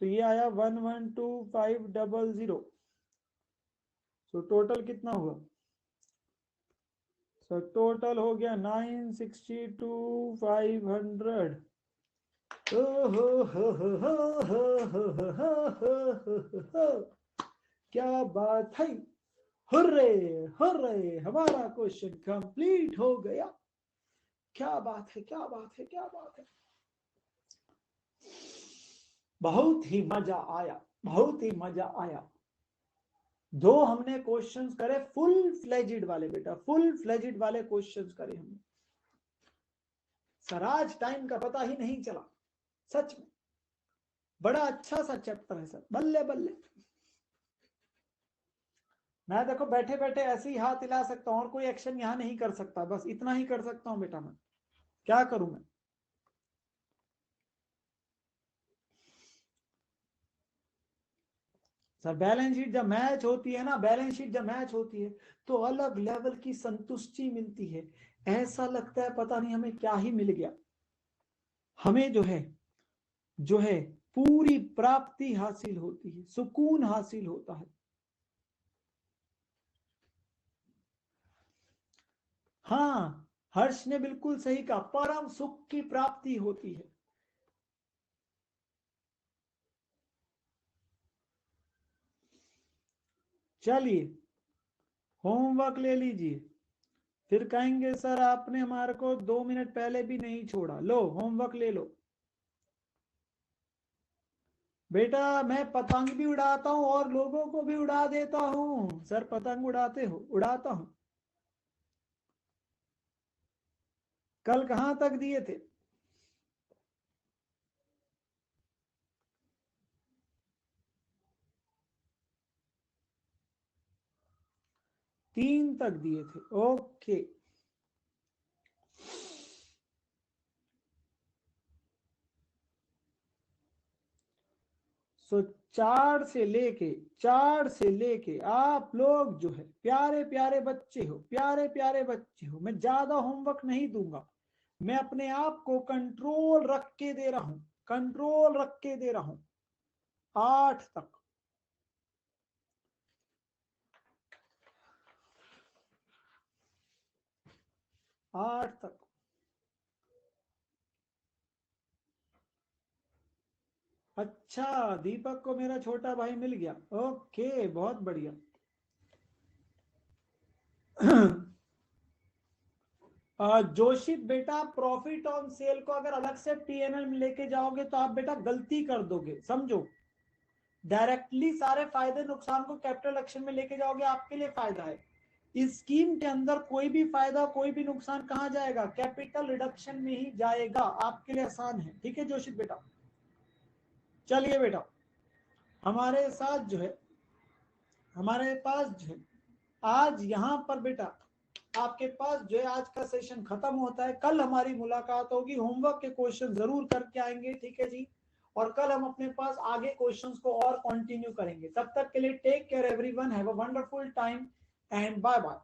तो ये आया 112500। तो टोटल कितना हुआ सर? टोटल हो गया 962,500। क्या बात है, हुर्रे हुर्रे, हमारा क्वेश्चन कंप्लीट हो गया। क्या बात है, क्या बात है, क्या बात है। बहुत ही मजा आया, बहुत ही मजा आया। 2 हमने क्वेश्चंस करे फुल फ्लेजिड वाले बेटा, फुल फ्लेजिड वाले क्वेश्चंस करे हमने। सर आज टाइम का पता ही नहीं चला, सच में बड़ा अच्छा सा चैप्टर है सर, बल्ले बल्ले। मैं देखो बैठे बैठे ऐसे ही हाथ हिला सकता हूं और कोई एक्शन यहां नहीं कर सकता, बस इतना ही कर सकता हूं बेटा। मैं क्या करूं मैं? सर बैलेंस शीट जब मैच होती है ना, बैलेंस शीट जब मैच होती है तो अलग लेवल की संतुष्टि मिलती है। ऐसा लगता है पता नहीं हमें क्या ही मिल गया। हमें जो है पूरी प्राप्ति हासिल होती है, सुकून हासिल होता है। हाँ, हर्ष ने बिल्कुल सही कहा, परम सुख की प्राप्ति होती है। चलिए होमवर्क ले लीजिए, फिर कहेंगे सर आपने हमारे को 2 मिनट पहले भी नहीं छोड़ा। लो होमवर्क ले लो बेटा। मैं पतंग भी उड़ाता हूं और लोगों को भी उड़ा देता हूं। सर पतंग उड़ाते हो? उड़ाता हूं। कल कहां तक दिए थे? 3 तक दिए थे, ओके। सो 4 से लेके आप लोग जो है प्यारे प्यारे बच्चे हो, प्यारे प्यारे बच्चे हो। मैं ज्यादा होमवर्क नहीं दूंगा, मैं अपने आप को कंट्रोल रख के दे रहा हूं, कंट्रोल रख के दे रहा हूं। 8 तक, 8 तक। अच्छा, दीपक को मेरा छोटा भाई मिल गया, ओके बहुत बढ़िया। जोशित बेटा, प्रॉफिट ऑन सेल को अगर अलग से पीएनएल में लेके जाओगे तो आप बेटा गलती कर दोगे, समझो। डायरेक्टली सारे फायदे नुकसान को कैपिटल एक्शन में लेके जाओगे, आपके लिए फायदा है। इस स्कीम के अंदर कोई भी फायदा कोई भी नुकसान कहां जाएगा? कैपिटल रिडक्शन में ही जाएगा, आपके लिए आसान है। ठीक है जोशित बेटा, चलिए बेटा। हमारे साथ जो है, हमारे पास जो है आज यहाँ पर बेटा आपके पास जो है आज का सेशन खत्म होता है। कल हमारी मुलाकात होगी, होमवर्क के क्वेश्चन जरूर करके आएंगे, ठीक है जी। और कल हम अपने पास आगे क्वेश्चंस को और कंटिन्यू करेंगे। तब तक के लिए take care everyone, have a wonderful time and bye bye.